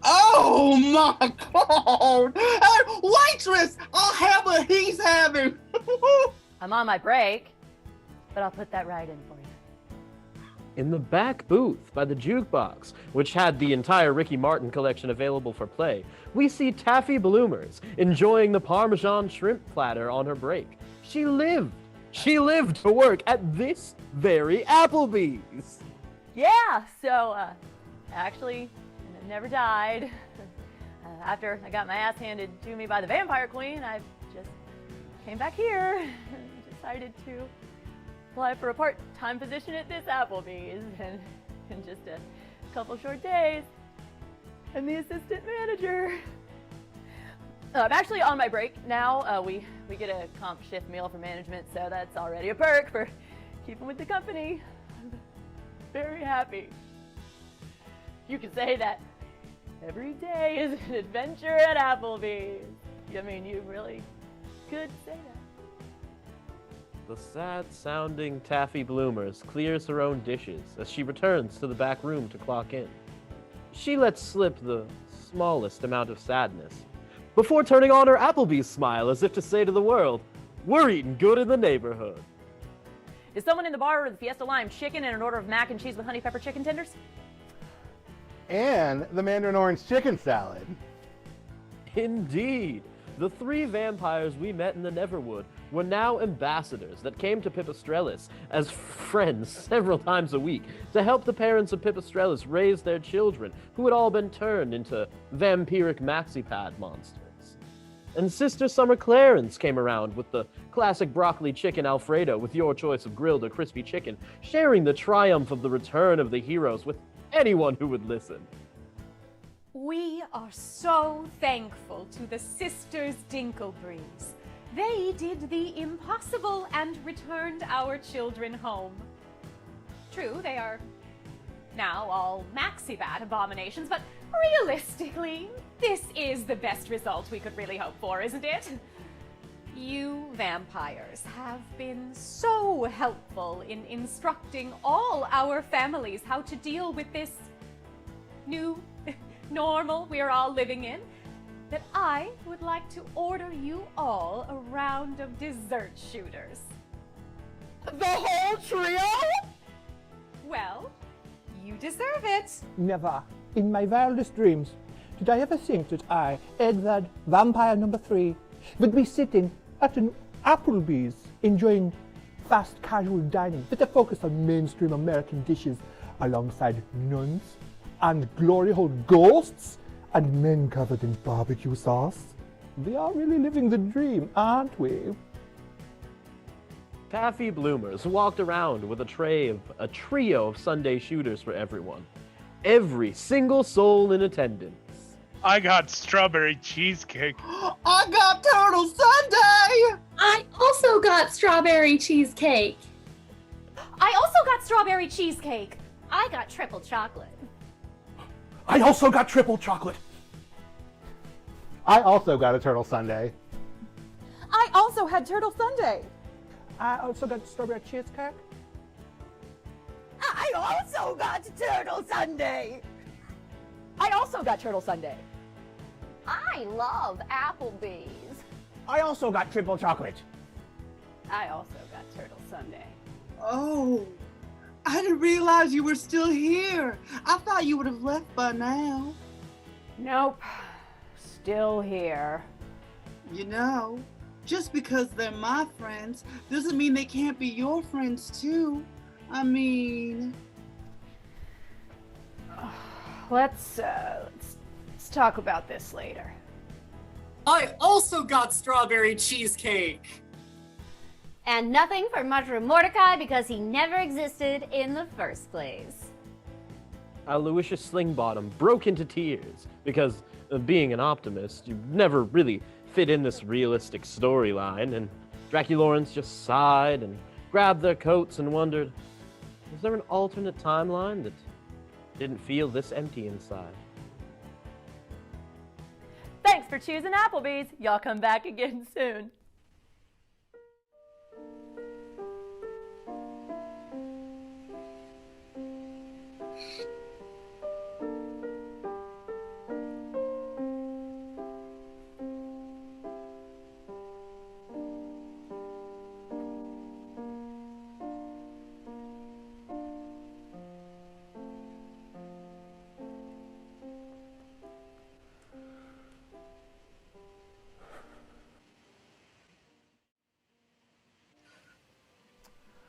Oh my God! Waitress, I'll have what he's having. I'm on my break, but I'll put that right in for you. In the back booth by the jukebox, which had the entire Ricky Martin collection available for play, we see Taffy Bloomers enjoying the Parmesan shrimp platter on her break. She lived to work at this very Applebee's. Yeah, so, actually, I never died. After I got my ass handed to me by the Vampire Queen, I just came back here and decided to apply for a part-time position at this Applebee's, and in just a couple short days, I'm the assistant manager. I'm actually on my break now. We get a comp shift meal for management, so that's already a perk for keeping with the company. I'm very happy. You can say that every day is an adventure at Applebee's. I mean, you really could say that. The sad-sounding Taffy Bloomers clears her own dishes as she returns to the back room to clock in. She lets slip the smallest amount of sadness before turning on her Applebee's smile as if to say to the world, "We're eating good in the neighborhood." Is someone in the bar order the Fiesta Lime chicken and an order of mac and cheese with honey pepper chicken tenders? And the Mandarin Orange chicken salad. Indeed. The 3 vampires we met in the Neverwood were now ambassadors that came to Pipistrellis as friends several times a week to help the parents of Pipistrellis raise their children who had all been turned into vampiric maxi-pad monsters. and Sister Summer Clarence came around with the classic broccoli chicken Alfredo with your choice of grilled or crispy chicken, sharing the triumph of the return of the heroes with anyone who would listen. We are so thankful to the Sisters Dinklebreeze. They did the impossible and returned our children home. True, they are now all Maxibat abominations, but realistically, this is the best result we could really hope for, isn't it? You vampires have been so helpful in instructing all our families how to deal with this new normal we're all living in, that I would like to order you all a round of dessert shooters. The whole trio? Well, you deserve it. Never, in my wildest dreams, did I ever think that I, Edward, vampire number 3, would be sitting at an Applebee's enjoying fast casual dining with a focus on mainstream American dishes alongside nuns and glory hole ghosts and men covered in barbecue sauce. We are really living the dream, aren't we? Taffy Bloomers walked around with a trio of Sunday shooters for everyone. Every single soul in attendance. I got strawberry cheesecake. I got turtle sundae. I also got strawberry cheesecake. I also got strawberry cheesecake. I got triple chocolate. I also got triple chocolate. I also got a turtle sundae. I also had turtle sundae. I also got strawberry cheesecake. I also got turtle sundae. I also got turtle sundae. I love Applebee's. I also got triple chocolate. I also got turtle sundae. Oh, I didn't realize you were still here. I thought you would have left by now. Nope. Still here. You know, just because they're my friends doesn't mean they can't be your friends too. I mean... Let's talk about this later. I also got strawberry cheesecake. And nothing for Mushroom Mordecai because he never existed in the first place. Aloysius Slingbottom broke into tears because, being an optimist, you never really fit in this realistic storyline, and Draculorans just sighed and grabbed their coats and wondered, was there an alternate timeline that didn't feel this empty inside? Thanks for choosing Applebee's. Y'all come back again soon.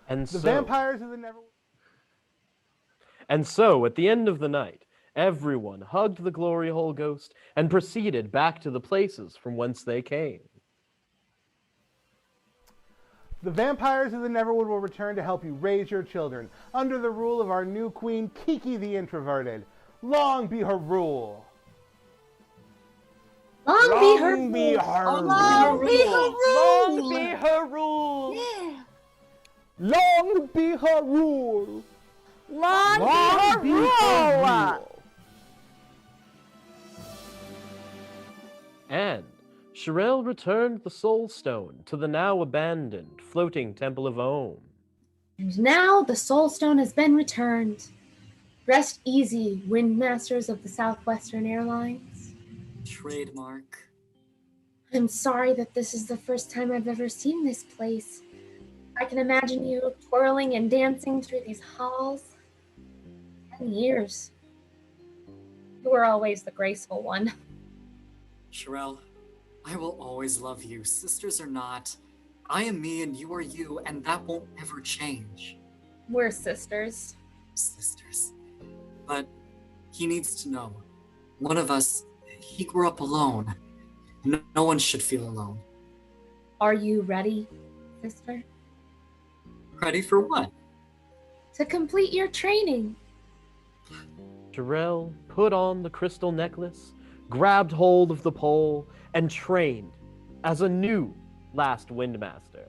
And The vampires of the Neverwood. And so, at the end of the night, everyone hugged the glory hole ghost and proceeded back to the places from whence they came. The vampires of the Neverwood will return to help you raise your children under the rule of our new queen, Kiki the Introverted. Long be her rule. Long be her rule. Long be her Long be her rule. rule. Long be her rule. Yeah. Long be her rule. Long be her rule. And Sherelle returned the Soul Stone to the now abandoned floating Temple of Ohm. And now the Soul Stone has been returned. Rest easy, Windmasters of the Southwestern Airlines. Trademark. I'm sorry that this is the first time I've ever seen this place. I can imagine you twirling and dancing through these halls. 10 years. You were always the graceful one. Sherelle, I will always love you, sisters or not. I am me and you are you, and that won't ever change. We're sisters. Sisters. But he needs to know. One of us, he grew up alone. No one should feel alone. Are you ready, sister? Ready for what? To complete your training. Sherelle put on the crystal necklace, grabbed hold of the pole, and trained as a new Last Windmaster.